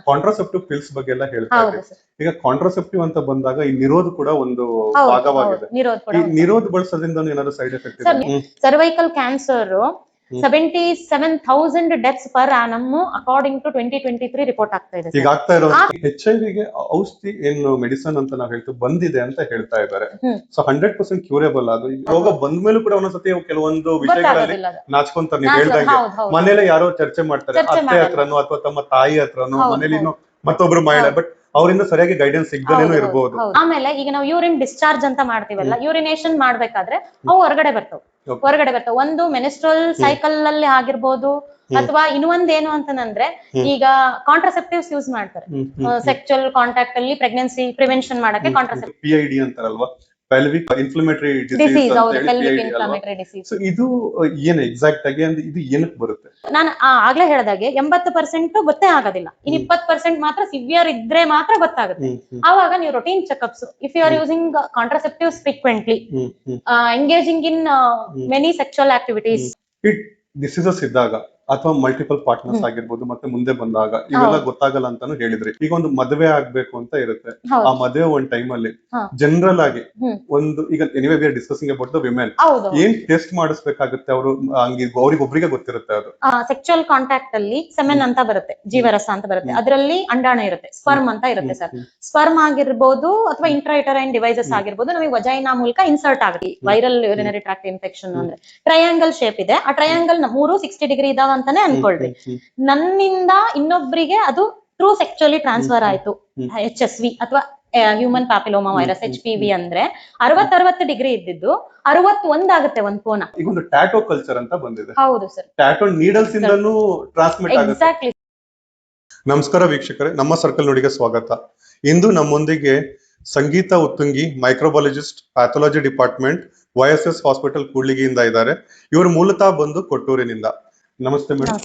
Contraceptive pills ಬಗ್ಗೆ ಎಲ್ಲ ಹೇಳ್ತಾ ಇದ್ದೀವಿ. ಈಗ ಕಾಂಟ್ರಾಸೆಪ್ಟಿವ್ ಅಂತ ಬಂದಾಗ ಈ ನಿರೋಧ ಕೂಡ ಒಂದು ಭಾಗವಾಗಿದೆ. ಈ ನಿರೋಧ ಬಳಸೋದ್ರಿಂದ ಏನಾದ್ರು ಸೈಡ್ ಎಫೆಕ್ಟ್ ಇದೆ? Cervical cancer 77,000 deaths per annum according to 2023 report ಆಗ್ತಾ ಇದೆ. ಈಗ ಆಗ್ತಾ ಇರೋ HIV ಗೆ ಔಷಧಿ ಏನು ಮೆಡಿಸನ್ ಅಂತ ನಾವು ಹೇಳ್ತೀವಿ ಬಂದಿದೆ ಅಂತ ಹೇಳ್ತಾ ಇದ್ದಾರೆ. ಸೊ 100% ಕ್ಯೂರೇಬಲ್ ಅದು. ರೋಗ ಬಂದ್ಮೇಲೂ ಕೂಡ ಒಂದೊಂದ್ಸತಿ ಕೆಲವೊಂದು ವಿಷಯಗಳಲ್ಲಿ ನಾಚ್ಕೊಂತಾರೆ. ನೀವು ಹೇಳ್ದಂಗೆ ಮನೇಲೆ ಯಾರೋ ಚರ್ಚೆ ಮಾಡ್ತಾರೆ, ಅತ್ತೆ ಹತ್ರನೋ ಅಥವಾ ತಮ್ಮ ತಾಯಿ ಹತ್ರನೋ, ಮನೇಲಿ ಮತ್ತೊಬ್ರು ಮಹಿಳೆ, ಬಟ್ ಅವರಿಂದ ಸರಿಯಾಗಿ ಗೈಡೆನ್ಸ್ ಸಿಗದೇನೂ ಇರಬಹುದು. ಆಮೇಲೆ ಈಗ ನಾವು ಯೂರಿನ್ ಡಿಸ್ಚಾರ್ಜ್ ಅಂತ ಮಾಡ್ತೀವಲ್ಲ, ಯೂರಿನೇಷನ್ ಮಾಡ್ಬೇಕಾದ್ರೆ ಅವು ಹೊರಗಡೆ ಬರ್ತಾವ. ಒಂದು ಮೆನಿಸ್ಟ್ರಲ್ ಸೈಕಲ್ ಅಲ್ಲಿ ಆಗಿರ್ಬೋದು, ಅಥವಾ ಇನ್ನೊಂದ್ ಏನು ಅಂತಂದ್ರೆ ಈಗ ಕಾಂಟ್ರಾಸೆಪ್ಟಿವ್ಸ್ ಯೂಸ್ ಮಾಡ್ತಾರೆ ಸೆಕ್ಚುಯಲ್ ಕಾಂಟ್ಯಾಕ್ಟ್ ಅಲ್ಲಿ ಪ್ರೆಗ್ನೆನ್ಸಿ ಪ್ರಿವೆನ್ಷನ್ ಮಾಡಕ್ಕೆ. Contraceptive PID ಅಂತಾರಲ್ವಾ, pelvic inflammatory disease so ಇದು ಏನು ಎಕ್ಸಾಕ್ಟ್ ಆಗಿ ಅಂದ್ರೆ ಇದು ಏನಕ್ಕೆ ಬರುತ್ತೆ? ನಾನು ಆಗ್ಲೇ ಹೇಳ್ದಾಗೆ 80% ಗೊತ್ತೇ ಆಗೋದಿಲ್ಲ. ಇನ್ 20% ಮಾತ್ರ ಸಿವಿಯರ್ ಇದ್ರೆ ಮಾತ್ರ ಗೊತ್ತಾಗುತ್ತೆ. ಆವಾಗ ನೀವು routine checkups, if you are using contraceptives frequently, engaging in many sexual activities, diseases ಇದ್ದಾಗ ಅಥವಾ ಮಲ್ಟಿಪಲ್ ಪಾರ್ಟ್ನರ್ಸ್ ಆಗಿರ್ಬೋದು, ಮತ್ತೆ ಮುಂದೆ ಬಂದಾಗ ಇವೆಲ್ಲ ಗೊತ್ತಾಗಲ್ಲ ಅಂತಾನು ಹೇಳಿದ್ರಿ. ಈಗ ಒಂದು ಮದುವೆ ಆಗ್ಬೇಕು ಅಂತ ಇರುತ್ತೆ, ಆ ಮದುವೆ ಒಂದ್ ಟೈಮ್ ಅಲ್ಲಿ ಜನರಲ್ ಆಗಿ ಒಂದು, ಈಗ anyway we are discussing about the women, ಏನ್ ಟೆಸ್ಟ್ ಮಾಡಿಸ್ಬೇಕಾಗುತ್ತೆ? ಅವರು ಅವ್ರಿಗೊಬ್ರಿಗೆ ಗೊತ್ತಿರುತ್ತೆ. ಅದು ಸೆಕ್ಚುಯಲ್ ಕಾಂಟ್ಯಾಕ್ಟ್ ಅಲ್ಲಿ ಸೆಮೆನ್ ಅಂತ ಬರುತ್ತೆ, ಜೀವರಸ ಅಂತ ಬರುತ್ತೆ, ಅದರಲ್ಲಿ ಅಂಡಾಣು ಇರುತ್ತೆ, ಸ್ಪರ್ಮ್ ಅಂತ ಇರುತ್ತೆ ಸರ್. ಸ್ಪರ್ಮ್ ಆಗಿರ್ಬೋದು ಅಥವಾ ಇಂಟ್ರಾಯುಟರೈನ್ ಡಿವೈಸಸ್ ಆಗಿರ್ಬೋದು, ನಮಗೆ ವಜೈನಾ ಮೂಲಕ ಇನ್ಸರ್ಟ್ ಆಗುತ್ತೆ. ವೈರಲ್ ಯೂರಿನರಿ ಟ್ರಾಕ್ಟ್ ಇನ್ಫೆಕ್ಷನ್ ಅಂದ್ರೆ ಟ್ರಯಾಂಗಲ್ ಶೇಪ್ ಇದೆ. ಆ ಟ್ರಯಾಂಗಲ್ 360 ಡಿಗ್ರಿ ಇದಾವ ಅಂತಾನೆ ಅನ್ಕೊಳ್ರಿ. ನನ್ನಿಂದ ಇನ್ನೊಬ್ರಿಗೆ ಅದು ಟ್ರೂ ಸೆಕ್ಚುಯಲಿ ಟ್ರಾನ್ಸ್ಫರ್ ಆಯ್ತು. HSV ಅಥವಾ ಹ್ಯೂಮನ್ ಪ್ಯಾಪಿಲೋಮಾ ವೈರಸ್, HPV ಅಂದ್ರೆ 60 ಡಿಗ್ರಿ ಇದ್ದಿದ್ದು 61 ಆಗುತ್ತೆ ಒಂದ್ ಕೋನ. ಈಗ ಒಂದು ಟ್ಯಾಟೋ ಕಲ್ಚರ್ ಅಂತ ಬಂದಿದೆ. ಹೌದು ಸರ್, ಟ್ಯಾಟೋ ನೀಡಲ್ಸ್ ಇಂದನೂ ಟ್ರಾನ್ಸ್ಮಿಟ್ ಆಗುತ್ತೆ. ಎಕ್ಸಾಕ್ಟ್ಲಿ. ನಮಸ್ಕಾರ ವೀಕ್ಷಕರೇ, ನಮ್ಮ ಸರ್ಕಲ್ ನುಡಿಗೆ ಸ್ವಾಗತ. ಇಂದು ನಮ್ಮೊಂದಿಗೆ ಸಂಗೀತ ಉತ್ತುಂಗಿ, ಮೈಕ್ರೋಬಾಲಜಿಸ್ಟ್, ಪ್ಯಾಥಾಲಜಿ ಡಿಪಾರ್ಟ್ಮೆಂಟ್, YSS ಹಾಸ್ಪಿಟಲ್ ಕೂಡ್ಲಿಗಿಯಿಂದ ಇದ್ದಾರೆ. ಇವರು ಮೂಲತಃ ಬಂದು ಕೊಟ್ಟೂರಿನಿಂದ. ನಮಸ್ತೆ ಮೇಡಮ್.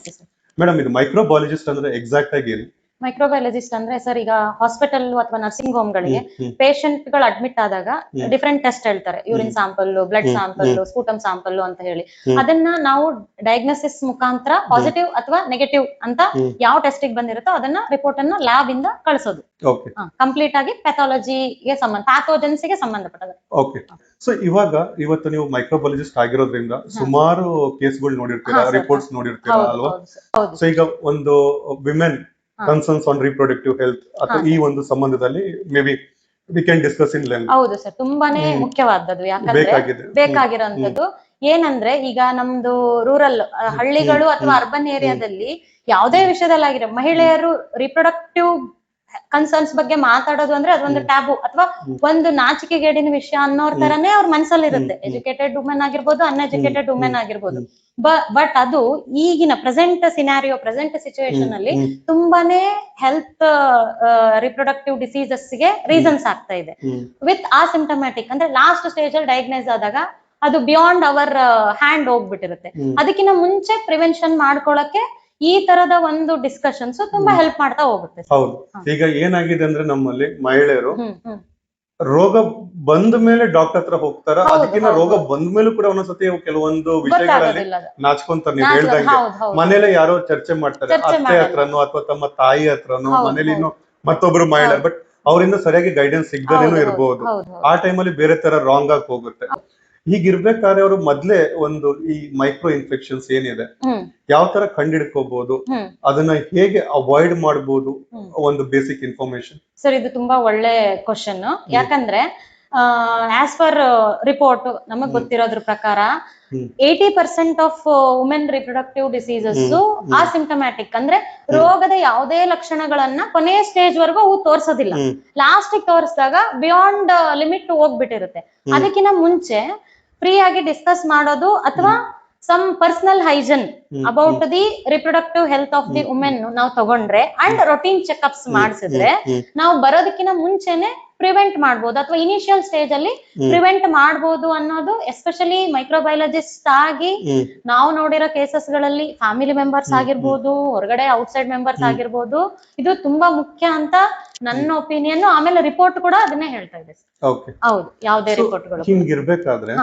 ಮೇಡಮ್, ಇದು ಮೈಕ್ರೋಬಾಲಜಿಸ್ಟ್ ಅಂದ್ರೆ ಎಕ್ಸಾಕ್ಟ್ ಆಗಿ ಏನು? ಮೈಕ್ರೋಬಯಾಲಜಿಸ್ಟ್ ಅಂದ್ರೆ ಸರ್, ಈಗ ಹಾಸ್ಪಿಟಲ್ ಅಥವಾ ನರ್ಸಿಂಗ್ ಹೋಮ್ ಗಳಿಗೆ ಪೇಷಂಟ್ ಗಳು ಅಡ್ಮಿಟ್ ಆದಾಗ ಡಿಫರೆಂಟ್ ಟೆಸ್ಟ್ ಹೇಳ್ತಾರೆ. Urine sample, blood sample, sputum sample ಅಂತ ಹೇಳಿ, ಅದನ್ನ ನಾವು ಡಯಾಗ್ನೋಸಿಸ್ ಮುಖಾಂತರ ಪಾಸಿಟಿವ್ ಅಥವಾ ನೆಗೆಟಿವ್ ಅಂತ ಯಾವ ಟೆಸ್ಟ್ ಬಂದಿರುತ್ತೋ ಅದನ್ನ ರಿಪೋರ್ಟ್ ಅನ್ನ ಲ್ಯಾಬ್ ಇಂದ ಕಳಿಸೋದು. ಕಂಪ್ಲೀಟ್ ಆಗಿ ಪ್ಯಾಥಾಲಜಿಗೆ ಪ್ಯಾಥೋಜನ್ಸ್ ಗೆ ಸಂಬಂಧಪಟ್ಟದ. ಓಕೆ. ಸೊ ಇವತ್ತು ನೀವು ಮೈಕ್ರೋಬಾಲಜಿಸ್ಟ್ ಆಗಿರೋದ್ರಿಂದ ಸುಮಾರು ಕೇಸ್ಗಳು ನೋಡಿರ್ತೀರಾ, ರಿಪೋರ್ಟ್ಸ್ ನೋಡಿರ್ತೀರಾ ಅಲ್ವಾ? ಸೊ ಈಗ ಒಂದು women concerns on reproductive health ಅಥವಾ ಈ ಒಂದು ಸಂಬಂಧದಲ್ಲಿ may be we can discuss in length. ಹೌದು ಸರ್, ತುಂಬಾನೇ ಮುಖ್ಯವಾದದ್ದು. ಯಾಕಂದ್ರೆ ಬೇಕಾಗಿರೋಂಥದ್ದು ಏನಂದ್ರೆ, ಈಗ ನಮ್ದು ರೂರಲ್ ಹಳ್ಳಿಗಳು ಅಥವಾ ಅರ್ಬನ್ ಏರಿಯಾದಲ್ಲಿ ಯಾವುದೇ ವಿಷಯದಲ್ಲಾಗಿರೋ ಮಹಿಳೆಯರು ರಿಪ್ರೊಡಕ್ಟಿವ್ ಕನ್ಸರ್ನ್ಸ್ ಬಗ್ಗೆ ಮಾತಾಡೋದು ಅಂದ್ರೆ ಅದೊಂದು ಟ್ಯಾಬು ಅಥವಾ ಒಂದು ನಾಚಿಕೆಗೇಡಿನ ವಿಷಯ ಅನ್ನೋರ್ ತರನೇ ಅವ್ರ ಮನಸ್ಸಲ್ಲಿ ಇರುತ್ತೆ. ಎಜುಕೇಟೆಡ್ ವುಮೆನ್ ಆಗಿರ್ಬೋದು, ಅನ್ಎಜುಕೇಟೆಡ್ ವುಮೆನ್ ಆಗಿರ್ಬೋದು. ಬಟ್ ಅದು ಈಗಿನ ಪ್ರೆಸೆಂಟ್ ಸಿನಾರಿಯೋ, ಪ್ರೆಸೆಂಟ್ ಸಿಚುವೇಶನ್ ಅಲ್ಲಿ ತುಂಬಾನೇ ಹೆಲ್ತ್ ರಿಪ್ರೊಡಕ್ಟಿವ್ ಡಿಸೀಸಸ್ ಗೆ ರೀಸನ್ಸ್ ಆಗ್ತಾ ಇದೆ. ವಿತ್ ಆಸಿಂಟಮ್ಯಾಟಿಕ್ ಅಂದ್ರೆ ಲಾಸ್ಟ್ ಸ್ಟೇಜ್ ಅಲ್ಲಿ ಡಯಾಗ್ನೈಸ್ ಆದಾಗ ಅದು ಬಿಯಾಂಡ್ ಅವರ್ ಹ್ಯಾಂಡ್ ಹೋಗ್ಬಿಟ್ಟಿರುತ್ತೆ. ಅದಕ್ಕಿಂತ ಮುಂಚೆ ಪ್ರಿವೆನ್ಷನ್ ಮಾಡ್ಕೊಳಕ್ಕೆ ಈ ತರದ ಒಂದು ಡಿಸ್ಕಷನ್ಸ್ ತುಂಬಾ ಹೆಲ್ಪ್ ಮಾಡ್ತಾ ಹೋಗುತ್ತೆ. ಹೌದು. ಈಗ ಏನಾಗಿದೆ ಅಂದ್ರೆ ನಮ್ಮಲ್ಲಿ ಮಹಿಳೆಯರು ರೋಗ ಬಂದ ಮೇಲೆ ಡಾಕ್ಟರ್ ಹತ್ರ ಹೋಗ್ತಾರ, ಅದಕ್ಕಿಂತ ರೋಗ ಬಂದ ಮೇಲೂ ಕೂಡ ಒಂದೊಂದ್ಸತಿ ಕೆಲವೊಂದು ವಿಷಯಗಳಲ್ಲಿ ನಾಚ್ಕೊಂತಾರೆ. ನೀವು ಹೇಳ್ದಂಗೆ ಮನೇಲೆ ಯಾರೋ ಚರ್ಚೆ ಮಾಡ್ತಾರೆ, ಅತ್ತೆ ಹತ್ರನೋ ಅಥವಾ ತಮ್ಮ ತಾಯಿ ಹತ್ರನೋ, ಮನೇಲಿ ಮತ್ತೊಬ್ರು ಮಹಿಳೆ, ಬಟ್ ಅವರಿಂದ ಸರಿಯಾಗಿ ಗೈಡೆನ್ಸ್ ಸಿಗದೇನೂ ಇರಬಹುದು. ಆ ಟೈಮಲ್ಲಿ ಬೇರೆ ತರ ರಾಂಗ್ ಆಗಿ ಹೋಗುತ್ತೆ. ಹೀಗಿರ್ಬೇಕಾದ್ರೆ ಅವರು ಮೊದ್ಲೇ ಒಂದು ಈ ಮೈಕ್ರೋ ಇನ್ಫೆಕ್ಷನ್ಸ್ ಏನಿದೆ ಯಾವ ತರ ಕಂಡಿಡ್ಕೋಬಹುದು, ಅದನ್ನ ಹೇಗೆ ಅವಾಯ್ಡ್ ಮಾಡಬಹುದು, ಒಂದು ಬೇಸಿಕ್ ಇನ್ಫಾರ್ಮೇಶನ್. ಸರ್, ಇದು ತುಂಬಾ ಒಳ್ಳೆ ಕ್ವಶನ್. ಯಾಕಂದ್ರೆ ಆಸ್ ಪರ್ ರಿಪೋರ್ಟ್ ನಮಗ್ ಗೊತ್ತಿರೋದ್ರ ಪ್ರಕಾರ 80% of women reproductive diseases asymptomatic ಅಂದ್ರೆ ರೋಗದ ಯಾವುದೇ ಲಕ್ಷಣಗಳನ್ನ ಕೊನೆಯ ಸ್ಟೇಜ್ ವರೆಗೂ ಅವು ತೋರ್ಸೋದಿಲ್ಲ. ಲಾಸ್ಟ್ ತೋರಿಸಿದಾಗ ಬಿಯಾಂಡ್ ಲಿಮಿಟ್ ಹೋಗ್ಬಿಟ್ಟಿರುತ್ತೆ. ಅದಕ್ಕಿಂತ ಮುಂಚೆ ಫ್ರೀ ಆಗಿ ಡಿಸ್ಕಸ್ ಮಾಡೋದು ಅಥವಾ some personal hygiene about the reproductive health of the women ನಾವು ತಗೊಂಡ್ರೆ ಅಂಡ್ ರೊಟೀನ್ ಚೆಕ್ಅಪ್ಸ್ ಮಾಡಿಸಿದ್ರೆ ನಾವು ಬರೋದಕ್ಕಿಂತ ಮುಂಚೆನೆ ಪ್ರಿವೆಂಟ್ ಮಾಡಬಹುದು ಅಥವಾ ಇನಿಷಿಯಲ್ ಸ್ಟೇಜ್ ಅಲ್ಲಿ ಪ್ರಿವೆಂಟ್ ಮಾಡಬಹುದು ಅನ್ನೋದು, ಎಸ್ಪೆಷಲಿ ಮೈಕ್ರೋಬಯಾಲಜಿಸ್ಟ್ ಆಗಿ ನಾವು ನೋಡಿರೋ ಕೇಸಸ್ ಗಳಲ್ಲಿ ಫ್ಯಾಮಿಲಿ ಮೆಂಬರ್ಸ್ ಆಗಿರ್ಬೋದು, ಹೊರಗಡೆ ಔಟ್ಸೈಡ್ ಮೆಂಬರ್ಸ್ ಆಗಿರ್ಬೋದು, ಇದು ತುಂಬಾ ಮುಖ್ಯ ಅಂತ ನನ್ನ ಒಪಿನಿಯನ್. ಆಮೇಲೆ ರಿಪೋರ್ಟ್ ಕೂಡ ಅದನ್ನೇ ಹೇಳ್ತಾ ಇದೆ. ಹೌದು, ಯಾವುದೇ ರಿಪೋರ್ಟ್ಗಳು ಹಿಂಗಿರ್ಬೇಕಾದ್ರೆ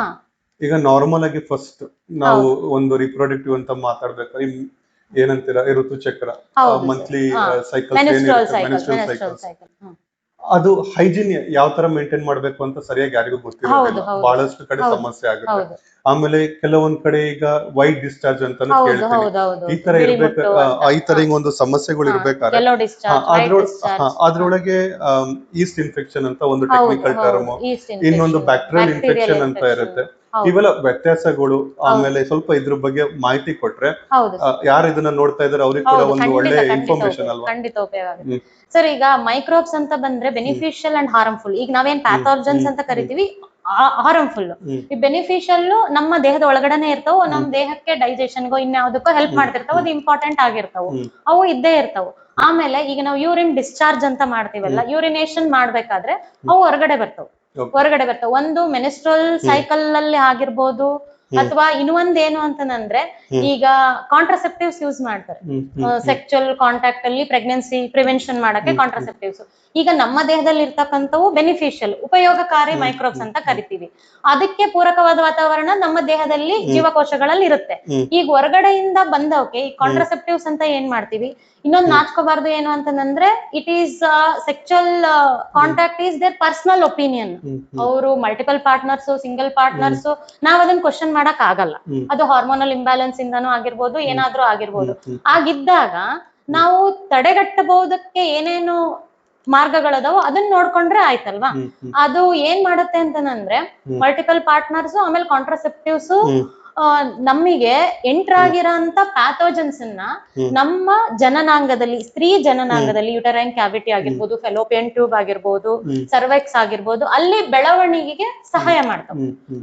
ಈಗ ನಾರ್ಮಲ್ ಆಗಿ ಫಸ್ಟ್ ನಾವು ಒಂದು ರಿಪ್ರೊಡಕ್ಟಿವ್ ಅಂತ ಮಾತಾಡ್ಬೇಕಾದ್ರೆ ಏನಂತೀರಾ ಋತುಚಕ್ರ, ಹೌದು ಮಂತ್ಲಿ ಸೈಕಲ್ಸ್ ಮೆನ್ಸ್ಟ್ರುವಲ್ ಏನಿರುತ್ತೆ, ಮೆನ್ಸ್ಟ್ರುವಲ್ ಸೈಕಲ್ ಸೈಕಲ್ಸ್, ಅದು ಹೈಜಿನ್ ಯಾವ ತರ ಮೇಂಟೈನ್ ಮಾಡ್ಬೇಕು ಅಂತ ಸರಿಯಾಗಿ ಯಾರಿಗೂ ಗೊತ್ತಿರೋದಿಲ್ಲ. ಬಹಳಷ್ಟು ಕಡೆ ಸಮಸ್ಯೆ ಆಗುತ್ತೆ. ಆಮೇಲೆ ಕೆಲವೊಂದ್ ಕಡೆ ಈಗ ವೈಟ್ ಡಿಸ್ಚಾರ್ಜ್ ಅಂತಾನು ಕೇಳ್ತೀವಿ. ಈ ತರ ಇರ್ಬೇಕು, ಈ ತರ ಒಂದು ಸಮಸ್ಯೆಗಳು ಇರ್ಬೇಕಾದ್ರೆ ಅದ್ರೊಳಗೆ ಈಸ್ಟ್ ಇನ್ಫೆಕ್ಷನ್ ಅಂತ ಒಂದು ಟೆಕ್ನಿಕಲ್ ಟರ್ಮ್, ಇನ್ನೊಂದು ಬ್ಯಾಕ್ಟೀರಿಯಲ್ ಇನ್ಫೆಕ್ಷನ್ ಅಂತ ಇರುತ್ತೆ. ಇವೆಲ್ಲ ವ್ಯತ್ಯಾಸಗಳು. ಆಮೇಲೆ ಸ್ವಲ್ಪ ಇದ್ರ ಬಗ್ಗೆ ಮಾಹಿತಿ ಕೊಟ್ರೆ ಯಾರು ಇದನ್ನ ನೋಡ್ತಾ ಇದಾರೆ ಅವ್ರಿಗೆ ಕೂಡ ಒಂದು ಒಳ್ಳೆ ಇನ್ಫಾರ್ಮೇಶನ್ ಅಲ್ವಾ? ಖಂಡಿತ ಉಪಯೋಗ ಆಗುತ್ತೆ ಸರ್. ಈಗ ಮೈಕ್ರೋಬ್ಸ್ ಅಂತ ಬಂದ್ರೆ ಬೆನಿಫಿಷಿಯಲ್ ಅಂಡ್ ಹಾರ್ಮ್ಫುಲ್. ಈಗ ನಾವೇನ್ ಪ್ಯಾಥೋಜನ್ಸ್ ಅಂತ ಕರಿತೀವಿ ಹಾರ್ಮ್ಫುಲ್. ಈ ಬೆನಿಫಿಷಿಯಲ್ ನಮ್ಮ ದೇಹದ ಒಳಗಡೆನೆ ಇರ್ತಾವ, ನಮ್ ದೇಹಕ್ಕೆ ಡೈಜೆಷನ್ಗೋ ಇನ್ಯಾವುದಕ್ಕೋ ಹೆಲ್ಪ್ ಮಾಡ್ತಿರ್ತಾವ, ಅದು ಇಂಪಾರ್ಟೆಂಟ್ ಆಗಿರ್ತಾವ, ಅವು ಇದ್ದೇ ಇರ್ತಾವ. ಆಮೇಲೆ ಈಗ ನಾವು ಯೂರಿನ್ ಡಿಸ್ಚಾರ್ಜ್ ಅಂತ ಮಾಡ್ತೀವಲ್ಲ, ಯೂರಿನೇಷನ್ ಮಾಡ್ಬೇಕಾದ್ರೆ ಅವು ಹೊರಗಡೆ ಬರ್ತಾವ. ಒಂದು ಮೆನ್ಸ್ಟ್ರುವಲ್ ಸೈಕಲ್ ಅಲ್ಲಿ ಆಗಿರ್ಬೋದು, ಅಥವಾ ಇನ್ನೊಂದ್ ಏನು ಅಂತಂದ್ರೆ ಈಗ ಕಾಂಟ್ರಸೆಪ್ಟಿವ್ಸ್ ಯೂಸ್ ಮಾಡ್ತಾರೆ ಸೆಕ್ಚುಯಲ್ ಕಾಂಟ್ಯಾಕ್ಟ್ ಅಲ್ಲಿ ಪ್ರೆಗ್ನೆನ್ಸಿ ಪ್ರಿವೆನ್ಷನ್ ಮಾಡಕ್ಕೆ. ಕಾಂಟ್ರಸೆಪ್ಟಿವ್ಸ್ ಈಗ ನಮ್ಮ ದೇಹದಲ್ಲಿ ಇರ್ತಕ್ಕಂಥವು ಬೆನಿಫಿಷಿಯಲ್ ಉಪಯೋಗಕಾರಿ ಮೈಕ್ರೋಬ್ಸ್ ಅಂತ ಕರಿತೀವಿ. ಅದಕ್ಕೆ ಪೂರಕವಾದ ವಾತಾವರಣ ನಮ್ಮ ದೇಹದಲ್ಲಿ ಜೀವಕೋಶಗಳಲ್ಲಿ ಇರುತ್ತೆ. ಈಗ ಹೊರಗಡೆಯಿಂದ ಬಂದವಕ್ಕೆ ಈ ಕಾಂಟ್ರಸೆಪ್ಟಿವ್ಸ್ ಅಂತ ಏನ್ ಮಾಡ್ತೀವಿ, ಇನ್ನೊಂದು ನಾಚ್ಕೋಬಾರ್ದು ಏನು ಅಂತಂದ್ರೆ it is sexual contact is there personal opinion. ಅವರು ಮಲ್ಟಿಪಲ್ ಪಾರ್ಟ್ನರ್ಸ್, ಸಿಂಗಲ್ ಪಾರ್ಟ್ನರ್ಸ್, ನಾವ್ ಅದನ್ನ ಕ್ವಶನ್ ಮಾಡಕ್ ಆಗಲ್ಲ. ಅದು ಹಾರ್ಮೋನಲ್ ಇಂಬ್ಯಾಲೆನ್ಸ್ ಇಂದಾನು ಆಗಿರ್ಬೋದು, ಏನಾದ್ರೂ ಆಗಿರ್ಬೋದು. ಆಗಿದ್ದಾಗ ನಾವು ತಡೆಗಟ್ಟಬಹುದಕ್ಕೆ ಏನೇನು ಮಾರ್ಗಗಳದಾವ ಅದನ್ನ ನೋಡ್ಕೊಂಡ್ರೆ ಆಯ್ತಲ್ವಾ? ಅದು ಏನ್ ಮಾಡುತ್ತೆ ಅಂತಂದ್ರೆ ಮಲ್ಟಿಪಲ್ ಪಾರ್ಟ್ನರ್ಸ್ ಆಮೇಲೆ ಕಾಂಟ್ರಸೆಪ್ಟಿವ್ಸ್ ನಮಗೆ ಎಂಟರ್ ಆಗಿರೋಂತ ಪ್ಯಾಥೋಜನ್ಸ್ ಅನ್ನ ನಮ್ಮ ಜನನಾಂಗದಲ್ಲಿ, ಸ್ತ್ರೀ ಜನನಾಂಗದಲ್ಲಿ ಯುಟರೈನ್ ಕ್ಯಾವಿಟಿ ಆಗಿರ್ಬೋದು, ಫೆಲೋಪಿಯನ್ ಟ್ಯೂಬ್ ಆಗಿರ್ಬೋದು, ಸರ್ವೆಕ್ಸ್ ಆಗಿರ್ಬೋದು, ಅಲ್ಲಿ ಬೆಳವಣಿಗೆಗೆ ಸಹಾಯ ಮಾಡ್ತಾವ.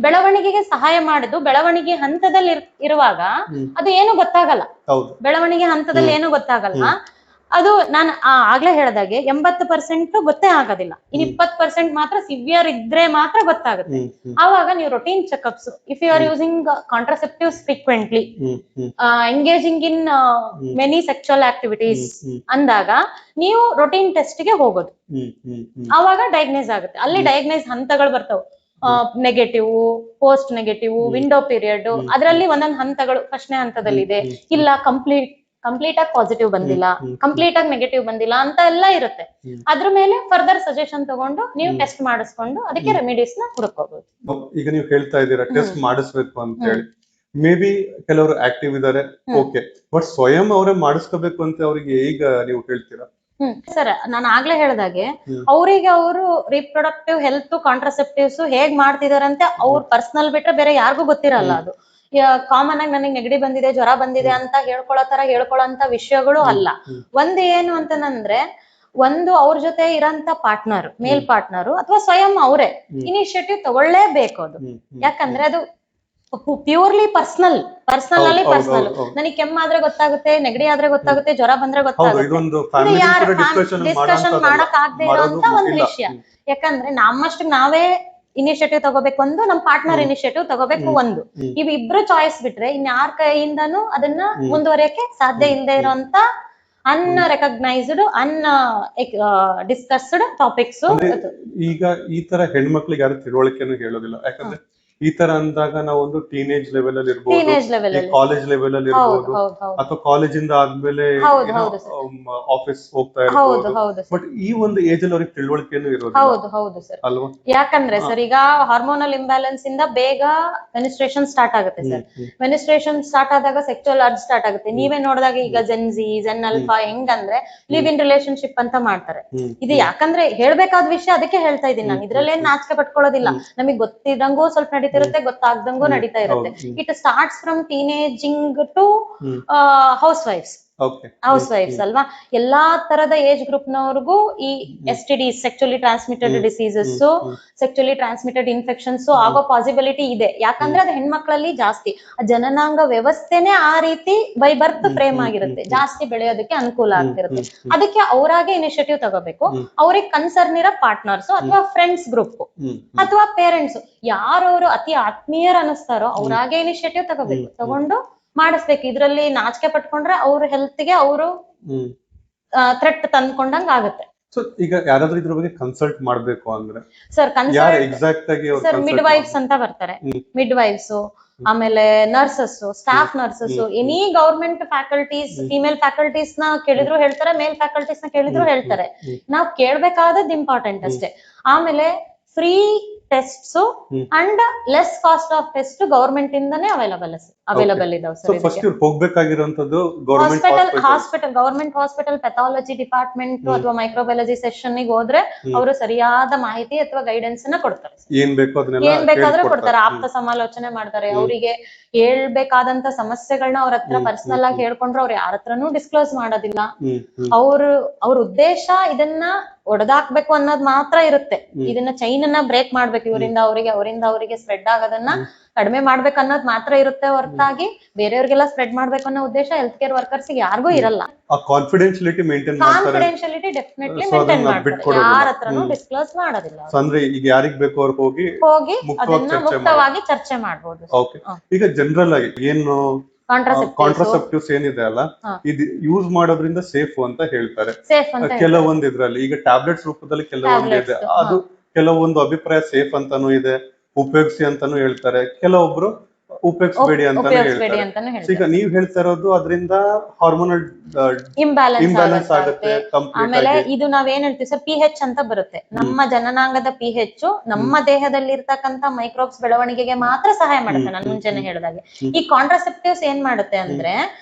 ಬೆಳವಣಿಗೆಗೆ ಸಹಾಯ ಮಾಡುದು ಬೆಳವಣಿಗೆ ಹಂತದಲ್ಲಿ ಇರುವಾಗ ಅದು ಏನು ಗೊತ್ತಾಗಲ್ಲ. ಬೆಳವಣಿಗೆ ಹಂತದಲ್ಲಿ ಏನು ಗೊತ್ತಾಗಲ್ಲ. ಅದು ನಾನು ಆಗ್ಲೇ ಹೇಳ್ದಾಗೆ 80% ಗೊತ್ತೇ ಆಗೋದಿಲ್ಲ. ಇನ್ 20% ಮಾತ್ರ ಸಿವಿಯರ್ ಇದ್ರೆ ಮಾತ್ರ ಗೊತ್ತಾಗುತ್ತೆ. ಆವಾಗ ನೀವು routine checkups, if you are using contraceptives frequently, engaging in many sexual activities ಅಂದಾಗ ನೀವು ರೊಟೀನ್ ಟೆಸ್ಟ್ ಗೆ ಹೋಗೋದು. ಆವಾಗ ಡಯಾಗ್ನೈಸ್ ಆಗುತ್ತೆ. ಅಲ್ಲಿ ಡಯಾಗ್ನೈಸ್ ಹಂತಗಳು ಬರ್ತಾವ. Negative, post negative, window period, ಅದರಲ್ಲಿ ಒಂದೊಂದು ಹಂತಗಳು. ಫಸ್ಟ್ನೇ ಹಂತದಲ್ಲಿ ಇದೆ, ಇಲ್ಲ ಕಂಪ್ಲೀಟ್ ಆಗಿ ಪಾಸಿಟಿವ್ ಬಂದಿಲ್ಲ, ಕಂಪ್ಲೀಟ್ ಆಗಿ ನೆಗೆಟಿವ್ ಬಂದಿಲ್ಲ ಅಂತ ಎಲ್ಲ ಇರುತ್ತೆ. ಅದ್ರ ಮೇಲೆ ಫರ್ದರ್ ಸಜೆಷನ್ ತಗೊಂಡು ನೀವು ಟೆಸ್ಟ್ ಮಾಡಿಸ್ಕೊಂಡು ಅದಕ್ಕೆ ರೆಮಿಡೀಸ್ ನ ಹುಡುಕೋಬಹುದು. ಈಗ ನೀವು ಹೇಳ್ತಾ ಇದ್ದೀರಾ ಟೆಸ್ಟ್ ಮಾಡಿಸ್ಬೇಕು ಅಂತ ಹೇಳಿ. ಮೇ ಬಿ ಕೆಲವರು ಆಕ್ಟಿವ್ ಇದಾರೆ, ಓಕೆ, ಬಟ್ ಸ್ವಯಂ ಅವರೇ ಮಾಡಿಸ್ಕೋಬೇಕು ಅಂತ ಅವ್ರಿಗೆ ಈಗ ನೀವು ಹೇಳ್ತೀರಾ? ಸರ್, ನಾನು ಆಗ್ಲೇ ಹೇಳ್ದಾಗೆ ಅವರಿಗೆ ಅವರು ರಿಪ್ರೊಡಕ್ಟಿವ್ ಹೆಲ್ತ್ ಕಾಂಟ್ರಸೆಪ್ಟಿವ್ಸ್ ಹೇಗ್ ಮಾಡ್ತಿದಾರಂತೆ ಅವ್ರ ಪರ್ಸನಲ್ ಬಿಟ್ರೆ ಬೇರೆ ಯಾರಿಗೂ ಗೊತ್ತಿರಲ್ಲ. ಅದು ಕಾಮನ್ ಆಗಿ ನನಗೆ ನೆಗಡಿ ಬಂದಿದೆ, ಜ್ವರ ಬಂದಿದೆ ಅಂತ ಹೇಳ್ಕೊಳ್ಳೋಂತ ವಿಷಯಗಳು ಅಲ್ಲ. ಒಂದು ಏನು ಅಂತಂದ್ರೆ, ಒಂದು ಅವ್ರ ಜೊತೆ ಇರೋಂತ ಪಾರ್ಟ್ನರ್, ಮೇಲ್ ಪಾರ್ಟ್ನರ್ ಅಥವಾ ಸ್ವಯಂ ಅವರೇ ಇನಿಷಿಯೇಟಿವ್ ತಗೊಳ್ಳೇಬೇಕು. ಅದು ಯಾಕಂದ್ರೆ ಅದು ಪ್ಯೂರ್ಲಿ ಪರ್ಸನಲ್. ನನಗೆ ಕೆಮ್ಮಾದ್ರೆ ಗೊತ್ತಾಗುತ್ತೆ, ನೆಗಡಿ ಆದ್ರೆ ಗೊತ್ತಾಗುತ್ತೆ, ಜ್ವರ ಬಂದ್ರೆ ಗೊತ್ತಾಗುತ್ತೆ. ಡಿಸ್ಕಷನ್ ಮಾಡಕ್ ಆಗದೆ ಇರೋಂತ ಒಂದು ವಿಷಯ. ಯಾಕಂದ್ರೆ ನಮ್ಮಷ್ಟು ನಾವೇ ಇನಿಷಿಯೇಟಿವ್ ತಗೋಬೇಕು, ಒಂದು ನಮ್ಮ ಪಾರ್ಟ್ನರ್ ಇನಿಷಿಯೇಟಿವ್ ತಗೋಬೇಕು. ಒಂದು ಇವಿಬ್ರು ಚಾಯ್ಸ್ ಬಿಟ್ರೆ ಇನ್ಯಾರ ಕೈಯಿಂದನೂ ಅದನ್ನ ಮುಂದುವರಿಯಕ್ಕೆ ಸಾಧ್ಯ ಇಲ್ಲದೆ ಇರೋಂತ ಅನ್ರೆಕಗ್ನೈಸ್ಡ್, ಡಿಸ್ಕಸ್ಡ್ ಟಾಪಿಕ್ಸ್. ಈಗ ಈ ತರ ಹೆಣ್ಮಕ್ಳಿಗೆ ಯಾರು ತಿಳುವಳಿಕೆನೂ ಹೇಳೋದಿಲ್ಲ. ಯಾಕಂದ್ರೆ ಈ ತರ ಅಂದಾಗ ನಾವು ಒಂದು ಟೀನೇಜ್ ಲೆವೆಲ್ ಅಲ್ಲಿ ಇರ್ಬೋದು, ಕಾಲೇಜ್ ಲೆವೆಲ್ ಅಲ್ಲಿ ಇರ್ಬೋದು, ಅಥವಾ ಕಾಲೇಜ್ ಇಂದ ಆದ್ಮೇಲೆ ಆಫೀಸ್ ಹೋಗ್ತಾ ಇರ್ಬೋದು. ಬಟ್ ಈ ಒಂದು ಏಜ್ ಅಲ್ಲಿ ಅವ್ರಿಗೆ ತಿಳುವಳಿಕೆನೂ ಇರೋದು ಅಲ್ವಾ? ಯಾಕಂದ್ರೆ ಸರ್, ಈಗ ಹಾರ್ಮೋನಲ್ ಇಂಬ್ಯಾಲೆನ್ಸ್ ಇಂದ ಬೇಗ ಮೆನ್ಸ್ಟ್ರೇಷನ್ ಸ್ಟಾರ್ಟ್ ಆಗುತ್ತೆ ಸರ್. ಮೆನ್ಸ್ಟ್ರೇಷನ್ ಸ್ಟಾರ್ಟ್ ಆದಾಗ ಸೆಕ್ಚುಯಲ್ ಅರ್ಜ್ ಸ್ಟಾರ್ಟ್ ಆಗುತ್ತೆ. ನೀವೇ ನೋಡಿದಾಗ ಈಗ ಜೆನ್ ಅಲ್ಫಾ ಹೆಂಗಂದ್ರೆ ಲಿವ್ ಇನ್ ರಿಲೇಶನ್ಶಿಪ್ ಅಂತ ಮಾಡ್ತಾರೆ. ಇದು ಯಾಕಂದ್ರೆ ಹೇಳ್ಬೇಕಾದ ವಿಷಯ, ಅದಕ್ಕೆ ಹೇಳ್ತಾ ಇದೀನಿ ನಾನು. ಇದ್ರಲ್ಲೇನ್ ನಾಚಿಕೆ ಪಟ್ಕೊಳ್ಳೋದಿಲ್ಲ. ನಮಗ್ ಗೊತ್ತಿದಂಗೂ ಸ್ವಲ್ಪ ನಡೀತಿರುತ್ತೆ, ಗೊತ್ತಾಗ್ದಂಗೂ ನಡೀತಾ ಇರುತ್ತೆ. It starts from teenaging to house wives ಅಲ್ವಾ? ಎಲ್ಲಾ ತರದ ಏಜ್ ಗ್ರೂಪ್ ನವರಿಗೂ ಈ STD, sexually transmitted diseases, sexually transmitted infections ಆಗೋ ಪಾಸಿಬಿಲಿಟಿ ಇದೆ. ಯಾಕಂದ್ರೆ ಅದು ಹೆಣ್ಮಕ್ಳಲ್ಲಿ ಜಾಸ್ತಿ. ಜನನಾಂಗ ವ್ಯವಸ್ಥೆನೆ ಆ ರೀತಿ ಬೈ ಬರ್ತ್ ಫ್ರೇಮ್ ಆಗಿರುತ್ತೆ, ಜಾಸ್ತಿ ಬೆಳೆಯೋದಕ್ಕೆ ಅನುಕೂಲ ಆಗ್ತಿರುತ್ತೆ. ಅದಕ್ಕೆ ಅವರಾಗೆ ಇನಿಷಿಯೇಟಿವ್ ತಗೋಬೇಕು. ಅವ್ರಿಗೆ ಕನ್ಸರ್ನ್ ಇರೋ ಪಾರ್ಟ್ನರ್ಸ್ ಅಥವಾ ಫ್ರೆಂಡ್ಸ್ ಗ್ರೂಪ್ ಅಥವಾ ಪೇರೆಂಟ್ಸ್, ಯಾರವರು ಅತಿ ಆತ್ಮೀಯರು ಅನಿಸ್ತಾರೋ ಅವರಾಗೆ ಇನಿಷಿಯೇಟಿವ್ ತಗೊಂಡು ಮಾಡಿಸ್ಬೇಕು. ಇದ್ರಲ್ಲಿ ನಾಚಿಕೆ ಪಟ್ಕೊಂಡ್ರೆ ಅವ್ರ ಹೆಲ್ತ್ ಗೆ ಅವರು ಥ್ರೆಟ್ ತಂದ್ಕೊಂಡಂಗ ಆಗುತ್ತೆ. ಸೊ ಈಗ ಯಾರಾದ್ರೂ ಇದ್ರ ಬಗ್ಗೆ ಕನ್ಸಲ್ಟ್ ಮಾಡ್ಬೇಕು ಅಂದ್ರೆ ಸರ್ ಯಾರು ಎಕ್ಸಾಕ್ಟ್ ಆಗಿ ಅವ್ರು ಸರ್ consult ಮಿಡ್ ವೈಫ್ಸ್ ಅಂತ ಬರ್ತಾರೆ, ಮಿಡ್ ವೈಫ್ಸ್, ಆಮೇಲೆ nurses, staff nurses, any government faculties, female faculties ನ ಕೇಳಿದ್ರು ಹೇಳ್ತಾರೆ, ಮೇಲ್ ಫ್ಯಾಕಲ್ಟೀಸ್ ನ ಕೇಳಿದ್ರು ಹೇಳ್ತಾರೆ. ನಾವ್ ಕೇಳ್ಬೇಕಾದದ್ದು ಇಂಪಾರ್ಟೆಂಟ್ ಅಷ್ಟೇ. ಆಮೇಲೆ free tests and less cost of test government ಇಂದಾನೆ ಅವೈಲಬಲ್ ಇದಾವೆ ಸೊ ಫಸ್ಟ್ ಇವ್ರು ಹೋಗ್ಬೇಕಾಗಿರೋಂಥದ್ದು government hospital, government hospital pathology department ಅಥವಾ ಮೈಕ್ರೋಬಯಾಲಜಿ ಸೆಕ್ಷನ್ ಗೆ ಹೋದ್ರೆ ಅವರು ಸರಿಯಾದ ಮಾಹಿತಿ ಅಥವಾ ಗೈಡೆನ್ಸ್ ನ ಕೊಡ್ತಾರೆ. ಏನ್ ಬೇಕಾದ್ರೂ ಕೊಡ್ತಾರೆ, ಆಪ್ತ ಸಮಾಲೋಚನೆ ಮಾಡ್ತಾರೆ. ಅವರಿಗೆ ಹೇಳ್ಬೇಕಾದಂತ ಸಮಸ್ಯೆಗಳನ್ನ ಅವ್ರ ಹತ್ರ ಪರ್ಸನಲ್ ಆಗಿ ಹೇಳ್ಕೊಂಡ್ರೆ ಅವ್ರು ಯಾರ ಹತ್ರನೂ ಡಿಸ್ಕ್ಲೋಸ್ ಮಾಡೋದಿಲ್ಲ. ಅವ್ರ ಉದ್ದೇಶ ಇದನ್ನ ಒಡೆದಾಕ್ಬೇಕು ಅನ್ನೋದು ಮಾತ್ರ ಇರುತ್ತೆ. ಇದನ್ನ ಚೈನ್ ಅನ್ನ ಬ್ರೇಕ್ ಮಾಡ್ಬೇಕು, ಇವರಿಂದ ಅವರಿಗೆ ಸ್ಪ್ರೆಡ್ ಆಗೋದನ್ನ ಕಡಿಮೆ ಮಾಡ್ಬೇಕು ಅನ್ನೋದು ಮಾತ್ರ ಇರುತ್ತೆ ಹೊರತಾಗಿ ಬೇರೆಯವ್ರಿಗೆಲ್ಲ ಸ್ಪ್ರೆಡ್ ಮಾಡ್ಬೇಕು ಅನ್ನೋ ಉದ್ದೇಶ ಹೆಲ್ತ್ ಕೇರ್ ವರ್ಕರ್ಸ್ ಯಾರಿಗೂ ಇರಲ್ಲ. ಕಾನ್ಫಿಡೆನ್ಶಿಯಲಿಟಿ ಮೇಂಟೈನ್ ಮಾಡ್ತಾರೆ, ಡೆಫಿನೆಟ್ಲಿ ಮೇಂಟೈನ್ ಮಾಡ್ತಾರೆ, ಯಾರ ಹತ್ರನೂ ಡಿಸ್ಕ್ಲೋಸ್ ಮಾಡೋದಿಲ್ಲ. ಅಂದ್ರೆ ಈಗ ಯಾರಿಗ್ ಬೇಕು ಅವ್ರು ಹೋಗಿ ಅದನ್ನ ಮುಕ್ತವಾಗಿ ಚರ್ಚೆ ಮಾಡ್ಬೋದು. ಓಕೆ, ಈಗ ಜನರಲ್ ಆಗಿ ಏನು ಕಾಂಟ್ರಾಸೆಪ್ಟಿವ್ಸ್ ಏನಿದೆ ಅಲ್ಲ, ಇದು ಯೂಸ್ ಮಾಡೋದ್ರಿಂದ ಸೇಫ್ ಅಂತ ಹೇಳ್ತಾರೆ ಕೆಲವೊಂದು ಇದ್ರಲ್ಲಿ. ಈಗ ಟ್ಯಾಬ್ಲೆಟ್ಸ್ ರೂಪದಲ್ಲಿ ಕೆಲವೊಂದು ಇದೆ, ಅದು ಕೆಲವೊಂದು ಅಭಿಪ್ರಾಯ ಸೇಫ್ ಅಂತಾನು ಇದೆ, ಉಪಯೋಗಿಸಿ ಅಂತಾನು ಹೇಳ್ತಾರೆ. ಕೆಲವೊಬ್ರು ಉಪಯೋಗಿಸಬೇಡಿ ಅಂತಾನು ಹೇಳ್ತಾರೆ. ಈಗ ನೀವ್ ಹೇಳ್ತಾ ಇರೋದು ಅದರಿಂದ ಹಾರ್ಮೋನಲ್ ಇಂಬ್ಯಾಲೆನ್ಸ್ ಆಗುತ್ತೆ. ಆಮೇಲೆ ಇದು ನಾವೇನ್ ಹೇಳ್ತೀವಿ ಸರ್, pH ಅಂತ ಬರುತ್ತೆ. ನಮ್ಮ ಜನನಾಂಗದ pH ನಮ್ಮ ದೇಹದಲ್ಲಿ ಇರ್ತಕ್ಕಂತ ಮೈಕ್ರೋಬ್ಸ್ ಬೆಳವಣಿಗೆಗೆ ಮಾತ್ರ ಸಹಾಯ ಮಾಡುತ್ತೆ. ನಾನು ಮುಂಚೆನೆ ಹೇಳಿದಾಗೆ ಈ ಕಾಂಟ್ರಾಸೆಪ್ಟಿವ್ಸ್ ಏನ್ ಮಾಡುತ್ತೆ ಅಂದ್ರೆ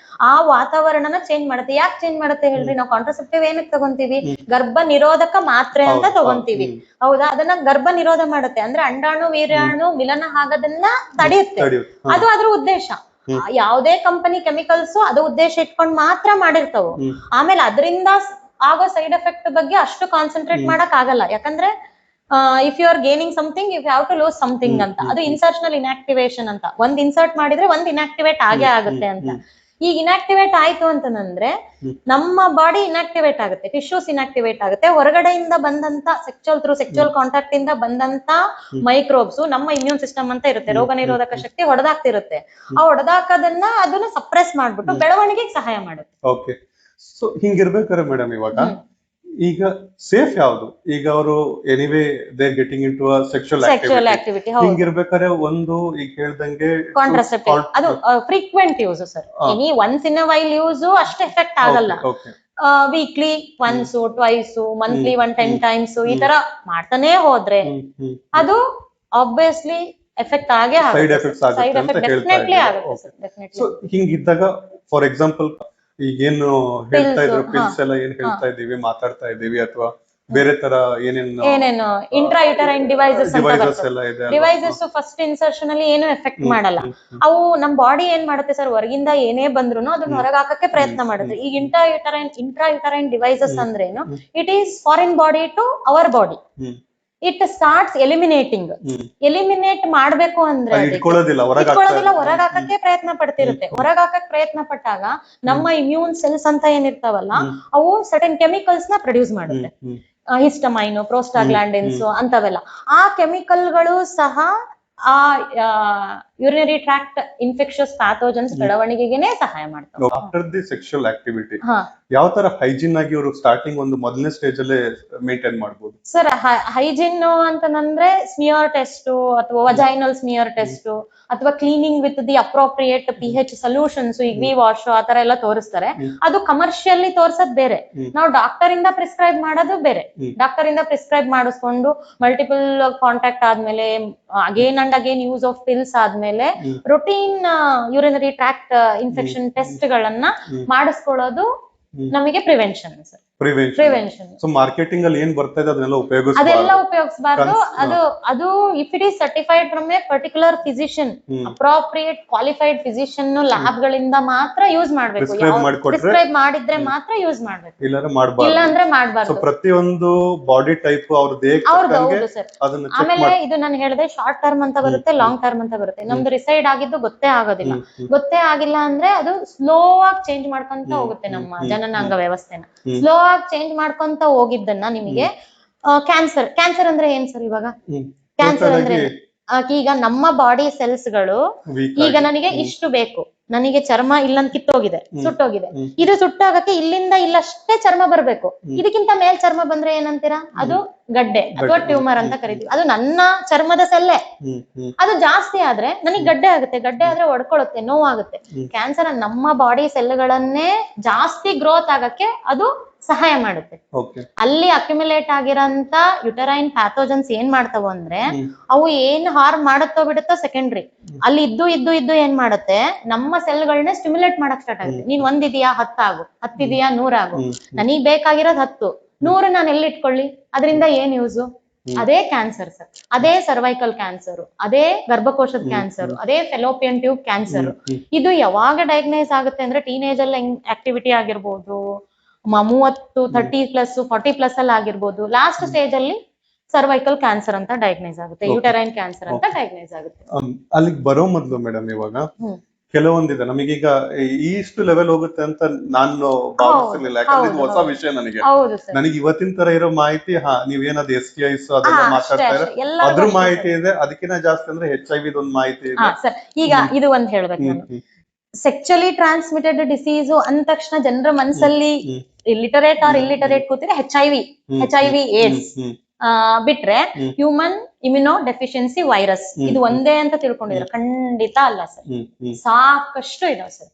ಆ ವಾತಾವರಣನ ಚೇಂಜ್ ಮಾಡುತ್ತೆ. ಯಾಕೆ ಚೇಂಜ್ ಮಾಡುತ್ತೆ ಹೇಳ್ರಿ? ನಾವು ಕಾಂಟ್ರಾಸೆಪ್ಟಿವ್ ಏನಕ್ಕೆ ತಗೊಂತೀವಿ? ಗರ್ಭ ನಿರೋಧಕ ಮಾತ್ರೆ ಅಂತ ತಗೊಂತೀವಿ, ಹೌದಾ? ಅದನ್ನ ಗರ್ಭ ನಿರೋಧ ಮಾಡುತ್ತೆ, ಅಂದ್ರೆ ಅಂಡಾಣು ವೀರ್ಯಾಣು ಮಿಲನ ಆಗೋದನ್ನ ತಡೆಯುತ್ತೆ. ಅದು ಅದ್ರ ಉದ್ದೇಶ. ಯಾವುದೇ ಕಂಪನಿ ಕೆಮಿಕಲ್ಸ್ ಅದು ಉದ್ದೇಶ ಇಟ್ಕೊಂಡ್ ಮಾತ್ರ ಮಾಡಿರ್ತಾವ. ಆಮೇಲೆ ಅದರಿಂದ ಆಗೋ ಸೈಡ್ ಎಫೆಕ್ಟ್ ಬಗ್ಗೆ ಅಷ್ಟು ಕಾನ್ಸಂಟ್ರೇಟ್ ಮಾಡಕ್ ಆಗಲ್ಲ. ಯಾಕಂದ್ರೆ if you are gaining something you have to lose something ಅಂತ. ಅದು ಇನ್ಸರ್ಷನಲ್ ಇನ್ಆಕ್ಟಿವೇಶನ್ ಅಂತ. ಒಂದ್ ಇನ್ಸರ್ಟ್ ಮಾಡಿದ್ರೆ ಒಂದ್ ಇನ್ಆಕ್ಟಿವೇಟ್ ಆಗೇ ಆಗುತ್ತೆ ಅಂತ. ಈಗ ಇನ್ಆಕ್ಟಿವೇಟ್ ಆಯ್ತು ಅಂತಂದ್ರೆ ನಮ್ಮ ಬಾಡಿ ಇನ್ಆಕ್ಟಿವೇಟ್ ಆಗುತ್ತೆ, ಟಿಶ್ಯೂಸ್ ಇನ್ಆಕ್ಟಿವೇಟ್ ಆಗುತ್ತೆ. ಹೊರಗಡೆಯಿಂದ ಬಂದಂತ ಸೆಕ್ಚುವಲ್ ಕಾಂಟ್ಯಾಕ್ಟ್ ಇಂದ ಬಂದಂತ ಮೈಕ್ರೋಬ್ಸ್ ನಮ್ಮ ಇಮ್ಯೂನ್ ಸಿಸ್ಟಮ್ ಅಂತ ಇರುತ್ತೆ, ರೋಗ ನಿರೋಧಕ ಶಕ್ತಿ ಹೊಡೆದಾಕ್ತಿರುತ್ತೆ. ಆ ಹೊಡೆದಾಕದನ್ನ ಅದನ್ನ ಸಪ್ರೆಸ್ ಮಾಡ್ಬಿಟ್ಟು ಬೆಳವಣಿಗೆಗೆ ಸಹಾಯ ಮಾಡುತ್ತೆ. ಓಕೆ, ಸೊ ಹಿಂಗಿರ್ಬೇಕಾರೆ ಮೇಡಮ್ ಇವಾಗ ಈಗ ಸೇಫ್ ಯಾವ್ದು? ಈಗ ಅವರು anyway they getting in to sexual activity ಹಿಂಗಿರ್ಬೇಕಾದ್ರೆ ಒಂದು ಈಗ ಹೇಳ್ದಂಗೆ ಕಾಂಟ್ರಾಸೆಪ್ಟಿವ್ ಅದು frequent use sir. Any once in a while use ಅಷ್ಟು ಎಫೆಕ್ಟ್ ಆಗಲ್ಲ. Weekly once, twice, monthly 10 times ಈ ತರ ಮಾಡ್ತಾನೆ ಹೋದ್ರೆ ಅದು ಆಬ್ವಿಯಸ್ಲಿ ಎಫೆಕ್ಟ್ ಆಗೇ ಆಗುತ್ತೆ. ಡೆಫಿನೆಟ್ಲಿ ಆಗುತ್ತೆ. ಸೊ ಹಿಂಗಿದ್ದಾಗ ಫಾರ್ ಎಕ್ಸಾಂಪಲ್ ಈಗೇನು ಹೇಳ್ತಾ ಇದ್ರು ಪಿಲ್ಸ್ ಎಲ್ಲ ಏನ್ ಹೇಳ್ತಾ ಇದೀವಿ, ಮಾತಾಡ್ತಾ ಇದೀವಿ, ಅಥವಾ ಬೇರೆ ತರ ಏನೇನು ಇಂಟ್ರಾಯುಟರೈನ್ ಡಿವೈಸಸ್ ಎಲ್ಲ ಇದೆ. ಡಿವೈಸಸ್ ಫಸ್ಟ್ ಇನ್ಸರ್ಷನ್ ಅಲ್ಲಿ ಏನು ಎಫೆಕ್ಟ್ ಮಾಡಲ್ಲ. ಅವು ನಮ್ ಬಾಡಿ ಏನ್ ಮಾಡುತ್ತೆ ಸರ್, ಹೊರಗಿಂದ ಏನೇ ಬಂದ್ರು ಅದನ್ನ ಹೊರಗೆ ಹಾಕಕ್ಕೆ ಪ್ರಯತ್ನ ಮಾಡುತ್ತೆ. ಈಗ ಇಂಟ್ರಾಯುಟರೈನ್ ಡಿವೈಸಸ್ ಅಂದ್ರೇನು? It is foreign body to our body. It starts eliminate ಮಾಡ್ಬೇಕು ಅಂದ್ರೆ ಇಟ್ಕೊಳ್ಳೋದಿಲ್ಲ, ಹೊರಗೆ ಹಾಕಕ್ಕೆ ಪ್ರಯತ್ನ ಪಡ್ತಿರುತ್ತೆ. ಹೊರಗೆ ಹಾಕಕ್ ಪ್ರಯತ್ನ ಪಟ್ಟಾಗ ನಮ್ಮ ಇಮ್ಯೂನ್ ಸೆಲ್ಸ್ ಅಂತ ಏನಿರ್ತಾವಲ್ಲ ಅವು ಸರ್ಟನ್ ಕೆಮಿಕಲ್ಸ್ ನ ಪ್ರೊಡ್ಯೂಸ್ ಮಾಡುತ್ತೆ. ಹಿಸ್ಟಮೈನ್, ಪ್ರೋಸ್ಟಾಗ್ಲಾಂಡಿನ್ಸ್ ಅಂತವೆಲ್ಲ. ಆ ಕೆಮಿಕಲ್ಗಳು ಸಹ ಆ ಯೂರಿನರಿ ಟ್ರಾಕ್ಟ್ ಇನ್ಫೆಕ್ಷಸ್ ಪ್ಯಾಥೋಜನ್ಸ್ ಬೆಳವಣಿಗೆಗೆ ಸಹಾಯ ಮಾಡ್ತಾರೆ. ಆಫ್ಟರ್ ದಿ ಸೆಕ್ಷುವಲ್ ಆಕ್ಟಿವಿಟಿ ಯಾವ ತರ ಹೈಜೀನ್ ಆಗಿ ಅವರು ಸ್ಟಾರ್ಟಿಂಗ್ ಒಂದು ಮೊದಲನೇ ಸ್ಟೇಜ್ ಅಲ್ಲೇ ಮೇಂಟೈನ್ ಮಾಡಬಹುದು ಸರ್? ಹೈಜೀನ್ ಅಂತಂದ್ರೆ ಸ್ಮಿಯರ್ ಟೆಸ್ಟ್ ಅಥವಾ ವಜೈನಲ್ ಸ್ಮಿಯರ್ ಟೆಸ್ಟ್ ಅಥವಾ cleaning with the appropriate pH solutions, ಈಗ ವಿ ವಾಶ್ ಆತರ ಎಲ್ಲ ತೋರಿಸ್ತಾರೆ. ಅದು ಕಮರ್ಷಿಯಲಿ ತೋರ್ಸೋದ್ ಬೇರೆ, ನಾವು ಡಾಕ್ಟರ್ ಇಂದ ಪ್ರಿಸ್ಕ್ರೈಬ್ ಮಾಡೋದು ಬೇರೆ. ಡಾಕ್ಟರ್ ಇಂದ ಪ್ರಿಸ್ಕ್ರೈಬ್ ಮಾಡಿಸ್ಕೊಂಡು ಮಲ್ಟಿಪಲ್ ಕಾಂಟ್ಯಾಕ್ಟ್ ಆದ್ಮೇಲೆ again and again use of pills ಆದ್ಮೇಲೆ routine urinary tract infection test ಗಳನ್ನ ಮಾಡಿಸ್ಕೊಳ್ಳೋದು ನಮಗೆ prevention sir. Prevention. So marketing ಅಲ್ಲಿ ಏನ್ ಬರ್ತಾ ಇದೆ ಅದನ್ನೆಲ್ಲ ಉಪಯೋಗಿಸಬಾರ್ದು. ಅದು if it is certified from a particular physician, appropriate qualified physician lab ಗಳಿಂದ ಮಾತ್ರ ಯೂಸ್ ಮಾಡ್ಬೇಕು. ಪ್ರಿಸ್ಕ್ರೈಬ್ ಮಾಡಿದ್ರೆ ಮಾತ್ರ ಯೂಸ್ ಮಾಡ್ಬೇಕು, ಇಲ್ಲ ಅಂದ್ರೆ ಮಾಡಬಾರ್ದು. ಪ್ರತಿಯೊಂದು ಬಾಡಿ ಟೈಪ್ ಅವ್ರದ್ದು. ಆಮೇಲೆ ಇದು ನಾನು ಹೇಳಿದೆ ಶಾರ್ಟ್ ಟರ್ಮ್ ಅಂತ ಬರುತ್ತೆ, ಲಾಂಗ್ ಟರ್ಮ್ ಅಂತ ಬರುತ್ತೆ. ನಮ್ದು ರಿಸೈಡ್ ಆಗಿದ್ದು ಗೊತ್ತೇ ಆಗೋದಿಲ್ಲ. ಗೊತ್ತೇ ಆಗಿಲ್ಲ ಅಂದ್ರೆ ಅದು ಸ್ಲೋ ಆಗಿ ಚೇಂಜ್ ಮಾಡ್ಕೊಂತ ಹೋಗುತ್ತೆ ನಮ್ಮ ಜನನಾಂಗ ವ್ಯವಸ್ಥೆನ. ಸ್ಲೋ ಆಗಿ ಚೇಂಜ್ ಮಾಡ್ಕೊಂತ ಹೋಗಿದ್ದನ್ನ ನಿಮಗೆ ಕ್ಯಾನ್ಸರ್ ಅಂದ್ರೆ ಏನ್ ಸರ್? ಇವಾಗ ಕ್ಯಾನ್ಸರ್ ಅಂದ್ರೆ ಈಗ ನಮ್ಮ ಬಾಡಿ ಸೆಲ್ಸ್ ಗಳು ಈಗ ನನಗೆ ಇಷ್ಟು ಬೇಕು, ನನಗೆ ಚರ್ಮ ಇಲ್ಲಂತ ಕಿತ್ತೋಗಿದೆ, ಸುಟ್ಟೋಗಿದೆ. ಇದು ಸುಟ್ಟಾಗಕ್ಕೆ ಇಲ್ಲಿಂದ ಇಲ್ಲಷ್ಟೇ ಚರ್ಮ ಬರ್ಬೇಕು. ಇದಕ್ಕಿಂತ ಮೇಲ್ ಚರ್ಮ ಬಂದ್ರೆ ಏನಂತೀರಾ? ಅದು ಗಡ್ಡೆ ಅಥವಾ ಟ್ಯೂಮರ್ ಅಂತ ಕರಿತೀವಿ. ಅದು ನನ್ನ ಚರ್ಮದ ಸೆಲ್ಲೆ. ಅದು ಜಾಸ್ತಿ ಆದ್ರೆ ನನಗೆ ಗಡ್ಡೆ ಆಗುತ್ತೆ. ಗಡ್ಡೆ ಆದ್ರೆ ಒಡ್ಕೊಳ್ಳುತ್ತೆ, ನೋವಾಗುತ್ತೆ. ಕ್ಯಾನ್ಸರ್ ನಮ್ಮ ಬಾಡಿ ಸೆಲ್ಗಳನ್ನೇ ಜಾಸ್ತಿ ಗ್ರೋತ್ ಆಗಕ್ಕೆ ಅದು ಸಹಾಯ ಮಾಡುತ್ತೆ. ಅಲ್ಲಿ ಅಕ್ಯುಮುಲೇಟ್ ಆಗಿರೋಂತ ಯುಟರೈನ್ ಪ್ಯಾಥೋಜನ್ಸ್ ಏನ್ ಮಾಡ್ತಾವ ಅಂದ್ರೆ, ಅವು ಏನ್ ಹಾರ್ಮ್ ಮಾಡುತ್ತೋ ಬಿಡುತ್ತೋ ಸೆಕೆಂಡ್ರಿ. ಅಲ್ಲಿ ಇದ್ದು ಏನ್ ಮಾಡುತ್ತೆ, ನಮ್ಮ ಸೆಲ್ಗಳನ್ನ ಸ್ಟಿಮ್ಯುಲೇಟ್ ಮಾಡಕ್ ಸ್ಟಾರ್ಟ್ ಆಗುತ್ತೆ. ನೀನ್ ಒಂದಿದೆಯಾ 10 ಆಗು, 10 ಇದೆಯಾ 100 ಆಗು. ನನಗ್ ಬೇಕಾಗಿರೋದು 10, 100 ನಾನು ಎಲ್ಲಿ ಇಟ್ಕೊಳ್ಳಿ? ಅದರಿಂದ ಏನ್ ಯೂಸು? ಅದೇ ಕ್ಯಾನ್ಸರ್ ಸರ್, ಅದೇ ಸರ್ವೈಕಲ್ ಕ್ಯಾನ್ಸರ್, ಅದೇ ಗರ್ಭಕೋಶದ ಕ್ಯಾನ್ಸರ್, ಅದೇ ಫೆಲೋಪಿಯನ್ ಟ್ಯೂಬ್ ಕ್ಯಾನ್ಸರ್. ಇದು ಯಾವಾಗ ಡಯಾಗ್ನೈಸ್ ಆಗುತ್ತೆ ಅಂದ್ರೆ, ಟೀನೇಜ್ ಅಲ್ಲಿ ಆಕ್ಟಿವಿಟಿ ಆಗಿರ್ಬೋದು, 30, 30+, 40+ ಅಲ್ಲಿ ಆಗಿರ್ಬೋದು. ಲಾಸ್ಟ್ ಸ್ಟೇಜ್ ಅಲ್ಲಿ ಸರ್ವೈಕಲ್ ಕ್ಯಾನ್ಸರ್ ಅಂತ ಡಯಾಗ್ನೈಸ್ ಆಗುತ್ತೆ, ಯುಟರೈನ್ ಕ್ಯಾನ್ಸರ್ ಅಂತ ಡಯಾಗ್ನೈಸ್ ಆಗುತ್ತೆ. ಅಲ್ಲಿಗೆ ಬರೋ ಮೊದಲು ಮೇಡಮ್, ಇವಾಗ ಕೆಲವೊಂದಿದೆ ನಮಗೀಗ ಇಷ್ಟು ಲೆವೆಲ್ ಹೋಗುತ್ತೆ ಅಂತ ನಾನು ಭಾವಿಸಿರ್ಲಿಲ್ಲ. ಯಾಕಂದ್ರೆ ಇದು ಹೊಸ ವಿಷಯ ನನಗೆ. ನನಗೆ ಇವತ್ತಿನ ತರ ಇರೋ ಮಾಹಿತಿ, ನೀವೇನದು STIs ಅದೆಲ್ಲ ಮಾತಾಡ್ತಾ ಇರೋ ಅದ್ರ ಮಾಹಿತಿ ಇದೆ. ಅದಕ್ಕಿಂತ ಜಾಸ್ತಿ ಅಂದ್ರೆ HIV ಒಂದು ಮಾಹಿತಿ ಇದೆ. ಈಗ ಇದು ಒಂದ್ ಹೇಳ್ಬೇಕು ನಾನು, ಸೆಕ್ಚುಲಿ ಟ್ರಾನ್ಸ್ಮಿಟೆಡ್ ಡಿಸೀಸ್ ಅಂದ ತಕ್ಷಣ ಜನರ ಮನಸ್ಸಲ್ಲಿ ಲಿಟರೇಟ್ ಆರ್ ಇಲ್ಲಿಟರೇಟ್ ಕೂತಿದ್ರೆ HIV ಏಡ್ಸ್ ಬಿಟ್ರೆ ಹ್ಯೂಮನ್ ಇಮ್ಯುನೋ ಡೆಫಿಷಿಯನ್ಸಿ ವೈರಸ್ ಇದು ಒಂದೇ ಅಂತ ತಿಳ್ಕೊಂಡಿದ್ರೆ ಖಂಡಿತ ಅಲ್ಲ ಸರ್. ಸಾಕಷ್ಟು ಇದಾವೆ ಸರ್.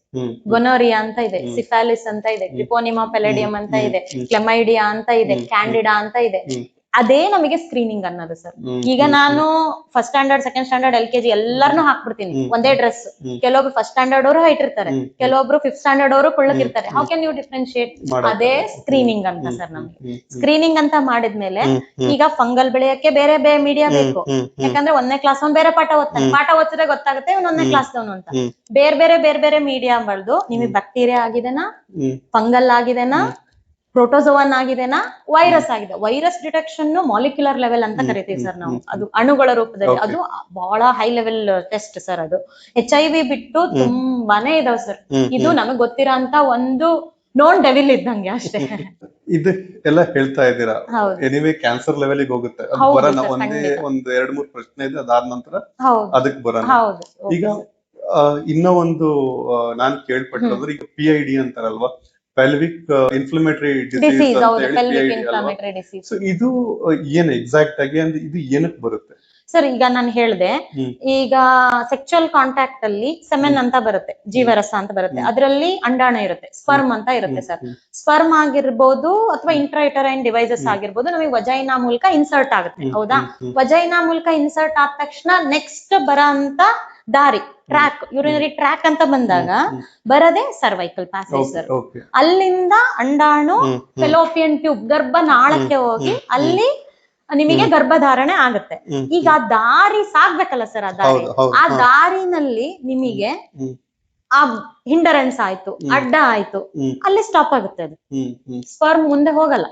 ಗೊನೋರಿಯಾ ಅಂತ ಇದೆ, ಸಿಫಾಲಿಸ್ ಅಂತ ಇದೆ, ಟ್ರಿಪೋನಿಮಾ ಪೆಲೆಡಿಯಂ ಅಂತ ಇದೆ, ಕ್ಲೆಮೈಡಿಯಾ ಅಂತ ಇದೆ, ಕ್ಯಾಂಡಿಡಾ ಅಂತ ಇದೆ. ಅದೇ ನಮಗೆ ಸ್ಕ್ರೀನಿಂಗ್ ಅನ್ನೋದು ಸರ್. ಈಗ ನಾನು first standard, second standard, LKG ಎಲ್ಲರನ್ನೂ ಹಾಕ್ಬಿಡ್ತೀನಿ ಒಂದೇ ಡ್ರೆಸ್. ಕೆಲವೊಬ್ರು ಫಸ್ಟ್ ಸ್ಟ್ಯಾಂಡರ್ಡ್ ಅವರು ಹೈಟ್ ಇರ್ತಾರೆ, ಕೆಲವೊಬ್ರು 5th ಸ್ಟ್ಯಾಂಡರ್ಡ್ ಅವರು ಕುಳ್ಳಕ್ಕಿರ್ತಾರೆ. How can you differentiate? ಅದೇ ಸ್ಕ್ರೀನಿಂಗ್ ಅಂತ ಸರ್. ನಮ್ಗೆ ಸ್ಕ್ರೀನಿಂಗ್ ಅಂತ ಮಾಡಿದ್ಮೇಲೆ ಈಗ ಫಂಗಲ್ ಬೆಳೆಯಕ್ಕೆ ಬೇರೆ ಬೇರೆ ಮೀಡಿಯಾ ಬೇಕು. ಯಾಕಂದ್ರೆ 1ನೇ ಕ್ಲಾಸ್ ಅವ್ನು ಬೇರೆ ಪಾಠ ಓದ್ತಾನೆ, ಪಾಠ ಓದಿದ್ರೆ ಗೊತ್ತಾಗುತ್ತೆ ಇವ್ನು 1ನೇ ಕ್ಲಾಸ್ ದವನು ಅಂತ. ಬೇರೆ ಬೇರೆ ಮೀಡಿಯಾ ಬಳದು ನಿಮಗೆ ಬ್ಯಾಕ್ಟೀರಿಯಾ ಆಗಿದೆನಾ, ಫಂಗಲ್ ಆಗಿದೆನಾ, ಪ್ರೋಟೋಜೋವನ್ ಆಗಿದೆನಾ, ವೈರಸ್ ಆಗಿದೆ. ವೈರಸ್ ಡಿಟೆಕ್ಷನ್ ಮಾಲಿಕ್ಯುಲರ್ ಲೆವೆಲ್ ಅಂತ ಕರಿತೀವಿ ಸರ್ ನಾವು. ಅದು ಅಣುಗಳ ರೂಪದಲ್ಲಿ, ಅದು ಬಹಳ ಹೈ ಲೆವೆಲ್ ಟೆಸ್ಟ್ ಸರ್. ಅದು HIV ಬಿಟ್ಟು ತುಂಬಾನೇ ಇದಾವ್ ಸರ್. ಇದು ನಮಗ್ ಗೊತ್ತಿರೋ ಅಂತ ಒಂದು ನೋನ್ ಡೆವಿಲ್ ಇದ್ದಂಗೆ ಅಷ್ಟೇ. ಇದು ಎಲ್ಲ ಹೇಳ್ತಾ ಇದ್ದೀರಾ. ಎನಿವೇ ಕ್ಯಾನ್ಸರ್ ಲೆವೆಲ್ ಹೋಗುತ್ತೆ. ಬರೋಣ, ಒಂದೇ 2-3 ಪ್ರಶ್ನೆ ಇದೆ, ಅದಾದ ನಂತರ ಅದಕ್ಕೆ ಬರೋಣ. ಈಗ ಇನ್ನ ಒಂದು ನಾನ್ ಕೇಳ್ಪಟ್ಟಿರೋದ್ರೆ, ಈಗ PID ಅಂತಾರಲ್ವಾ, ಪೆಲ್ವಿಕ್ ಇನ್ಫ್ಲಮೇಟರಿ ಡಿಸೀಸ್ ಅಂತ ಹೇಳಿ. ಸೊ ಇದು ಏನ್ ಎಕ್ಸಾಕ್ಟ್ ಆಗಿ ಅಂದ್ರೆ ಇದು ಏನಕ್ಕೆ ಬರುತ್ತೆ ಸರ್? ಈಗ ನಾನು ಹೇಳ್ದೆ, ಈಗ ಸೆಕ್ಚುಯಲ್ ಕಾಂಟ್ಯಾಕ್ಟ್ ಅಲ್ಲಿ ಸೆಮೆನ್ ಅಂತ ಬರುತ್ತೆ, ಜೀವರಸ ಅಂತ ಬರುತ್ತೆ. ಅದರಲ್ಲಿ ಅಂಡಾಣು ಇರುತ್ತೆ, ಸ್ಪರ್ಮ್ ಅಂತ ಇರುತ್ತೆ ಸರ್. ಸ್ಪರ್ಮ್ ಆಗಿರ್ಬೋದು ಅಥವಾ ಇಂಟ್ರಾಯುಟರೈನ್ ಡಿವೈಸಸ್ ಆಗಿರ್ಬೋದು, ನಮಗೆ ವಜೈನಾ ಮೂಲಕ ಇನ್ಸರ್ಟ್ ಆಗುತ್ತೆ. ಹೌದಾ? ವಜೈನಾ ಮೂಲಕ ಇನ್ಸರ್ಟ್ ಆದ ತಕ್ಷಣ ನೆಕ್ಸ್ಟ್ ಬರೋ ಅಂತ ದಾರಿ, ಟ್ರ್ಯಾಕ್, ಯೂರಿನರಿ ಟ್ರ್ಯಾಕ್ ಅಂತ ಬಂದಾಗ ಬರದೆ ಸರ್ವೈಕಲ್ ಪ್ಯಾಸೇಜ್ ಸರ್. ಅಲ್ಲಿಂದ ಅಂಡಾಣು ಫೆಲೋಪಿಯನ್ ಟ್ಯೂಬ್ ಗರ್ಭನಾಳಕ್ಕೆ ಹೋಗಿ ಅಲ್ಲಿ ನಿಮಗೆ ಗರ್ಭಧಾರಣೆ ಆಗುತ್ತೆ. ಈಗ ಆ ದಾರಿ ಸಾಗ್ಬೇಕಲ್ಲ ಸರ್. ಆ ದಾರಿನಲ್ಲಿ ನಿಮಗೆ ಆ ಹಿಂಡರೆನ್ಸ್ ಆಯ್ತು, ಅಡ್ಡ ಆಯ್ತು, ಅಲ್ಲಿ ಸ್ಟಾಪ್ ಆಗುತ್ತೆ. ಅದು ಸ್ಪರ್ಮ್ ಮುಂದೆ ಹೋಗಲ್ಲ.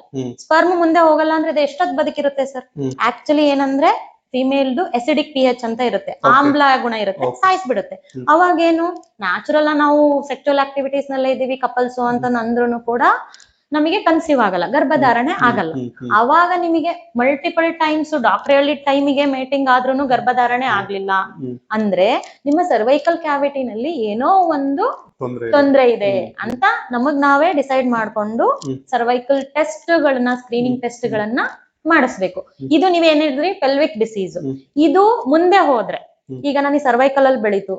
ಸ್ಪರ್ಮ್ ಮುಂದೆ ಹೋಗಲ್ಲ ಅಂದ್ರೆ ಅದು ಎಷ್ಟೊತ್ತು ಬದುಕಿರುತ್ತೆ ಸರ್? ಆಕ್ಚುಲಿ ಏನಂದ್ರೆ ಫಿಮೇಲ್ದು ಎಸಿಡಿಕ್ pH ಅಂತ ಇರುತ್ತೆ, ಆಮ್ಲ ಗುಣ ಇರುತ್ತೆ, ಸಾಯಿಸ್ಬಿಡುತ್ತೆ. ಅವಾಗೇನು ನ್ಯಾಚುರಲ್ ನಾವು ಸೆಕ್ಚುಯಲ್ ಆಕ್ಟಿವಿಟೀಸ್ ನಲ್ಲೇ ಇದೀವಿ ಕಪಲ್ಸ್ ಅಂತ ಅಂದ್ರೂ ಕೂಡ ನಮಗೆ ಕನ್ಸೀವ್ ಆಗಲ್ಲ, ಗರ್ಭಧಾರಣೆ ಆಗಲ್ಲ. ಅವಾಗ ನಿಮಗೆ ಮಲ್ಟಿಪಲ್ ಟೈಮ್ಸ್ ಡಾಕ್ಟರ್ ಹೇಳಿದ ಟೈಮಿಗೆ ಮೇಟಿಂಗ್ ಆದ್ರೂ ಗರ್ಭಧಾರಣೆ ಆಗ್ಲಿಲ್ಲ ಅಂದ್ರೆ ನಿಮ್ಮ ಸರ್ವೈಕಲ್ ಕ್ಯಾವಿಟಿನಲ್ಲಿ ಏನೋ ಒಂದು ತೊಂದ್ರೆ ಇದೆ ಅಂತ ನಮಗ್ ನಾವೇ ಡಿಸೈಡ್ ಮಾಡ್ಕೊಂಡು ಸರ್ವೈಕಲ್ ಟೆಸ್ಟ್ ಗಳನ್ನ, ಸ್ಕ್ರೀನಿಂಗ್ ಟೆಸ್ಟ್ ಗಳನ್ನ ಮಾಡಿಸ್ಬೇಕು. ಇದು ನೀವೇನಿದ್ರಿ ಪೆಲ್ವಿಕ್ ಡಿಸೀಸ್. ಇದು ಮುಂದೆ ಹೋದ್ರೆ, ಈಗ ನನಗೆ ಸರ್ವೈಕಲ್ ಅಲ್ಲಿ ಬೆಳೀತು,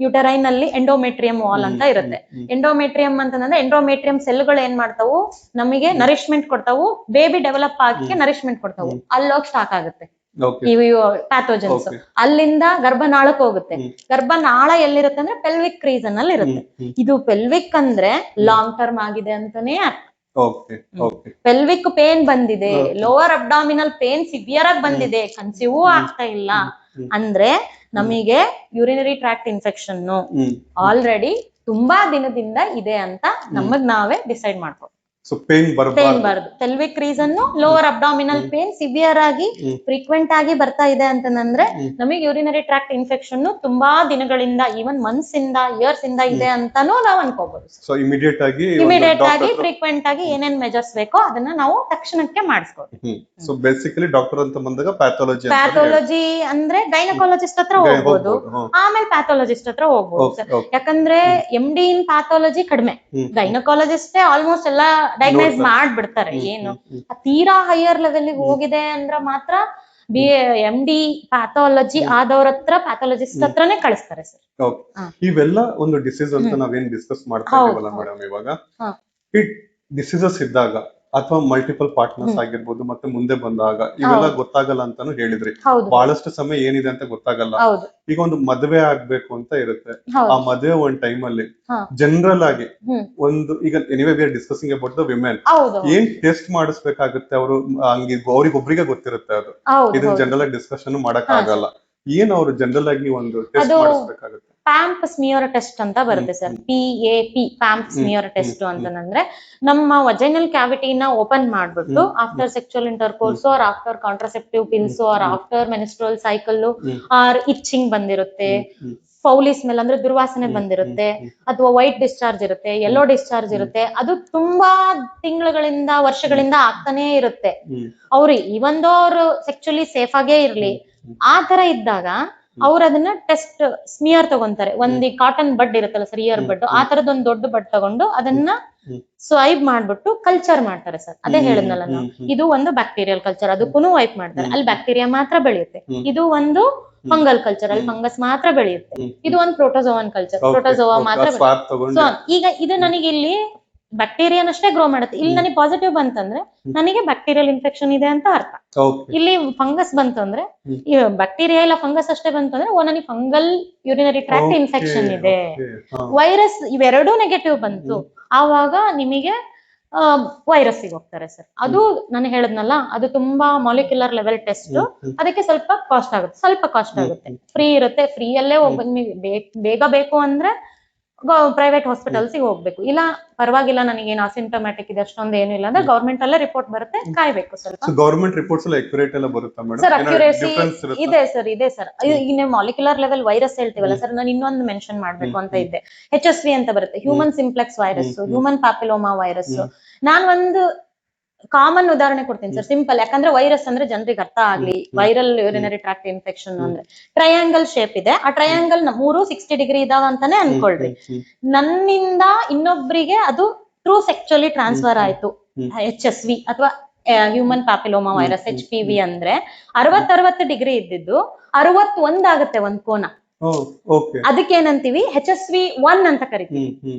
ಯುಟರೈನ್ ಅಲ್ಲಿ ಎಂಡೋಮೆಟ್ರಿಯಂ ವಾಲ್ ಅಂತ ಇರುತ್ತೆ. ಎಂಡೋಮೆಟ್ರಿಯಂ ಅಂತಂದ್ರೆ ಎಂಡೋಮೆಟ್ರಿಯಂ ಸೆಲ್ಗಳು ಏನ್ ಮಾಡ್ತಾವು, ನಮಗೆ ನರಿಶ್ಮೆಂಟ್ ಕೊಡ್ತಾವು, ಬೇಬಿ ಡೆವಲಪ್ ಆಗಕ್ಕೆ ನರಿಶ್ಮೆಂಟ್ ಕೊಡ್ತಾವು. ಅಲ್ಲೋಗಿ ಸ್ಟಾಕ್ ಆಗುತ್ತೆ ಪ್ಯಾಥೋಜನ್ಸ್. ಅಲ್ಲಿಂದ ಗರ್ಭನಾಳಕ್ಕೆ ಹೋಗುತ್ತೆ. ಗರ್ಭನಾಳ ಎಲ್ಲಿರುತ್ತೆ ಅಂದ್ರೆ ಪೆಲ್ವಿಕ್ ರೀಸನ್ ಅಲ್ಲಿ ಇರುತ್ತೆ. ಇದು ಪೆಲ್ವಿಕ್ ಅಂದ್ರೆ ಲಾಂಗ್ ಟರ್ಮ್ ಆಗಿದೆ ಅಂತಾನೆ ಅರ್ಥ. ಪೆಲ್ವಿಕ್ ಪೇನ್ ಬಂದಿದೆ, ಲೋವರ್ ಅಬ್ಡಾಮಿನಲ್ ಪೇನ್ ಸಿವಿಯರ್ ಆಗಿ ಬಂದಿದೆ, ಕನ್ಸೀವ್ ಆಗ್ತಾ ಇಲ್ಲ ಅಂದ್ರೆ ನಮಗೆ ಯೂರಿನರಿ ಟ್ರ್ಯಾಕ್ಟ್ ಇನ್ಫೆಕ್ಷನ್ ಆಲ್ರೆಡಿ ತುಂಬಾ ದಿನದಿಂದ ಇದೆ ಅಂತ ನಮಗ್ ನಾವೇ ಡಿಸೈಡ್ ಮಾಡ್ಬೋದು. ಸೊ ಪೇನ್ ಪೇನ್ ಬರಬಾರ್ದು. ಬರದು. Pelvic reason lower abdominal pain severe ಆಗಿ ಫ್ರೀಕ್ವೆಂಟ್ ಆಗಿ ಬರ್ತಾ ಇದೆ ಅಂತಂದ್ರೆ ನಮಗೆ ಯೂರಿನರಿ ಟ್ರಾಕ್ಟ್ ಇನ್ಫೆಕ್ಷನ್ ತುಂಬಾ ದಿನಗಳಿಂದ ಈವನ್ ಮಂತ್ಸ್ ಇಂದ ಇಯರ್ಸ್ ಇಂದ ಇದೆ ಅಂತಾನು ನಾವು ಅನ್ಕೋಬಹುದು. ಸೊ ಇಮಿಡಿಯೇಟ್ ಆಗಿ ಫ್ರೀಕ್ವೆಂಟ್ ಆಗಿ ಏನೇನ್ ಮೆಜರ್ಸ್ ಬೇಕೋ ಅದನ್ನ ನಾವು ತಕ್ಷಣಕ್ಕೆ ಮಾಡಿಸ್ಕೋಬಹುದು. ಸೊ ಬೇಸಿಕಲಿ ಡಾಕ್ಟರ್ ಅಂತ ಬಂದಾಗ ಪ್ಯಾಥಾಲಜಿ ಅಂದ್ರೆ ಗೈನಕಾಲಜಿಸ್ಟ್ ಹತ್ರ ಹೋಗ್ಬೋದು, ಆಮೇಲೆ ಪ್ಯಾಥಾಲಜಿಸ್ಟ್ ಹತ್ರ ಹೋಗ್ಬೋದು. ಯಾಕಂದ್ರೆ MD ಇನ್ ಪ್ಯಾಥಾಲಜಿ ಕಡಿಮೆ, ಗೈನಕಾಲಜಿಸ್ಟ್ ಆಲ್ಮೋಸ್ಟ್ ಎಲ್ಲ ಡಯಾಗ್ನೈಸ್ ಮಾಡ್ಬಿಡ್ತಾರೆ. ಏನು ತೀರಾ ಹೈಯರ್ ಲೆವೆಲ್ ಹೋಗಿದೆ ಅಂದ್ರೆ ಮಾತ್ರ MD ಪ್ಯಾಥಾಲಜಿ ಆದವ್ರ ಹತ್ರ ಪ್ಯಾಥಾಲಜಿಸ್ಟ್ ಹತ್ರನೇ ಕಳಿಸ್ತಾರೆ ಸರ್. ಇವೆಲ್ಲ ಒಂದು ಡಿಸೀಸ್ ಅಂತ ನಾವೇನ್ ಡಿಸ್ಕಸ್ ಮಾಡ್ತಾ ಇದೀವಲ್ಲ ಮೇಡಮ್, ಇವಾಗ ಈ ಡಿಸೀಸಸ್ ಇದ್ದಾಗ ಅಥವಾ ಮಲ್ಟಿಪಲ್ ಪಾರ್ಟ್ನರ್ಸ್ ಆಗಿರ್ಬೋದು ಮತ್ತೆ ಮುಂದೆ ಬಂದಾಗ ಇವೆಲ್ಲ ಗೊತ್ತಾಗಲ್ಲ ಅಂತಾನು ಹೇಳಿದ್ರಿ. ಬಹಳಷ್ಟು ಸಮಯ ಏನಿದೆ ಅಂತ ಗೊತ್ತಾಗಲ್ಲ. ಈಗ ಒಂದು ಮದುವೆ ಆಗ್ಬೇಕು ಅಂತ ಇರುತ್ತೆ, ಆ ಮದುವೆ ಒಂದ್ ಟೈಮ್ ಅಲ್ಲಿ ಜನರಲ್ ಆಗಿ ಒಂದು ಈಗ anyway we are discussing about the women, ಏನ್ ಟೆಸ್ಟ್ ಮಾಡಿಸ್ಬೇಕಾಗುತ್ತೆ ಅವರು ಅವ್ರಿಗೊಬ್ರಿಗೆ ಗೊತ್ತಿರುತ್ತೆ ಅದು. ಇದನ್ನ ಜನರಲ್ ಆಗಿ ಡಿಸ್ಕಷನ್ ಮಾಡಕ್ ಆಗಲ್ಲ. ಏನ್ ಅವ್ರು ಜನರಲ್ ಆಗಿ ಒಂದು ಟೆಸ್ಟ್ ಮಾಡಿಸ್ಬೇಕಾಗುತ್ತೆ? ಪ್ಯಾಂಪ್ ಸ್ಮಿಯರ್ ಟೆಸ್ಟ್ ಅಂತ ಬರುತ್ತೆ ಸರ್, PAP ಪ್ಯಾಂಪ್ ಸ್ಮಿಯರ್ ಟೆಸ್ಟ್ ಅಂತಂದ್ರೆ ನಮ್ಮ ವಜೈನಲ್ ಕ್ಯಾವಿಟಿನ ಓಪನ್ ಮಾಡ್ಬಿಟ್ಟು after sexual intercourse or after contraceptive pills or after menstrual cycle or itching ಬಂದಿರುತ್ತೆ, ಫೌಲಿ ಸ್ಮೆಲ್ ಅಂದ್ರೆ ದುರ್ವಾಸನೆ ಬಂದಿರುತ್ತೆ, ಅಥವಾ ವೈಟ್ ಡಿಸ್ಚಾರ್ಜ್ ಇರುತ್ತೆ, ಯೆಲ್ಲೋ ಡಿಸ್ಚಾರ್ಜ್ ಇರುತ್ತೆ, ಅದು ತುಂಬಾ ತಿಂಗಳುಗಳಿಂದ ವರ್ಷಗಳಿಂದ ಆಗ್ತಾನೆ ಇರುತ್ತೆ. ಅವ್ರು ಇವೊಂದು ಅವ್ರು ಸೆಕ್ಚುಲಿ ಸೇಫ್ ಆಗೇ ಇರ್ಲಿ, ಆ ತರ ಇದ್ದಾಗ ಅವ್ರ ಅದನ್ನ ಟೆಸ್ಟ್ ಸ್ಮಿಯರ್ ತಗೊಂತಾರೆ. ಒಂದ್ ಕಾಟನ್ ಬಡ್ ಇರುತ್ತಲ್ಲ ಸರ್, ಇಯರ್ ಬಡ್, ಆ ತರದೊಂದ್ ದೊಡ್ಡ ಬಡ್ ತಗೊಂಡು ಅದನ್ನ ಸ್ವೈಪ್ ಮಾಡ್ಬಿಟ್ಟು ಕಲ್ಚರ್ ಮಾಡ್ತಾರೆ ಸರ್. ಅದೇ ಹೇಳಿದ್ನಲ್ಲ ನಾವು, ಇದು ಒಂದು ಬ್ಯಾಕ್ಟೀರಿಯಲ್ ಕಲ್ಚರ್, ಅದಕ್ಕೂ ವೈಪ್ ಮಾಡ್ತಾರೆ, ಅಲ್ಲಿ ಬ್ಯಾಕ್ಟೀರಿಯಾ ಮಾತ್ರ ಬೆಳೆಯುತ್ತೆ. ಇದು ಒಂದು ಫಂಗಲ್ ಕಲ್ಚರ್, ಅಲ್ಲಿ ಫಂಗಸ್ ಮಾತ್ರ ಬೆಳೆಯುತ್ತೆ. ಇದು ಒಂದು ಪ್ರೋಟೋಜೋವನ್ ಕಲ್ಚರ್, ಪ್ರೋಟೋಜೋವಾ ಮಾತ್ರ. ಸೊ ಈಗ ಇದು ನನಗೆ ಇಲ್ಲಿ ಬ್ಯಾಕ್ಟೀರಿಯಾನಷ್ಟೇ ಗ್ರೋ ಮಾಡುತ್ತೆ. ಇಲ್ಲಿ ನನಗೆ ಪಾಸಿಟಿವ್ ಬಂತಂದ್ರೆ ನನಗೆ ಬ್ಯಾಕ್ಟೀರಿಯಲ್ ಇನ್ಫೆಕ್ಷನ್ ಇದೆ ಅಂತ ಅರ್ಥ. ಇಲ್ಲಿ ಫಂಗಸ್ ಬಂತಂದ್ರೆ ಬ್ಯಾಕ್ಟೀರಿಯಾ ಇಲ್ಲ ಫಂಗಸ್ ಅಷ್ಟೇ ಬಂತಂದ್ರೆ ನನಗೆ ಫಂಗಲ್ ಯೂರಿನರಿ ಟ್ರಾಕ್ಟ್ ಇನ್ಫೆಕ್ಷನ್ ಇದೆ. ವೈರಸ್ ಇವೆರಡೂ ನೆಗೆಟಿವ್ ಬಂತು ಆವಾಗ ನಿಮಗೆ ವೈರಸ್ ಹೋಗ್ತಾರೆ ಸರ್. ಅದು ನಾನು ಹೇಳದ್ನಲ್ಲ, ಅದು ತುಂಬಾ ಮಾಲಿಕ್ಯುಲರ್ ಲೆವೆಲ್ ಟೆಸ್ಟ್, ಅದಕ್ಕೆ ಸ್ವಲ್ಪ ಕಾಸ್ಟ್ ಆಗುತ್ತೆ. ಫ್ರೀ ಇರುತ್ತೆ, ಫ್ರೀ ಅಲ್ಲೇ ಬೇಗ ಬೇಕು ಅಂದ್ರೆ ಪ್ರೈವೇಟ್ ಹಾಸ್ಪಿಟಲ್ಸ್ ಹೋಗ್ಬೇಕು. ಇಲ್ಲ ಪರವಾಗಿಲ್ಲ ನನಗೇನು ಅಸಿಂಟಮ್ಯಾಟಿಕ್ ಇದೆ ಅಷ್ಟೊಂದು ಏನು ಇಲ್ಲ ಅಂದ್ರೆ ಗವರ್ಮೆಂಟ್ ಅಲ್ಲೇ ರಿಪೋರ್ಟ್ ಬರುತ್ತೆ, ಕಾಯ್ಬೇಕು ಸ್ವಲ್ಪ. ಗವರ್ಮೆಂಟ್ ರಿಪೋರ್ಟ್ಸ್ ಎಲ್ಲ ಅಕ್ಯುರೇಟ್ ಎಲ್ಲ ಬರುತ್ತಾ ಮೇಡಂ? ಸರ್ ಅಕ್ಯುರೇಸಿ ಇದೆ ಸರ್. ಈಗ ಮಾಲಿಕ್ಯುಲರ್ ಲೆವೆಲ್ ವೈರಸ್ ಹೇಳ್ತೀವಲ್ಲ ಸರ್, ನಾನು ಇನ್ನೊಂದು ಮೆನ್ಷನ್ ಮಾಡ್ಬೇಕು ಅಂತ ಇದ್ದೆ. HSV ಅಂತ ಬರುತ್ತೆ, human simplex virus, human papilloma virus. ನಾನು ಒಂದು ಕಾಮನ್ ಉದಾಹರಣೆ ಕೊಡ್ತೀನಿ ಸರ್, ಸಿಂಪಲ್. ಯಾಕಂದ್ರೆ ವೈರಸ್ ಅಂದ್ರೆ ಜನರಿಗೆ ಅರ್ಥ ಆಗ್ಲಿ. ವೈರಲ್ ಯೂರಿನರಿ ಟ್ರಾಕ್ಟ್ ಇನ್ಫೆಕ್ಷನ್ ಅಂದ್ರೆ ಟ್ರಯಾಂಗಲ್ ಶೇಪ್ ಇದೆ, ಆ ಟ್ರಯಾಂಗಲ್ 360 ಡಿಗ್ರಿ ಇದಾವ ಅಂತಾನೆ ಅನ್ಕೊಳ್ರಿ. ನನ್ನಿಂದ ಇನ್ನೊಬ್ರಿಗೆ ಅದು ಟ್ರೂ ಸೆಕ್ಚುಲಿ ಟ್ರಾನ್ಸ್ಫರ್ ಆಯ್ತು. HSV ಅಥವಾ ಹ್ಯೂಮನ್ ಪ್ಯಾಪಿಲೋಮಾ ವೈರಸ್ HPV ಅಂದ್ರೆ 60 ಡಿಗ್ರಿ ಇದ್ದಿದ್ದು 61 ಆಗುತ್ತೆ ಒಂದ್ ಕೋನ. ಅದಕ್ಕೆ ಏನಂತೀವಿ HSV1 ಅಂತ ಕರಿತೀವಿ.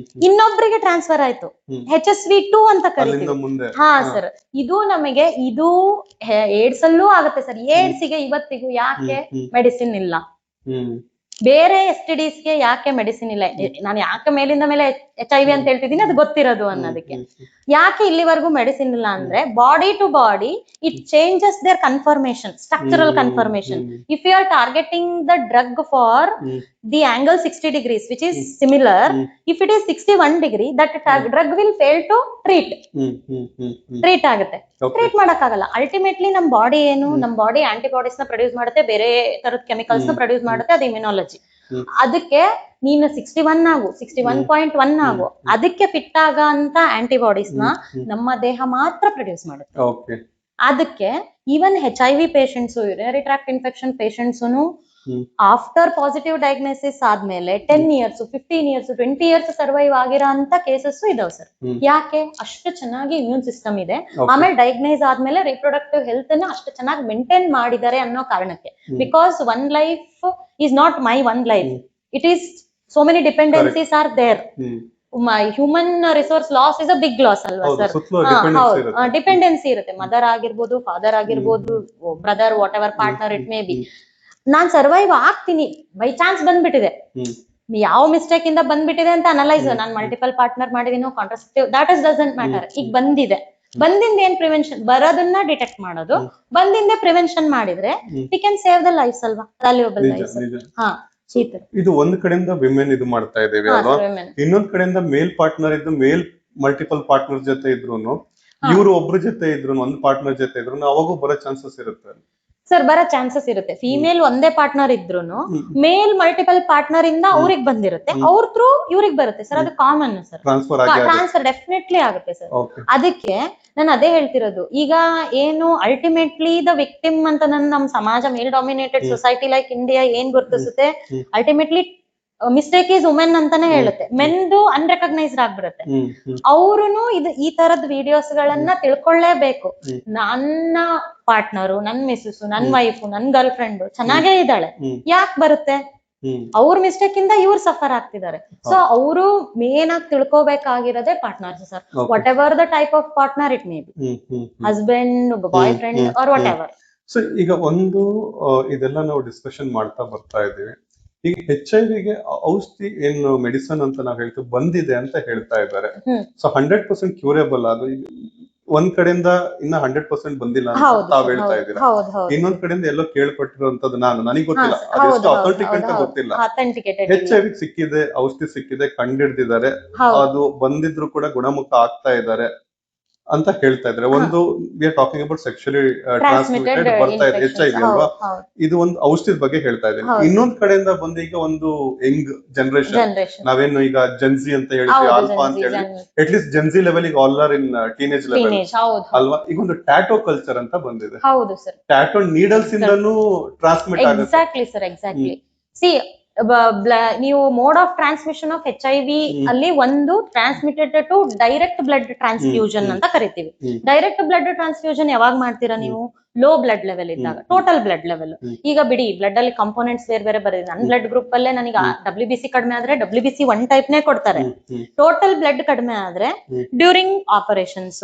ಇನ್ನೊಬ್ರಿಗೆ ಟ್ರಾನ್ಸ್ಫರ್ ಆಯ್ತು, HSV2 ಅಂತ ಕರಿತೀವಿ. ಹಾ ಸರ್, ಇದು ನಮಗೆ ಇದು ಏಡ್ಸ್ ಅಲ್ಲೂ ಆಗುತ್ತೆ ಸರ್. ಏಡ್ಸ್ಗೆ ಇವತ್ತಿಗೂ ಯಾಕೆ ಮೆಡಿಸಿನ್ ಇಲ್ಲ? ಬೇರೆ STDs ಗೆ ಯಾಕೆ ಮೆಡಿಸಿನ್ ಇಲ್ಲ? ನಾನು ಯಾಕೆ ಮೇಲಿಂದ ಮೇಲೆ HIV ಅಂತ ಹೇಳ್ತಿದ್ದೀನಿ, ಅದು ಗೊತ್ತಿರೋದು ಅನ್ನೋದಕ್ಕೆ. ಯಾಕೆ ಇಲ್ಲಿವರೆಗೂ ಮೆಡಿಸಿನ್ ಇಲ್ಲ ಅಂದ್ರೆ body to body it changes there conformation, structural conformation. If you are targeting the drug for the angle 60 degrees which is similar, if it is 61 degree, that drug will fail to treat ಆಗುತ್ತೆ. Treat ಮಾಡಕ್ಕಾಗಲ್ಲ. Ultimately ನಮ್ body ಏನು, ನಮ್ body antibodies ನ produce ಮಾಡುತ್ತೆ, ಬೇರೆ ತರದ chemicals ನ ಪ್ರೊಡ್ಯೂಸ್ ಮಾಡುತ್ತೆ, ಅದು ಇಮ್ಯುನಾಲಜಿ. ಅದಕ್ಕೆ ನೀನು 61 ಆಗು, 61.1 ಆಗು, ಅದಕ್ಕೆ ಫಿಟ್ ಆಗ ಅಂತ ಆಂಟಿಬಾಡೀಸ್ ನ ನಮ್ಮ ದೇಹ ಮಾತ್ರ ಪ್ರೊಡ್ಯೂಸ್ ಮಾಡುತ್ತೆ. ಅದಕ್ಕೆ even HIV patients, urinary tract infection patients after positive diagnosis ಆದ್ಮೇಲೆ 10 years, 15 years, 20 years ಸರ್ವೈವ್ ಆಗಿರೋ ಅಂತ ಕೇಸಸ್ ಇದಾವೆ ಸರ್. ಯಾಕೆ? ಅಷ್ಟು ಚೆನ್ನಾಗಿ ಇಮ್ಯೂನ್ ಸಿಸ್ಟಮ್ ಇದೆ, ಆಮೇಲೆ ಡಯಾಗ್ನೈಸ್ ಆದ್ಮೇಲೆ ರಿಪ್ರೊಡಕ್ಟಿವ್ ಹೆಲ್ತ್ ನ ಅಷ್ಟು ಚೆನ್ನಾಗಿ ಮೇಂಟೈನ್ ಮಾಡಿದ್ದಾರೆ ಅನ್ನೋ ಕಾರಣಕ್ಕೆ. Because one life is not my one life, it is so many dependencies are there. Human resource loss is a big loss ಅಲ್ವಾ ಸರ್? ಹೌದು, ಡಿಪೆಂಡೆನ್ಸಿ ಇರುತ್ತೆ. ಮದರ್ ಆಗಿರ್ಬೋದು, ಫಾದರ್ ಆಗಿರ್ಬೋದು, brother, whatever partner it may be. ನಾನ್ survive ಆಗ್ತೀನಿ, by chance ಬಂದ್ಬಿಟ್ಟಿದೆ, ಯಾವ mistake ಇಂದ ಬಂದ್ಬಿಟ್ಟಿದೆ ಅಂತ ಅನಲೈಸ್. ನಾನ್ ಮಲ್ಟಿಪಲ್ ಪಾರ್ಟ್ನರ್ ಮಾಡಿದೀನೋ contraceptive, that is doesn't matter. ಈಗ ಬಂದಿದೆ, ಬಂದಿಂದ ಏನ್ ಪ್ರಿವೆನ್ಷನ್, ಬರೋದನ್ನ ಡಿಟೆಕ್ಟ್ ಮಾಡೋದು, ಬಂದಿಂದ ಪ್ರಿವೆನ್ಷನ್ ಮಾಡಿದ್ರೆ we can save the life ಅಲ್ವಾ, ವ್ಯಾಲ್ಯೂಯಬಲ್ ಲೈಫ್. ಹಾ, ಇದು ಒಂದ್ ಕಡೆಯಿಂದ ವಿಮೆನ್ ಇದು ಮಾಡ್ತಾ ಇದ್ದೇವೆ ಅಲ್ವಾ, ಇನ್ನೊಂದ್ ಕಡೆಯಿಂದ ಮೇಲ್ ಪಾರ್ಟ್ನರ್ ಇದ್ದು ಮೇಲ್ ಮಲ್ಟಿಪಲ್ ಪಾರ್ಟ್ನರ್ ಜೊತೆ ಇದ್ರು, ಇವ್ರು ಒಬ್ರ ಜೊತೆ ಇದ್ರು, ಒಂದ್ ಪಾರ್ಟ್ನರ್ ಜೊತೆ ಇದ್ರು ಅವಾಗೂ ಬರೋ ಚಾನ್ಸಸ್ ಇರುತ್ತೆ ಸರ್. ಬರೋ ಚಾನ್ಸಸ್ ಇರುತ್ತೆ. ಫಿಮೇಲ್ ಒಂದೇ ಪಾರ್ಟ್ನರ್ ಇದ್ರೂನು ಮೇಲ್ ಮಲ್ಟಿಪಲ್ ಪಾರ್ಟ್ನರ್ ಇಂದ ಅವ್ರಿಗೆ ಬಂದಿರುತ್ತೆ, ಅವ್ರ ಥ್ರೂ ಇವ್ರಿಗೆ ಬರುತ್ತೆ ಸರ್. ಅದು ಕಾಮನ್ ಸರ್. ಟ್ರಾನ್ಸ್ಫರ್ ಡೆಫಿನೆಟ್ಲಿ ಆಗುತ್ತೆ ಸರ್. ಅದಕ್ಕೆ ನಾನು ಅದೇ ಹೇಳ್ತಿರೋದು, ಈಗ ಏನು ಅಲ್ಟಿಮೇಟ್ಲಿ ದ ವಿಕ್ಟಿಮ್ ಅಂತ ನಮ್ ಸಮಾಜ, ಮೇಲ್ ಡಾಮಿನೇಟೆಡ್ ಸೊಸೈಟಿ ಲೈಕ್ ಇಂಡಿಯಾ ಏನ್ ಗುರುತಿಸುತ್ತೆ, ಅಲ್ಟಿಮೇಟ್ಲಿ ಮಿಸ್ಟೇಕ್ ಈಸ್ ವುಮೆನ್ ಅಂತಾನೆ ಹೇಳುತ್ತೆ. ಮೆನ್ದು ಅನ್ರೆಕಗ್ನೈಸ್ಡ್ ಆಗ್ಬಿಡುತ್ತೆ. ಅವ್ರುನು ಈ ತರದ ವಿಡಿಯೋಸ್ ಗಳನ್ನ ತಿಳ್ಕೊಳ್ಳೇಬೇಕು. ನನ್ನ ಪಾರ್ಟ್ನರು, ನನ್ ಮಿಸ್ಸಸ್, ನನ್ ವೈಫ್, ನನ್ ಗರ್ಲ್ ಫ್ರೆಂಡ್ ಚೆನ್ನಾಗೇ ಇದ್ದಾಳೆ, ಯಾಕೆ ಬರುತ್ತೆ? ಅವ್ರ ಮಿಸ್ಟೇಕ್ ಇಂದ ಇವ್ರು ಸಫರ್ ಆಗ್ತಿದ್ದಾರೆ. ಸೊ ಅವರು ಮೇನ್ ಆಗಿ ತಿಳ್ಕೊಬೇಕಾಗಿರೋದೇ partners sir. Whatever the type of partner it may be, husband, boyfriend or whatever. So ಈಗ ಒಂದು ಇದೆಲ್ಲ ನಾವು ಡಿಸ್ಕಷನ್ ಮಾಡ್ತಾ ಬರ್ತಾ ಇದೀವಿ. ಈಗ HIV ಗೆ ಔಷಧಿ ಏನು ಮೆಡಿಸನ್ ಅಂತ ನಾವ್ ಹೇಳ್ತೀವಿ ಬಂದಿದೆ ಅಂತ ಹೇಳ್ತಾ ಇದ್ದಾರೆ. ಸೊ 100% ಕ್ಯೂರೇಬಲ್ ಅದು ಒಂದ್ ಕಡೆಯಿಂದ ಇನ್ನ 100% ಬಂದಿಲ್ಲ ಅಂತ ತಾವ್ ಹೇಳ್ತಾ ಇದ್ದೀರಾ. ಇನ್ನೊಂದ್ ಕಡೆಯಿಂದ ಎಲ್ಲೋ ಕೇಳ್ಪಟ್ಟಿರುವಂತದ್ದು ನನಗೆ ಗೊತ್ತಿಲ್ಲ, ಅದೆಷ್ಟು ಅಥೆಂಟಿಕ್ ಅಂತ ಗೊತ್ತಿಲ್ಲ. HIV ಸಿಕ್ಕಿದೆ, ಔಷಧಿ ಸಿಕ್ಕಿದೆ, ಕಂಡಿಡ್ದಿದ್ದಾರೆ, ಅದು ಬಂದಿದ್ರು ಕೂಡ ಗುಣಮುಖ ಆಗ್ತಾ ಇದ್ದಾರೆ ಅಂತ ಹೇಳ್ತಾ ಇದ್ರೆ. ಒಂದು we are talking about sexually transmitted ಬರ್ತಾ ಇದೆ HIV ಅಲ್ವಾ, ಇದು ಒಂದು ಔಷಧದ ಬಗ್ಗೆ ಹೇಳ್ತಾ ಇದ್ದೀನಿ. ಇನ್ನೊಂದ್ ಕಡೆಯಿಂದ ಬಂದು ಈಗ ಒಂದು ಯಂಗ್ ಜನರೇಷನ್, ನಾವೇನು ಈಗ ಜೆನ್ಜಿ ಅಂತ ಹೇಳ್ತೀವಿ, ಆಲ್ಫಾ ಅಂತ ಹೇಳಿ, ಅಟ್ ಲೀಸ್ಟ್ ಜೆನ್ಜಿ ಲೆವೆಲ್ ಈಗ all are in teenage level ಅಲ್ವಾ. ಈಗ ಒಂದು ಟ್ಯಾಟೋ ಕಲ್ಚರ್ ಅಂತ ಬಂದಿದೆ. ಟ್ಯಾಟೋ ನೀಡಲ್ಸ್ ಇಂದನೂ ಟ್ರಾನ್ಸ್ಮಿಟ್ ಆಗುತ್ತೆ. Exactly sir, exactly. ಸಿ, ನೀವು mode of transmission of HIV ಅಲ್ಲಿ ಒಂದು transmitted to direct blood transfusion ಅಂತ ಕರಿತೀವಿ. ಡೈರೆಕ್ಟ್ ಬ್ಲಡ್ ಟ್ರಾನ್ಸ್ಫ್ಯೂಷನ್ ಯಾವಾಗ ಮಾಡ್ತೀರಾ ನೀವು? ಲೋ ಬ್ಲಡ್ ಲೆವೆಲ್ ಇದ್ದಾಗ, ಟೋಟಲ್ ಬ್ಲಡ್ ಲೆವೆಲ್. ಈಗ ಬಿಡಿ, ಬ್ಲಡ್ ಅಲ್ಲಿ ಕಂಪೋನೆಂಟ್ಸ್ ಬೇರೆ ಬೇರೆ ಬರುತ್ತೆ. ನನ್ ಬ್ಲಡ್ ಗ್ರೂಪ್ ಅಲ್ಲೇ ನನಗೆ WBC ಕಡಿಮೆ ಆದ್ರೆ WBC 1 ಟೈಪ್ ನೇ ಕೊಡ್ತಾರೆ. ಟೋಟಲ್ ಬ್ಲಡ್ ಕಡಿಮೆ ಆದ್ರೆ during operations,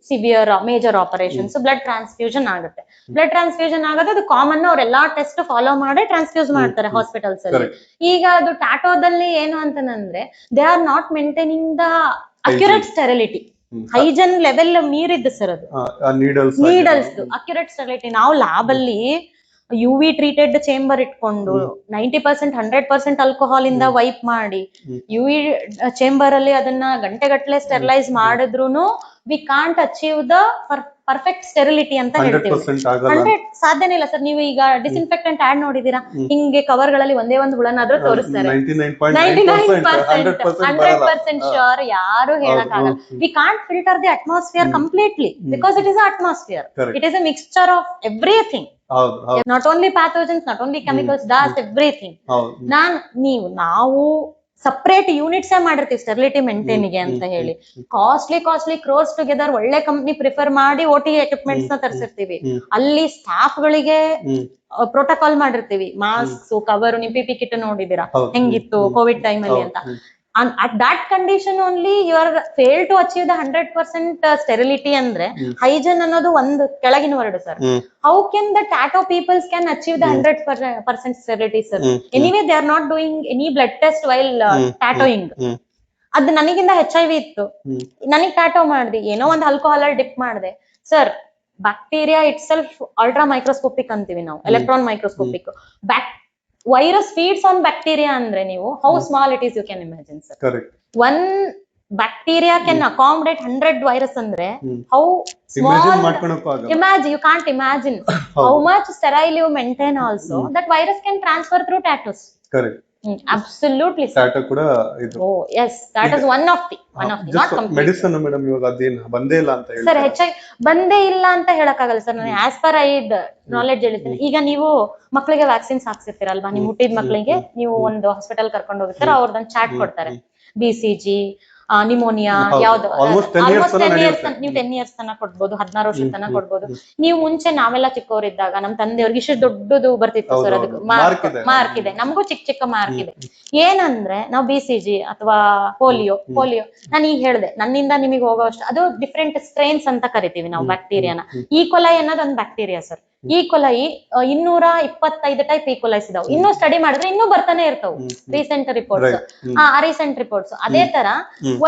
severe major operations blood transfusion ಆಗುತ್ತೆ. ಬ್ಲಡ್ ಟ್ರಾನ್ಸ್ಫ್ಯೂಷನ್ ಆಗೋದು ಅದು ಕಾಮನ್. ಅವ್ರೆಲ್ಲಾ ಟೆಸ್ಟ್ ಫಾಲೋ ಮಾಡಿ ಟ್ರಾನ್ಸ್ಫ್ಯೂಸ್ ಮಾಡ್ತಾರೆ ಹಾಸ್ಪಿಟಲ್ಸ್ ಅಲ್ಲಿ. ಈಗ ಅದು ಟ್ಯಾಟೋದಲ್ಲಿ ಏನು ಅಂತಂದ್ರೆ, they are not maintaining the accurate sterility. Hygiene level ಮೀರಿದ್ದು ಸರ್ ಅದು. Needles accurate sterility. ನಾವು ಲ್ಯಾಬ್ ಅಲ್ಲಿ UV ಟ್ರೀಟೆಡ್ ಚೇಂಬರ್ ಇಟ್ಕೊಂಡು 90% 100% ಆಲ್ಕೋಹಾಲ್ ಇಂದ ವೈಪ್ ಮಾಡಿ UV ಚೇಂಬರ್ ಅಲ್ಲಿ ಅದನ್ನ ಗಂಟೆಗಟ್ಟಲೆ ಸ್ಟೆರಿಲೈಸ್ ಮಾಡಿದ್ರುನು we can't achieve the perfect sterility ಅಂತ ಹೇಳ್ತೀವಿ. 100 ಸಾಧ್ಯನೇ ಇಲ್ಲ ಸರ್. ನೀವು ಈಗ ಡಿಸ್ಇನ್ಫೆಕ್ಟೆಂಟ್ ಆಡ್ ನೋಡಿದೀರಾ? ಹಿಂಗೆ ಕವರ್ ಗಳಲ್ಲಿ ಒಂದೇ ಒಂದು ಹುಳನಾದ್ರೂ ತೋರಿಸ್ತಾರೆ. 100% ಶ್ಯೂರ್, ಯಾರು ಹೇಳಕ್ಕಾಗಲ್ಲ. We can't filter the atmosphere completely because it is a atmosphere. It is a mixture of everything. Not only pathogens, not only chemicals, dust, everything. ನಾವು ಸಪರೇಟ್ ಯೂನಿಟ್ಸ್ ಮಾಡಿರ್ತೀವಿ sterility maintain ಗೆ ಅಂತ ಹೇಳಿ. ಕಾಸ್ಟ್ಲಿ ಕ್ರೋರ್ಸ್ ಟುಗೆದರ್ ಒಳ್ಳೆ company prefer ಮಾಡಿ OT equipments ನ ತರಿಸಿರ್ತೀವಿ. ಅಲ್ಲಿ staff ಗಳಿಗೆ ಪ್ರೋಟೋಕಾಲ್ ಮಾಡಿರ್ತೀವಿ, ಮಾಸ್ಕ್, ಕವರ್, ನೀವು PPE ಕಿಟ್ ನೋಡಿದೀರಾ ಹೆಂಗಿತ್ತು ಕೋವಿಡ್ ಟೈಮ್ ಅಲ್ಲಿ ಅಂತ. At that condition only you are failed to achieve the 100% sterility ಅಂದ್ರೆ hygiene ಅನ್ನೋದು ಒಂದು ಕೆಳಗಿನ word sir. How can the tattoo peoples can achieve the 100% sterility sir? Anyway they are not doing any blood test while tattooing. ಅದು ನನಗಿಂತ HIV ಇತ್ತು, ನನಗ್ tattoo ಮಾಡ್ದೆ, ಏನೋ ಒಂದು ಆಲ್ಕೋಹಾಲ್ ಅಲ್ಲಿ ಡಿಪ್ ಮಾಡಿದೆ sir. Bacteria itself ultra microscopic ಅಂತೀವಿ ನಾವು, electron microscopic. Virus feeds on bacteria ಅಂದ್ರೆ ನೀವು how small it is you can imagine sir. One bacteria can accommodate 100 virus ಅಂದ್ರೆ how small. Imagine, you can't imagine how much sterile you maintain also that virus can transfer through tattoos. Absolutely sir. Tattoo ಕೂಡ ಇದು. Oh yes, that is one of the not complete medicine madam. ಇವಾಗ ಅದೇನು ಬಂದೇ ಇಲ್ಲ ಅಂತ ಹೇಳ್ತಾರೆ sir. HIV ಬಂದೇ ಇಲ್ಲ ಅಂತ ಹೇಳಕ್ಕಾಗಲ್ಲ ಸರ್. ನಾನು ಆಸ್ ಪರ್ ನಾಲೆಡ್ಜ್ ಹೇಳ್ತೀನಿ. ಈಗ ನೀವು ಮಕ್ಕಳಿಗೆ ವ್ಯಾಕ್ಸಿನ್ಸ್ ಹಾಕ್ಸಿರ್ತೀರಲ್ವಾ, ನೀವು ಹುಟ್ಟಿದ ಮಕ್ಕಳಿಗೆ ನೀವು ಒಂದು ಹಾಸ್ಪಿಟಲ್ ಕರ್ಕೊಂಡು ಹೋಗಿರ್ತೀರ, ಅವ್ರದೊಂದು ಚಾರ್ಟ್ ಕೊಡ್ತಾರೆ. BCG, ನಿಮೋನಿಯಾ ಯಾವ್ದು ಆಲ್ಮೋಸ್ಟ್ 10 years ತನಕ ಕೊಡ್ಬೋದು, 16 ವರ್ಷದ ತನಕ ಕೊಡ್ಬೋದು. ನೀವು ಮುಂಚೆ ನಾವೆಲ್ಲ ಚಿಕ್ಕವರಿದ್ದಾಗ ನಮ್ ತಂದೆಯವ್ರಿಗೆ ಇಷ್ಟು ದೊಡ್ಡದು ಬರ್ತಿತ್ತು ಸರ್, ಅದಕ್ಕೆ ಮಾರ್ಕ್ ಇದೆ. ನಮಗೂ ಚಿಕ್ಕ ಮಾರ್ಕ್ ಇದೆ. ಏನಂದ್ರೆ ನಾವು BCG ಅಥವಾ ಪೋಲಿಯೋ ನಾನು ಈಗ ಹೇಳ್ದೆ, ನನ್ನಿಂದ ನಿಮಗೆ ಹೋಗೋಷ್ಟು ಅದು ಡಿಫ್ರೆಂಟ್ ಸ್ಟ್ರೈನ್ಸ್ ಅಂತ ಕರಿತೀವಿ ನಾವು ಬ್ಯಾಕ್ಟೀರಿಯಾನ. ಈಕೊಲೈ ಅನ್ನೋದು ಒಂದು ಬ್ಯಾಕ್ಟೀರಿಯಾ ಸರ್. ಈಕೊಲೈ 225 ಟೈಪ್ ಈಕೊಲೈಸ್ ಇದಾವೆ. ಇನ್ನೂ ಸ್ಟಡಿ ಮಾಡಿದ್ರೆ ಇನ್ನೂ ಬರ್ತಾನೆ ಇರ್ತಾವ ರೀಸೆಂಟ್ ರಿಪೋರ್ಟ್ಸ್. ಅದೇ ತರ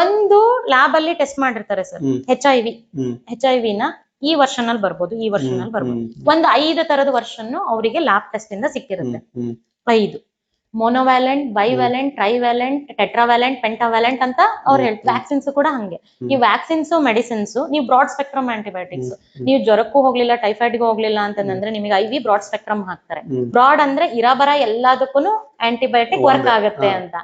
ಒಂದು ಲ್ಯಾಬ್ ಅಲ್ಲಿ ಟೆಸ್ಟ್ ಮಾಡಿರ್ತಾರೆ ಸರ್. HIV ನ ಈ ವರ್ಷನ್ ಅಲ್ಲಿ ಬರ್ಬೋದು, ಒಂದು 5 ತರದ ವರ್ಷನ್ ಅವರಿಗೆ ಲ್ಯಾಬ್ ಟೆಸ್ಟ್ ಇಂದ ಸಿಕ್ಕಿರುತ್ತೆ. 5 ಮೊನೋವ್ಯಾಲೆಂಟ್, ಬೈವ್ಯಾಲೆಂಟ್, ಟ್ರೈವ್ಯಾಲೆಂಟ್, ಟೆಟ್ರಾವ್ಯಾಲೆಂಟ್, ಪೆಂಟಾವ್ಯಾಲೆಂಟ್ ಅಂತ ಅವ್ರು ಹೇಳ್ತಾರೆ. ವ್ಯಾಕ್ಸಿನ್ಸ್ ಕೂಡ ಹಂಗೆ. ಈ ವ್ಯಾಕ್ಸಿನ್ಸ್, ಮೆಡಿಸಿನ್ಸ್, ನೀವು ಬ್ರಾಡ್ ಸ್ಪೆಕ್ಟ್ರಮ್ ಆಂಟಿಬಯೋಟಿಕ್ಸ್, ನೀವು ಜ್ವರಕ್ಕೂ ಹೋಗ್ಲಿಲ್ಲ, ಟೈಫಾಯ್ಡ್ಗೂ ಹೋಗ್ಲಿಲ್ಲ ಅಂತಂದ್ರೆ ನಿಮಗೆ IV ಬ್ರಾಡ್ ಸ್ಪೆಕ್ಟ್ರಮ್ ಹಾಕ್ತಾರೆ. ಬ್ರಾಡ್ ಅಂದ್ರೆ ಇರಾಬರ ಎಲ್ಲದಕ್ಕೂ ಆಂಟಿಬಯೋಟಿಕ್ ವರ್ಕ್ ಆಗುತ್ತೆ ಅಂತ.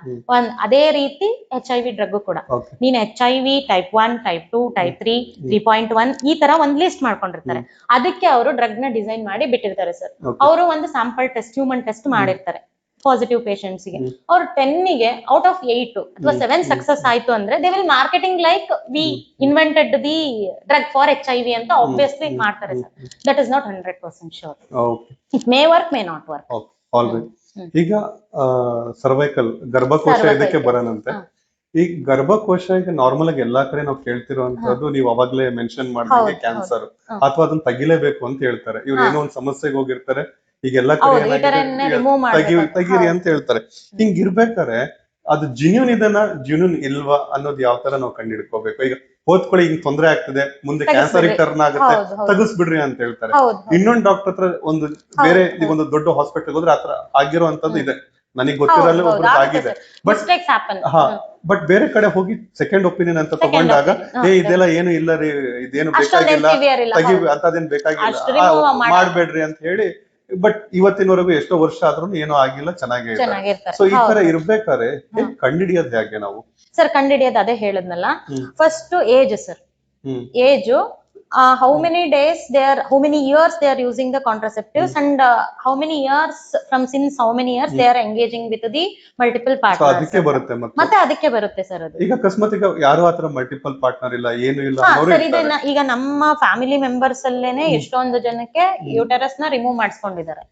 ಅದೇ ರೀತಿ HIV ಡ್ರಗ್ ಕೂಡ ನೀನ್ HIV ಟೈಪ್ 1, ಟೈಪ್ 2, ಟೈಪ್ 3, 3.1 ಈ ತರ ಒಂದ್ ಲಿಸ್ಟ್ ಮಾಡ್ಕೊಂಡಿರ್ತಾರೆ. ಅದಕ್ಕೆ ಅವರು ಡ್ರಗ್ ನ ಡಿಸೈನ್ ಮಾಡಿ ಬಿಟ್ಟಿರ್ತಾರೆ ಸರ್. ಅವರು ಒಂದು ಸ್ಯಾಂಪಲ್ ಟೆಸ್ಟ್, ಹ್ಯೂಮನ್ ಟೆಸ್ಟ್ ಮಾಡಿರ್ತಾರೆ ಪಾಸಿಟಿವ್ ಪೇಷಂಟ್ಸ್ ಗೆ. ಅವ್ರು 10ಗೆ ಔಟ್ ಆಫ್ 8 ಅಥವಾ 7 ಸಕ್ಸಸ್ ಆಯ್ತು ಅಂದ್ರೆ they will marketing like we invented the drug for HIV ಅಂತ ಆಬ್ವಿಯಸ್ಲಿ ಮಾಡ್ತಾರೆ sir. That is not 100% sure. It may work, may not work. ಈಗ cervical ಗರ್ಭಕೋಶ ಇದಕ್ಕೆ ಬರೋಣಂತೆ. ಈ ಗರ್ಭಕೋಶ ಈಗ ನಾರ್ಮಲ್ ಆಗಿ ಎಲ್ಲಾ ಕಡೆ ನಾವು ಕೇಳ್ತಿರುವಂತದ್ದು, ನೀವು ಅವಾಗ್ಲೇ ಮೆನ್ಷನ್ ಮಾಡಿದಂಗೆ ಕ್ಯಾನ್ಸರ್ ಅಥವಾ ಅದನ್ನ ತೆಗಿಲೇಬೇಕು ಅಂತ ಹೇಳ್ತಾರೆ. ಇವ್ರು ಏನೋ ಒಂದ್ ಸಮಸ್ಯೆಗೆ ಹೋಗಿರ್ತಾರೆ, ಈಗ ಎಲ್ಲಾ ಕಡೆ ತೆಗೀರಿ ಅಂತ ಹೇಳ್ತಾರೆ. ಹಿಂಗ್ ಇರ್ಬೇಕಾರೆ ಅದು ಜಿನ್ಯೂನ್ ಇದನ್ನ ಜಿನ್ಯೂನ್ ಇಲ್ವಾ ಅನ್ನೋದು ಯಾವ ತರ ನಾವು ಕಂಡು ಹಿಡ್ಕೋಬೇಕು? ಈಗ ಹೋದ್ಕೊಳ್ಳಿ ಹಿಂಗ್ ತೊಂದರೆ ಆಗ್ತದೆ, ಮುಂದೆ ಕ್ಯಾನ್ಸರ್ ಟರ್ನ್ ಆಗುತ್ತೆ, ತೆಗಿಸ್ಬಿಡ್ರಿ ಅಂತ ಹೇಳ್ತಾರೆ. ಇನ್ನೊಂದ್ ಡಾಕ್ಟರ್ ಹತ್ರ ಒಂದು ಬೇರೆ ಒಂದು ದೊಡ್ಡ ಹಾಸ್ಪಿಟಲ್ ಹೋದ್ರೆ ಆತರ ಆಗಿರುವಂತದ್ದು ಇದೆ, ನನಗ್ ಗೊತ್ತಿರಲ್ಲ ಒಬ್ರು ಆಗಿದೆ. ಬಟ್ ಬೇರೆ ಕಡೆ ಹೋಗಿ ಸೆಕೆಂಡ್ ಒಪಿನಿಯನ್ ಅಂತ ತಗೊಂಡಾಗ ಇದೆಲ್ಲ ಏನು ಇಲ್ಲ ರೀ, ಇದೇನು ಬೇಕಾಗಿಲ್ಲ, ತೆಗಿ ಅಂತದೇನ್ ಬೇಕಾಗಿಲ್ಲ, ಮಾಡ್ಬೇಡ್ರಿ ಅಂತ ಹೇಳಿ. ಬಟ್ ಇವತ್ತಿನವರೆಗೂ ಎಷ್ಟೋ ವರ್ಷ ಆದ್ರೂ ಏನೋ ಆಗಿಲ್ಲ, ಚೆನ್ನಾಗೇ. ಸೊ ಈ ತರ ಇರ್ಬೇಕಾದ್ರೆ ಕಂಡಿಡಿಯೋದು ಹೇಗೆ ನಾವು ಸರ್? ಕಂಡಿಡಿಯೋದು ಅದೇ ಹೇಳದ್ನಲ್ಲ, first age sir. Age how many days they are, how many years they are using the contraceptives, and how many years from since how many years they are engaging with the multiple partners. ಅದಕ್ಕೆ ಬರುತ್ತೆ ಮತ್ತೆ ಅದಕ್ಕೆ ಬರುತ್ತೆ sir ಅದು. ಈಗ ಅಕಸ್ಮಾತ್ ಯಾರು ಆತರ ಮಲ್ಟಿಪಲ್ ಪಾರ್ಟ್ನರ್ ಇಲ್ಲ, ಏನು ಇಲ್ಲ ಸರ್, ಈಗ ನಮ್ಮ ಫ್ಯಾಮಿಲಿ ಮೆಂಬರ್ಸ್ ಅಲ್ಲೇನೆ ಎಷ್ಟೊಂದು ಜನಕ್ಕೆ ಯೂಟರಸ್ ನ ರಿಮೂವ್ ಮಾಡಿಸ್ಕೊಂಡಿದ್ದಾರೆ,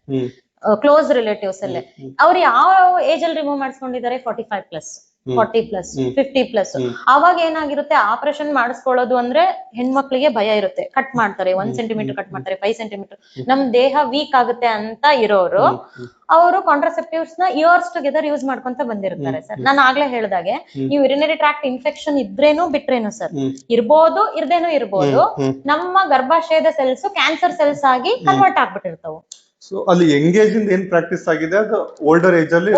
ಕ್ಲೋಸ್ ರಿಲೇಟಿವ್ಸ್ ಅಲ್ಲೇ. ಅವ್ರು ಯಾವ ಏಜ್ ಅಲ್ಲಿ ರಿಮೂವ್ ಮಾಡಿಸ್ಕೊಂಡಿದ್ದಾರೆ? 45+, 40+, 50+. ಅವಾಗ ಏನಾಗಿರುತ್ತೆ, ಆಪರೇಷನ್ ಮಾಡಿಸ್ಕೊಳ್ಳೋದು ಅಂದ್ರೆ ಹೆಣ್ಮಕ್ಳಿಗೆ ಭಯ ಇರುತ್ತೆ. ಕಟ್ ಮಾಡ್ತಾರೆ, 1 ಸೆಂಟಿಮೀಟರ್ ಕಟ್ ಮಾಡ್ತಾರೆ, 5 ಸೆಂಟಿಮೀಟರ್, ನಮ್ ದೇಹ ವೀಕ್ ಆಗುತ್ತೆ ಅಂತ ಇರೋರು ಅವರು ಕಾಂಟ್ರಾಸೆಪ್ಟಿವ್ಸ್ ನ ಇಯರ್ಸ್ ಟುಗೆದರ್ ಯೂಸ್ ಮಾಡ್ಕೊಂತ ಬಂದಿರ್ತಾರೆ ಸರ್. ನಾನು ಆಗ್ಲೇ ಹೇಳ್ದಾಗೆ, ನೀವು ಯುರಿನರಿ ಟ್ರಾಕ್ಟ್ ಇನ್ಫೆಕ್ಷನ್ ಇದ್ರೇನು ಬಿಟ್ರೇನು ಸರ್, ಇರ್ಬೋದು, ಇರ್ದೇನು ಇರ್ಬೋದು, ನಮ್ಮ ಗರ್ಭಾಶಯದ ಸೆಲ್ಸ್ ಕ್ಯಾನ್ಸರ್ ಸೆಲ್ಸ್ ಆಗಿ ಕನ್ವರ್ಟ್ ಆಗ್ಬಿಟ್ಟಿರ್ತಾವೆ. ಸೊ ಅಲ್ಲಿ ಎಂಗೇಜ್ ಇಂದ ಏನ್ ಪ್ರಾಕ್ಟೀಸ್ ಆಗಿದೆ ಅದು ಓಲ್ಡರ್ ಏಜ್ ಅಲ್ಲಿ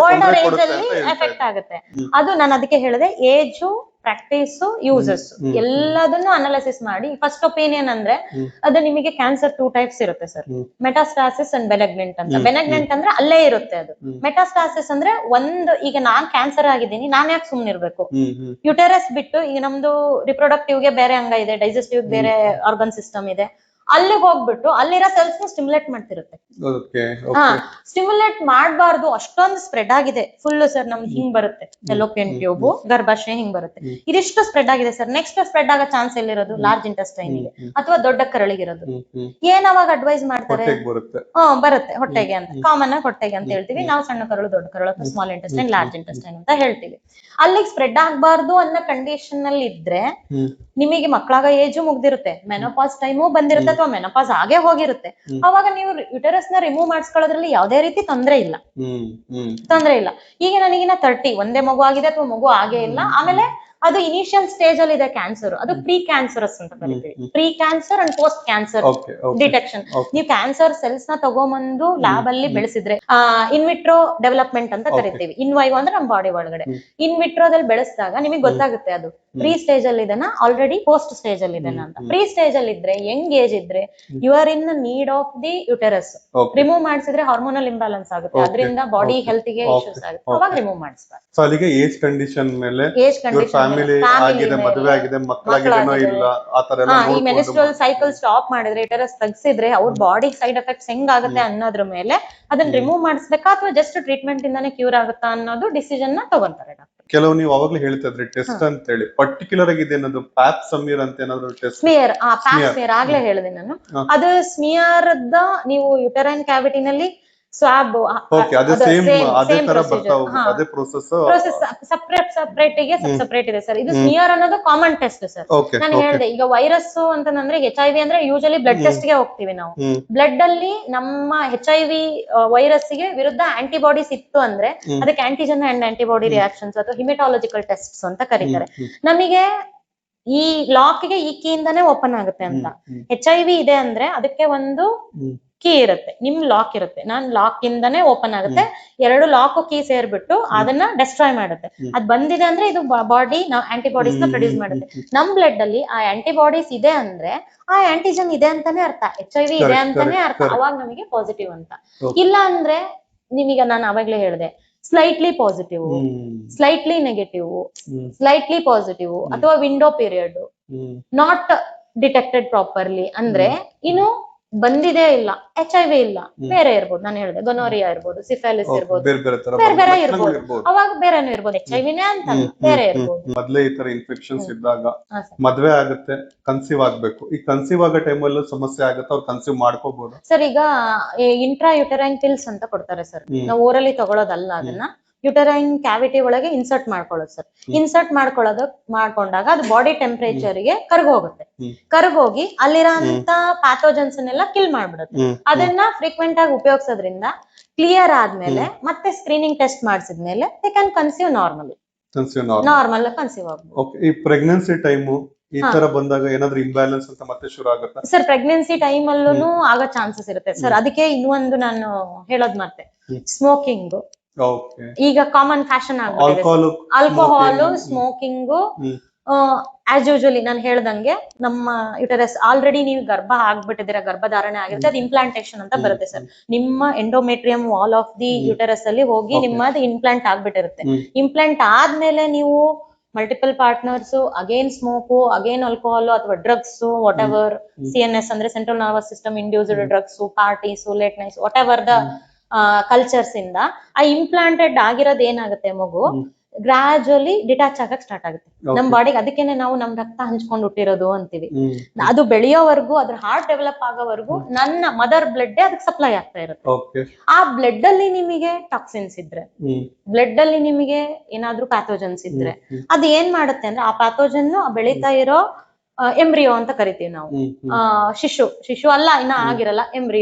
ಎಫೆಕ್ಟ್ ಆಗುತ್ತೆ. ಅದು ನಾನು ಅದಕ್ಕೆ ಹೇಳಿದೆ, ಏಜ್, ಪ್ರಾಕ್ಟೀಸ್, ಯೂಸಸ್ ಎಲ್ಲದನ್ನು ಅನಾಲಿಸಿಸ್ ಮಾಡಿ ಫಸ್ಟ್ ಒಪಿನಿಯನ್ ಅಂದ್ರೆ ಅದು ನಿಮಗೆ ಕ್ಯಾನ್ಸರ್ 2 ಟೈಪ್ಸ್ ಇರುತ್ತೆ ಸರ್. ಮೆಟಾಸ್ಟಾಸಿಸ್ ಅಂಡ್ ಬೆನೆಗ್ನೆಂಟ್ ಅಂತ. ಬೆನೆಗ್ನೆಂಟ್ ಅಂದ್ರೆ ಅಲ್ಲೇ ಇರುತ್ತೆ ಅದು. ಮೆಟಾಸ್ಟಾಸಿಸ್ ಅಂದ್ರೆ ಈಗ ನಾನ್ ಕ್ಯಾನ್ಸರ್ ಆಗಿದ್ದೀನಿ, ನಾನ್ ಯಾಕೆ ಸುಮ್ನಿರ್ಬೇಕು? ಯುಟೆರಸ್ ಬಿಟ್ಟು, ಈಗ ನಮ್ದು ರಿಪ್ರೊಡಕ್ಟಿವ್ ಗೆ ಬೇರೆ ಅಂಗ ಇದೆ, ಡೈಜೆಸ್ಟಿವ್ ಬೇರೆ ಆರ್ಗನ್ ಸಿಸ್ಟಮ್ ಇದೆ, ಅಲ್ಲಿ ಹೋಗ್ಬಿಟ್ಟು ಅಲ್ಲಿರೋ ಸೆಲ್ಸ್ ನ ಸ್ಟಿಮ್ಯುಲೇಟ್ ಮಾಡ್ತಿರುತ್ತೆ. ಸ್ಟಿಮ್ಯುಲೇಟ್ ಮಾಡಬಾರ್ದು, ಅಷ್ಟೊಂದು ಸ್ಪ್ರೆಡ್ ಆಗಿದೆ ಫುಲ್ ಸರ್. ನಮ್ದು ಹಿಂಗ್ ಬರುತ್ತೆ, ಫೆಲೋಪಿಯನ್ ಟ್ಯೂಬ್, ಗರ್ಭಾಶಯ ಹಿಂಗ್ ಬರುತ್ತೆ, ಇದಿಷ್ಟು ಸ್ಪ್ರೆಡ್ ಆಗಿದೆ ಸರ್. ನೆಕ್ಸ್ಟ್ ಸ್ಪ್ರೆಡ್ ಆಗೋ ಚಾನ್ಸ್ ಎಲ್ಲಿರೋದು? ಲಾರ್ಜ್ ಇಂಟೆಸ್ಟೈನ್ ಗೆ ಅಥವಾ ದೊಡ್ಡ ಕರಳಿಗಿರೋದು. ಏನ್ ಅವಾಗ ಅಡ್ವೈಸ್ ಮಾಡ್ತಾರೆ? ಬರುತ್ತೆ ಹೊಟ್ಟೆಗೆ ಅಂತ, ಕಾಮನ್ ಆಗಿ ಹೊಟ್ಟೆಗೆ ಅಂತ ಹೇಳ್ತೀವಿ ನಾವು. ಸಣ್ಣ ಕರಳು, ದೊಡ್ಡ ಕರಳು, ಸ್ಮಾಲ್ ಇಂಟೆಸ್ಟೈನ್, ಲಾರ್ಜ್ ಇಂಟೆಸ್ಟೈನ್ ಅಂತ ಹೇಳ್ತೀವಿ. ಅಲ್ಲಿಗೆ ಸ್ಪ್ರೆಡ್ ಆಗ್ಬಾರ್ದು ಅನ್ನೋ ಕಂಡೀಷನ್ ಅಲ್ಲಿ ಇದ್ರೆ ನಿಮಗೆ ಮಕ್ಕಳಾಗ ಏಜು ಮುಗ್ದಿರುತ್ತೆ, ಮೆನೋಪಾಸ್ ಟೈಮು ಬಂದಿರುತ್ತೆ ಅಥವಾ ಮೆನೋಪಾಸ್ ಆಗೇ ಹೋಗಿರುತ್ತೆ. ಅವಾಗ ನೀವು ಯುಟೆರಸ್ ನ ರಿಮೂವ್ ಮಾಡಿಸ್ಕೊಳ್ಳೋದ್ರಲ್ಲಿ ಯಾವುದೇ ರೀತಿ ತೊಂದರೆ ಇಲ್ಲ. ಈಗ ನನಗಿನ್ನ 30, ಒಂದೇ ಮಗು ಆಗಿದೆ ಅಥವಾ ಮಗು ಆಗೇ ಇಲ್ಲ, ಆಮೇಲೆ ಅದು ಇನಿಷಿಯಲ್ ಸ್ಟೇಜ್ ಅಲ್ಲಿ ಇದೆ ಕ್ಯಾನ್ಸರ್, ಅದು ಪ್ರೀ ಕ್ಯಾನ್ಸರಸ್ ಅಂತ ಕರಿತೀವಿ. Pre cancer and post cancer detection. ನೀವು ಕ್ಯಾನ್ಸರ್ ಸೆಲ್ಸ್ ನ ತಗೊಂಬಂದು ಲ್ಯಾಬ್ ಅಲ್ಲಿ ಬೆಳೆಸಿದ್ರೆ, ಇನ್ವಿಟ್ರೋ ಡೆವಲಪ್ಮೆಂಟ್ ಅಂತ ಕರಿತೀವಿ. ಇನ್ವೈವೋ ಅಂದ್ರೆ ನಮ್ಮ ಬಾಡಿ ಒಳಗಡೆ, ಇನ್ವಿಟ್ರೋದಲ್ಲಿ ಬೆಳೆಸಿದಾಗ ನಿಮಗೆ ಗೊತ್ತಾಗುತ್ತೆ ಅದು ಪ್ರೀ ಸ್ಟೇಜ್ ಅಲ್ಲಿ ಇದನ್ನ, ಆಲ್ರೆಡಿ ಪೋಸ್ಟ್ ಸ್ಟೇಜ್ ಅಲ್ಲಿ ಇದನ್ನ ಅಂತ. ಪ್ರೀ ಸ್ಟೇಜ್ ಅಲ್ಲಿ ಇದ್ರೆ, ಯಂಗ್ ಏಜ್ ಇದ್ರೆ, you are in need of the uterus. Remove ಮಾಡಿಸಿದ್ರೆ ಹಾರ್ಮೋನಲ್ ಇಂಬ್ಯಾಲೆನ್ಸ್ ಆಗುತ್ತೆ, ಅದರಿಂದ ಬಾಡಿ ಹೆಲ್ತ್ ಗೆ ಇಶ್ಯೂಸ್ ಆಗುತ್ತೆ, ಅವಾಗ ರಿಮೂವ್ ಮಾಡಿಸ್ಬಾರ್ದು. ಸೊ ಅಲ್ಲಿಗೆ ಏಜ್ ಕಂಡೀಷನ್ ಮೇಲೆ, ಫ್ಯಾಮಿಲಿ ಆಗಿದೆ, ಮದುವೆ ಆಗಿದೆ, ಮಕ್ಕಳಾಗಿದೆನೋ ಇಲ್ಲ, ಆತರ ಎಲ್ಲ ಈ ಮೆನ್ಸ್ಟ್ರುಯಲ್ ಸೈಕಲ್ ಸ್ಟಾಪ್ ಮಾಡಿದ್ರೆ, ಯುಟೆರಸ್ ತೆಗ್ಸಿದ್ರೆ ಅವ್ರ ಬಾಡಿ ಸೈಡ್ ಎಫೆಕ್ಟ್ಸ್ ಹೆಂಗಾಗುತ್ತೆ ಅನ್ನೋದ್ರ ಮೇಲೆ ಅದನ್ನ ರಿಮೂವ್ ಮಾಡಿಸ್ಬೇಕಾ ಅಥವಾ ಜಸ್ಟ್ ಟ್ರೀಟ್ಮೆಂಟ್ ಇಂದಾನೆ ಕ್ಯೂರ್ ಆಗುತ್ತಾ ಅನ್ನೋದು ಡಿಸಿಷನ್ ನ ತಗೊಂತಾರೆ ಡಾಕ್ಟರ್. ಕೆಲವು ನೀವು ಅವಾಗ್ಲೇ ಹೇಳ್ತಿದ್ರಿ ಟೆಸ್ಟ್ ಅಂತ ಹೇಳಿ, ಪರ್ಟಿಕ್ಯುಲರ್ ಆಗಿ ಇದೇನದು ಪ್ಯಾಪ್ ಸಮೀರ್ ಅಂತ ಏನಾದ್ರು ಟೆಸ್ಟ್? ಸ್ಮಿಯರ್, ಪ್ಯಾಪ್ ಸ್ಮಿಯರ್ ಆಗ್ಲೇ ಹೇಳಿದೆ ನಾನು. ಅದು ಸ್ಮಿಯರ್ ನೀವು ಯುಟೆರೈನ್ ಕ್ಯಾವಿಟಿನಲ್ಲಿ ಸ್ವಾಬ್, ಸಪರೇಟ್ ಇದೆ ಸರ್. ಇದು ಸ್ಮಿಯರ್ ಅನ್ನೋದು ಕಾಮನ್ ಟೆಸ್ಟ್ ಸರ್. ನಾನು ಹೇಳಿದೆ ಈಗ ವೈರಸ್ ಅಂತಂದ್ರೆ HIV ಅಂದ್ರೆ ಯೂಶಲಿ ಬ್ಲಡ್ ಟೆಸ್ಟ್ ಗೆ ಹೋಗ್ತೀವಿ ನಾವು. ಬ್ಲಡ್ ಅಲ್ಲಿ ನಮ್ಮ HIV ವೈರಸ್ ಗೆ ವಿರುದ್ಧ ಆಂಟಿಬಾಡೀಸ್ ಇತ್ತು ಅಂದ್ರೆ ಅದಕ್ಕೆ ಆಂಟಿಜನ್ ಅಂಡ್ ಆಂಟಿಬಾಡಿ ರಿಯಾಕ್ಷನ್ಸ್ ಅಥವಾ ಹಿಮೆಟಾಲಜಿಕಲ್ ಟೆಸ್ಟ್ಸ್ ಅಂತ ಕರೀತಾರೆ. ನಮಗೆ ಈ ಲಾಕ್ ಗೆ ಈ ಕೀಯಿಂದಾನೇ ಓಪನ್ ಆಗುತ್ತೆ ಅಂತ. HIV ಇದೆ ಅಂದ್ರೆ ಅದಕ್ಕೆ ಒಂದು ಕೀ ಇರುತ್ತೆ, ನಿಮ್ ಲಾಕ್ ಇರುತ್ತೆ, ನಾನ್ ಲಾಕ್ ಇಂದಾನೆ ಓಪನ್ ಆಗುತ್ತೆ, 2 ಲಾಕ್ ಕೀ ಸೇರ್ಬಿಟ್ಟು ಅದನ್ನ ಡೆಸ್ಟ್ರಾಯ್ ಮಾಡುತ್ತೆ. ಅದ್ ಬಂದಿದೆ ಅಂದ್ರೆ ಇದು ಬಾಡಿ ಆಂಟಿಬಾಡೀಸ್ ನ ಪ್ರೊಡ್ಯೂಸ್ ಮಾಡುತ್ತೆ. ನಮ್ ಬ್ಲಡ್ ಅಲ್ಲಿ ಆ ಆಂಟಿಬಾಡೀಸ್ ಇದೆ ಅಂದ್ರೆ ಆ ಆಂಟಿಜನ್ ಇದೆ ಅಂತಾನೆ ಅರ್ಥ, HIV ಇದೆ ಅಂತಾನೆ ಅರ್ಥ, ಅವಾಗ ನಮಗೆ ಪಾಸಿಟಿವ್ ಅಂತ. ಇಲ್ಲ ಅಂದ್ರೆ ನಿಮೀಗ ನಾನು ಅವಾಗ್ಲೇ ಹೇಳಿದೆ, slightly positive, slightly negative, slightly positive ಅಥವಾ window period, not detected properly ಅಂದ್ರೆ ಇನ್ನು ಬಂದಿದೆ ಇಲ್ಲ, HIV ಇಲ್ಲ, ಬೇರೆ ಇರ್ಬೋದು, ನಾನು ಹೇಳಿದೆ ಗೊನೋರಿಯಾ ಇರ್ಬೋದು, ಸಿಫಾಲಿಸ್ ಇರ್ಬೋದು, ಬೇರೆ ಬೇರೆ ಇರ್ಬೋದು, ಅವಾಗ ಬೇರೆನೂ ಇರ್ಬೋದು, HIV ಅಂತ ಬೇರೆ ಇರ್ಬೋದು. ಮೊದ್ಲೇ ಈ ತರ ಇನ್ಫೆಕ್ಷನ್ಸ್ ಇದ್ದಾಗ ಮದ್ವೆ ಆಗುತ್ತೆ, ಕನ್ಸೀವ್ ಆಗ್ಬೇಕು, ಈ ಕನ್ಸೀವ್ ಆಗೋ ಟೈಮಲ್ಲೂ ಸಮಸ್ಯೆ ಆಗುತ್ತೆ, ಅವ್ರು ಕನ್ಸೀವ್ ಮಾಡ್ಕೋಬಹುದು ಸರ್. ಈಗ ಇಂಟ್ರಾ ಯುಟರೈನ್ ಪಿಲ್ಸ್ ಅಂತ ಕೊಡ್ತಾರೆ ಸರ್, ನಾವು ಓರಲಿ ತಗೊಳ್ಳೋದಲ್ಲ, ಅದನ್ನ ಯುಟರೈನ್ ಕ್ಯಾವಿಟಿ ಒಳಗೆ ಇನ್ಸರ್ಟ್ ಮಾಡ್ಕೊಳ್ಳೋದು ಸರ್. ಇನ್ಸರ್ಟ್ ಮಾಡ್ಕೊಂಡಾಗ ಅದು ಬಾಡಿ ಟೆಂಪರೇಚರ್ ಗೆ ಕರ್ಗೋಗುತ್ತೆ, ಕರ್ಗೋಗಿ ಅಲ್ಲಿರೋಂತ ಪ್ಯಾಥೋಜನ್ಸ್ ಅನ್ನೆಲ್ಲ ಕಿಲ್ ಮಾಡ್ಬಿಡುತ್ತೆ. ಅದನ್ನ ಫ್ರೀಕ್ವೆಂಟ್ ಆಗಿ ಉಪಯೋಗಿಸೋದ್ರಿಂದ ಕ್ಲಿಯರ್ ಆದ್ಮೇಲೆ ಮತ್ತೆ ಸ್ಕ್ರೀನಿಂಗ್ ಟೆಸ್ಟ್ ಮಾಡಿಸಿದ್ಮೇಲೆ they can conceive normal conceive ಆಗ್ಬೋದು. ಈ ಪ್ರೆಗ್ನೆನ್ಸಿ ಟೈಮು ಈ ತರ ಬಂದಾಗ ಏನಾದ್ರೂ ಇಂಬ್ಯಾಲೆನ್ಸ್ ಅಂತ ಮತ್ತೆ ಶುರು ಆಗುತ್ತೆ ಸರ್? ಪ್ರೆಗ್ನೆನ್ಸಿ ಟೈಮ್ ಅಲ್ಲೂ ಆಗೋ ಚಾನ್ಸಸ್ ಇರುತ್ತೆ ಸರ್. ಅದಕ್ಕೆ ಇನ್ನೊಂದು ನಾನು ಹೇಳೋದ್ ಮತ್ತೆ, ಸ್ಮೋಕಿಂಗ್ ಈಗ ಕಾಮನ್ ಫ್ಯಾಷನ್ ಆಗ್ಬಿಟ್ಟಿದೆ. ಆಲ್ಕೋಹಾಲ್, ಸ್ಮೋಕಿಂಗ್, ಆಸ್ ಯೂಶುವಲಿ ನಾನು ಹೇಳ್ದಂಗೆ ನಮ್ಮ ಯುಟರಸ್ ಆಲ್ರೆಡಿ ನೀವು ಗರ್ಭ ಆಗ್ಬಿಟ್ಟಿದ್ದೀರಾ, ಗರ್ಭಧಾರಣೆ ಆಗಿರುತ್ತೆ, ಅದು ಇಂಪ್ಲಾಂಟೇಶನ್ ಅಂತ ಬರುತ್ತೆ ಸರ್. ನಿಮ್ಮ endometrium wall of the uterus ಅಲ್ಲಿ ಹೋಗಿ ನಿಮ್ಮದು ಇಂಪ್ಲಾಂಟ್ ಆಗ್ಬಿಟ್ಟಿರುತ್ತೆ. ಇಂಪ್ಲಾಂಟ್ ಆದ್ಮೇಲೆ ನೀವು multiple partners, again smoke, again alcohol ಅಥವಾ ಡ್ರಗ್ಸ್, ವಾಟ್ ಎವರ್ CNS ಅಂದ್ರೆ central nervous system induced drugs, parties, late nights, whatever the cultures ಇಂದ ಆ ಇಂಪ್ಲಾಂಟೆಡ್ ಆಗಿರೋದು ಏನಾಗುತ್ತೆ, ಮಗು ಗ್ರಾಜುವಲಿ ಡಿಟ್ಯಾಚ್ ಆಗಕ್ ಸ್ಟಾರ್ಟ್ ಆಗುತ್ತೆ ನಮ್ ಬಾಡಿಗೆ. ಅದಕ್ಕೇನೆ ನಾವು ನಮ್ ರಕ್ತ ಹಂಚ್ಕೊಂಡು ಹುಟ್ಟಿರೋದು ಅಂತೀವಿ. ಅದು ಬೆಳೆಯೋವರೆಗೂ, ಅದ್ರ ಹಾರ್ಟ್ ಡೆವಲಪ್ ಆಗೋವರೆಗೂ ನನ್ನ ಮದರ್ ಬ್ಲಡ್ ಅದಕ್ಕೆ ಸಪ್ಲೈ ಆಗ್ತಾ ಇರುತ್ತೆ. ಆ ಬ್ಲಡ್ ಅಲ್ಲಿ ನಿಮಗೆ ಟಾಕ್ಸಿನ್ಸ್ ಇದ್ರೆ, ಬ್ಲಡ್ ಅಲ್ಲಿ ನಿಮಗೆ ಏನಾದ್ರೂ ಪ್ಯಾಥೋಜನ್ಸ್ ಇದ್ರೆ, ಅದು ಏನ್ ಮಾಡುತ್ತೆ ಅಂದ್ರೆ ಆ ಪ್ಯಾಥೋಜನ್ ಬೆಳೀತಾ ಇರೋ ಎಂಬ್ರಿಯೋ ಅಂತ ಕರಿತೀವಿ ನಾವು, ಶಿಶು ಅಲ್ಲ, ಇನ್ನ ಆಗಿರಲ್ಲ,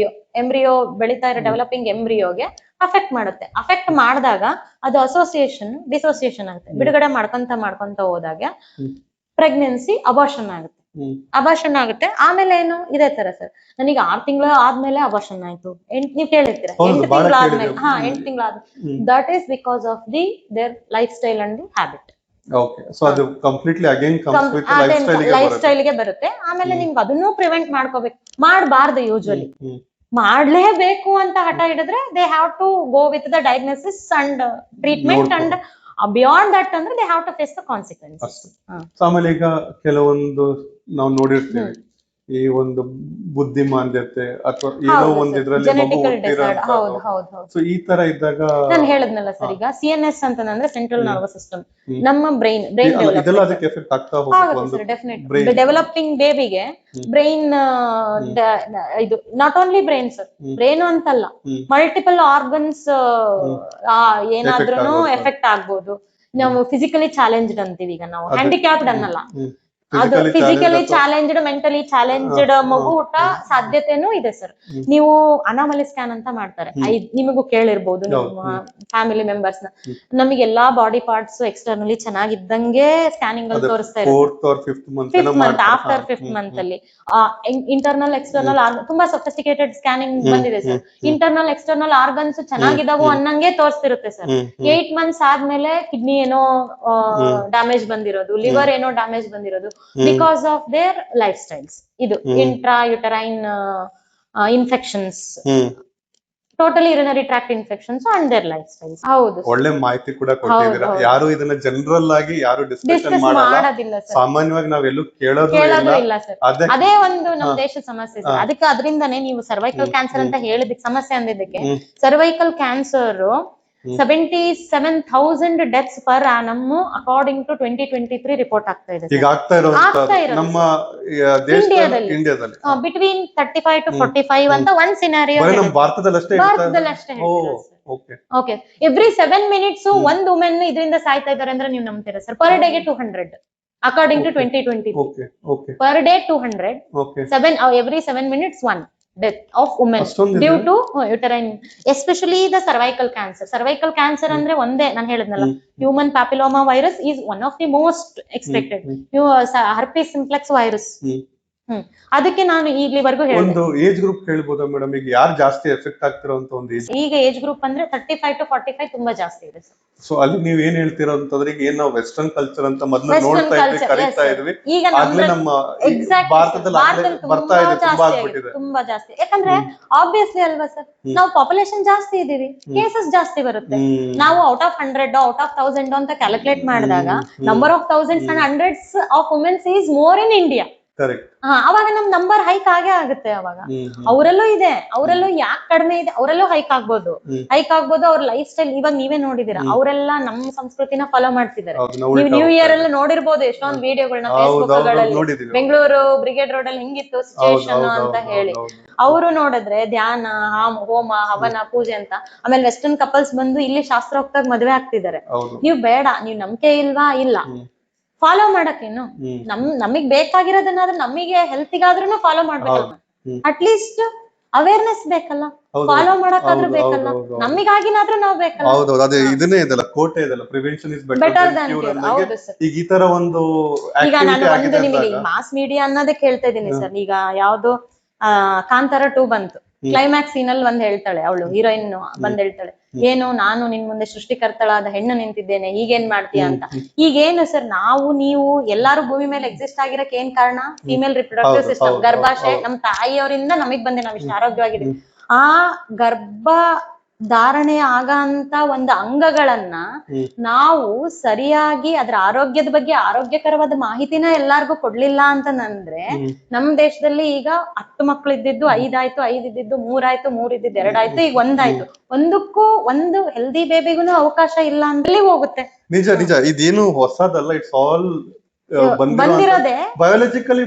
ಎಂಬ್ರಿಯೋ ಬೆಳೀತಾ ಇರೋ ಡೆವಲಪಿಂಗ್ ಎಂಬ್ರಿಯೋಗೆ ಅಫೆಕ್ಟ್ ಮಾಡುತ್ತೆ. ಅಫೆಕ್ಟ್ ಮಾಡಿದಾಗ ಅದು ಅಸೋಸಿಯೇಷನ್ ಡಿಸೋಸಿಯೇಷನ್ ಆಗುತ್ತೆ. ಬಿಡುಗಡೆ ಮಾಡ್ಕೊಂತ ಹೋದಾಗ ಪ್ರೆಗ್ನೆನ್ಸಿ ಅಬಾರ್ಷನ್ ಆಗುತ್ತೆ. ಆಮೇಲೆ ಏನು ಇದೇ ತರ ಸರ್, ನನಗೆ 6 ತಿಂಗಳು ಆದ್ಮೇಲೆ ಅಬಾರ್ಷನ್ ಆಯ್ತು, ನೀವ್ ಕೇಳಿರ್ತೀರ 8 ತಿಂಗಳು ಆದ್ಮೇಲೆ, 8 ತಿಂಗಳು ಆದ್ಮೇಲೆ, that is because of their lifestyle and habit. So ಅದು completely again comes with lifestyle ಗೆ ಬರುತ್ತೆ. ಆಮೇಲೆ ನಿಮ್ಗೆ ಅದನ್ನು ಪ್ರಿವೆಂಟ್ ಮಾಡ್ಕೋಬೇಕು, ಮಾಡಬಾರ್ದು. ಯೂಶುವಲಿ ಮಾಡ್ಲೇಬೇಕು ಅಂತ ಹಠ ಹಿಡಿದ್ರೆ they have to go with the diagnosis and treatment, and beyond that ಅಂದ್ರೆ they have to face the consequences. ಆಮೇಲೆ ಈಗ ಕೆಲವೊಂದು ನಾವು ನೋಡಿರ್ತೀವಿ, ಈ ಒಂದು ಬುದ್ಧಿಮಾಂದ್ಯತೆ ಅಥವಾ ಏನೋ ಒಂದ್ ಇದ್ರಲ್ಲಿ ಸೊ ಈ ತರ ಇದ್ದಾಗ ನಾನು ಹೇಳದ್ನಲ್ಲ ಸರ್, ಈಗ CNS ಅಂತಂದ್ರೆ ಸೆಂಟ್ರಲ್ ನರ್ವಸ್ ಸಿಸ್ಟಮ್, ನಮ್ಮ ಬ್ರೈನ್ ಡೆವಲಪಿಂಗ್ ಬೇಬಿಗೆ ಬ್ರೈನ್, ಇದು not only brain sir, brain ಅಂತಲ್ಲ, ಮಲ್ಟಿಪಲ್ ಆರ್ಗನ್ಸ್ ಏನಾದ್ರೂ ಎಫೆಕ್ಟ್ ಆಗ್ಬೋದು. ನಾವು ಫಿಸಿಕಲಿ ಚಾಲೆಂಜ್ಡ್ ಅಂತೀವಿ, ಈಗ ನಾವು ಹ್ಯಾಂಡಿಕ್ಯಾಪ್ಡ್ ಅನ್ನಲ್ಲ, ಅದು ಫಿಸಿಕಲಿ ಚಾಲೆಂಜ್ಡ್, ಮೆಂಟಲಿ ಚಾಲೆಂಜ್ಡ್ ಮಗು ಹುಟ್ಟ ಸಾಧ್ಯತೆನೂ ಇದೆ ಸರ್. ನೀವು ಅನಾಮಲಿ ಸ್ಕ್ಯಾನ್ ಅಂತ ಮಾಡ್ತಾರೆ, ನಿಮಗೂ ಕೇಳಿರ್ಬೋದು ನಿಮ್ಮ ಫ್ಯಾಮಿಲಿ ಮೆಂಬರ್ಸ್ ನ. ನಮಗೆ ಎಲ್ಲಾ ಬಾಡಿ ಪಾರ್ಟ್ಸ್ ಎಕ್ಸ್ಟರ್ನಲಿ ಚೆನ್ನಾಗಿದ್ದಂಗೆ ಸ್ಕ್ಯಾನಿಂಗ್ ಅಲ್ಲಿ ತೋರಿಸ್ತಾ ಇರುತ್ತೆ. 5th month, after 5th month ಅಲ್ಲಿ ಇಂಟರ್ನಲ್ ಎಕ್ಸ್ಟರ್ನಲ್ ತುಂಬಾ ಸೊಫಿಸ್ಟಿಕೇಟೆಡ್ ಸ್ಕ್ಯಾನಿಂಗ್ ಬಂದಿದೆ ಸರ್. ಇಂಟರ್ನಲ್ ಎಕ್ಸ್ಟರ್ನಲ್ ಆರ್ಗನ್ಸ್ ಚೆನ್ನಾಗಿದಾವು ಅನ್ನಂಗೆ ತೋರಿಸ್ತಿರುತ್ತೆ ಸರ್. 8 ಮಂತ್ಸ್ ಆದ್ಮೇಲೆ ಕಿಡ್ನಿ ಏನೋ ಡ್ಯಾಮೇಜ್ ಬಂದಿರೋದು, ಲಿವರ್ ಏನೋ ಡ್ಯಾಮೇಜ್ ಬಂದಿರೋದು, because of their lifestyles. ಇದು intrauterine infections, totally urinary tract infections and their lifestyles. ಹೌದು, ಒಳ್ಳೆ ಮಾಹಿತಿ ಕೂಡ ಕೊಟ್ಟಿದ್ದೀರಾ. ಯಾರು ಇದನ್ನ ಜನರಲ್ ಆಗಿ ಯಾರು ಡಿಸ್ಕಷನ್ ಮಾಡೋದಿಲ್ಲ, ಸಾಮಾನ್ಯವಾಗಿ ನಾವೆಲ್ಲೂ ಕೇಳೋದು ಇಲ್ಲ ಸರ್. ಅದೇ ಒಂದು ನಮ್ಮ ದೇಶದ ಸಮಸ್ಯೆ ಸರ್. ಅದಕ್ಕೆ ಅದರಿಂದಾನೇ ನೀವು ಸರ್ವೈಕಲ್ ಕ್ಯಾನ್ಸರ್ ಅಂತ ಹೇಳಿದಕ್ಕೆ, ಸಮಸ್ಯೆ ಅಂದಿದ್ದಕ್ಕೆ, cervical cancer 77,000 deaths per annum according to 2023 report ಆಗ್ತಾ ಇದೆ. ನಮ್ಮ ಇಂಡಿಯಾದಲ್ಲಿ ಬಿಟ್ವೀನ್ 35 to 45 ಅಂತ ಒಂದ್ ಸಿನಾರಿಯೋ ಭಾರತದಲ್ಲಷ್ಟೇ ಓಕೆ. ಎವ್ರಿ 7 minutes ಒಂದ್ ವುಮೆನ್ ಇದರಿಂದ ಸಾಯ್ತಾ ಇದಾರೆ ಅಂದ್ರೆ ನೀವು ನಂಬ್ತೀರಾ ಸರ್? ಪರ್ ಡೇಗೆ 200 according to 2020. Per day 200, every 7 minutes 1 death of women due to uterine, especially the cervical cancer. Cervical cancer ಅಂದ್ರೆ ಒಂದೇ ನಾನು ಹೇಳಿದ್ನಲ್ಲ, human papilloma virus is one of the most expected. Herpes simplex virus ಅದಕ್ಕೆ ನಾನು ಇಲ್ಲಿವರೆಗೂ ಹೇಳಿದೆ. ಒಂದು ಏಜ್ ಗ್ರೂಪ್ ಹೇಳ್ಬೋದಾ ಮೇಡಮ್, ಈಗ ಯಾರು ಜಾಸ್ತಿ ಎಫೆಕ್ಟ್ ಆಗ್ತಿರೋ ಅಂತ ಒಂದು ಏಜ್? ಈಗ ಏಜ್ ಗ್ರೂಪ್ ಅಂದ್ರೆ 35 to 45 ತುಂಬಾ ಜಾಸ್ತಿ ಇದೆ ಸರ್. ಸೊ ಅಲ್ಲಿ ನೀವ್ ಏನ್ ಹೇಳ್ತೀರಾ ಅಂತಂದ್ರೆ, ಈಗ ಏನ್ ನಾವು ವೆಸ್ಟರ್ನ್ ಕಲ್ಚರ್ ಅಂತ ಮೊದ್ಲು ನೋಡ್ತಾ ಇದ್ವಿ, ಕರೀತಾ ಇದ್ವಿ, ಈಗ ಆಗ್ಲೇ ನಮ್ಮ ಭಾರತದಲ್ಲಿ ಬರ್ತಾ ಇದೆ, ತುಂಬಾ ಆಗ್ಬಿಟ್ಟಿದೆ, ತುಂಬಾ ಜಾಸ್ತಿ. ಯಾಕಂದ್ರೆ ಆಬ್ವಿಯಸ್ಲಿ ಅಲ್ವಾ ಸರ್, ನಾವು ಪಾಪ್ಯುಲೇಷನ್ ಜಾಸ್ತಿ ಇದೀವಿ, ಕೇಸಸ್ ಜಾಸ್ತಿ ಬರುತ್ತೆ. ನಾವು ಔಟ್ ಆಫ್ 100 ಔಟ್ ಆಫ್ 1000 ಅಂತ ಕ್ಯಾಲ್ಕುಲೇಟ್ ಮಾಡಿದಾಗ number of thousands and hundreds of womens is more in India. ಅವಾಗ ನಮ್ ನಂಬರ್ ಹೈಕ್ ಆಗೇ ಆಗುತ್ತೆ. ಅವಾಗ ಅವರಲ್ಲೂ ಇದೆ, ಅವರಲ್ಲೂ ಯಾಕೆ ಕಡಿಮೆ ಇದೆ, ಅವರಲ್ಲೂ ಹೈಕ್ ಆಗ್ಬೋದು. ಅವ್ರ ಲೈಫ್ ಸ್ಟೈಲ್ ಇವಾಗ ನೀವೇ ನೋಡಿದೀರಾ, ಅವರೆಲ್ಲ ನಮ್ಮ ಸಂಸ್ಕೃತಿನ ಫಾಲೋ ಮಾಡ್ತಿದ್ದಾರೆ. ನೀವು ನ್ಯೂ ಇಯರ್ ಎಲ್ಲ ನೋಡಿರ್ಬೋದು ಎಷ್ಟೊಂದು ವಿಡಿಯೋಗಳನ್ನ ಫೇಸ್ಬುಕ್ ಗಳಲ್ಲಿ, ಬೆಂಗಳೂರು ಬ್ರಿಗೇಡ್ ರೋಡ್ ಅಲ್ಲಿ ಹಿಂಗಿತ್ತು ಸಿಚುಯೇಷನ್ ಅಂತ ಹೇಳಿ. ಅವರು ನೋಡಿದ್ರೆ ಧ್ಯಾನ, ಹೋಮ, ಹವನ, ಪೂಜೆ ಅಂತ. ಆಮೇಲೆ ವೆಸ್ಟರ್ನ್ ಕಪಲ್ಸ್ ಬಂದು ಇಲ್ಲಿ ಶಾಸ್ತ್ರೋಕ್ತಾಗಿ ಮದುವೆ ಆಗ್ತಿದ್ದಾರೆ. ನೀವು ಬೇಡ, ನೀವ್ ನಂಬಿಕೆ ಇಲ್ವಾ, ಇಲ್ಲ ಫಾಲೋ ಮಾಡಕ್ಕೇನು, ನಮಗ್ ಬೇಕಾಗಿರೋದನ್ನಾದ್ರೂ ನಮಗೆ ಹೆಲ್ತಿಗಾದ್ರೂ ಫಾಲೋ ಮಾಡ್ಬೇಕಲ್ಲ. ಅಟ್ಲೀಸ್ಟ್ ಅವೇರ್ನೆಸ್ ಬೇಕಲ್ಲ, ಫಾಲೋ ಮಾಡಕ್ಕಾದ್ರೂ ಬೇಕಲ್ಲ, ನಮಗಾಗಿನಾದ್ರೂ ನಾವ್ ಬೇಕಲ್ಲ. ಹೌದೌದು, ಅದೇ ಇದನ್ನೇ ಇದೆಲ್ಲ ಕೋಟೆ ಇದೆಲ್ಲ, prevention is better than cure ಅನ್ನೋದು. ಈಗ ಈ ತರ ಒಂದು ಈಗ ನಾನು ಒಂದು ನಿಮಗೆ ಮಾಸ್ ಮೀಡಿಯಾ ಅನ್ನೋದಕ್ಕೆ ಹೇಳ್ತಾ ಇದೀನಿ ಸರ್. ಈಗ ಯಾವ್ದು ಕಾಂತಾರ 2 ಬಂತು, ಕ್ಲೈಮ್ಯಾಕ್ಸ್ ಸೀನ್ ಅಲ್ಲಿ ಒಂದ್ ಹೇಳ್ತಾಳೆ, ಅವಳು ಹೀರೋಯಿನ್ ಬಂದ್ ಹೇಳ್ತಾಳೆ, ಏನು ನಾನು ನಿನ್ ಮುಂದೆ ಸೃಷ್ಟಿಕರ್ತಳಾದ ಹೆಣ್ಣು ನಿಂತಿದ್ದೇನೆ, ಈಗೇನ್ ಮಾಡ್ತೀಯ ಅಂತ. ಈಗೇನು ಸರ್, ನಾವು ನೀವು ಎಲ್ಲಾರು ಭೂಮಿ ಮೇಲೆ ಎಕ್ಸಿಸ್ಟ್ ಆಗಿರಕ್ ಏನ್ ಕಾರಣ? ಫಿಮೇಲ್ ರಿಪ್ರೊಡಕ್ಟಿವ್ ಸಿಸ್ಟಮ್, ಗರ್ಭಾಶಯ. ನಮ್ ತಾಯಿಯವರಿಂದ ನಮಗ್ ಬಂದೆ, ನಾವ್ ಇಷ್ಟ ಆರೋಗ್ಯವಾಗಿದ್ದೀವಿ. ಆ ಗರ್ಭ ಧಾರಣೆ ಆಗಂತ ಒಂದು ಅಂಗಗಳನ್ನ ನಾವು ಸರಿಯಾಗಿ ಅದ್ರ ಆರೋಗ್ಯದ ಬಗ್ಗೆ ಆರೋಗ್ಯಕರವಾದ ಮಾಹಿತಿನ ಎಲ್ಲಾರ್ಗು ಕೊಡ್ಲಿಲ್ಲ ಅಂತಂದ್ರೆ, ನಮ್ ದೇಶದಲ್ಲಿ ಈಗ 10 ಮಕ್ಳು ಇದ್ದಿದ್ದು 5 ಆಯ್ತು, 5 ಇದ್ದಿದ್ದು 3 ಆಯ್ತು, 3 ಇದ್ದಿದ್ದು 2 ಆಯ್ತು, ಈಗ 1 ಆಯ್ತು. ಒಂದಕ್ಕೂ ಒಂದು ಹೆಲ್ದಿ ಬೇಬಿಗೂ ಅವಕಾಶ ಇಲ್ಲ ಅಂತಲ್ಲಿ ಹೋಗುತ್ತೆ. ನಿಜ ನಿಜ, ಇದೇನು ಹೊಸದಲ್ಲ, ಇಟ್ಸ್ ಆಲ್ ಬಂದಿರೋದೇ ಬಯೋಲಾಜಿಕಲಿ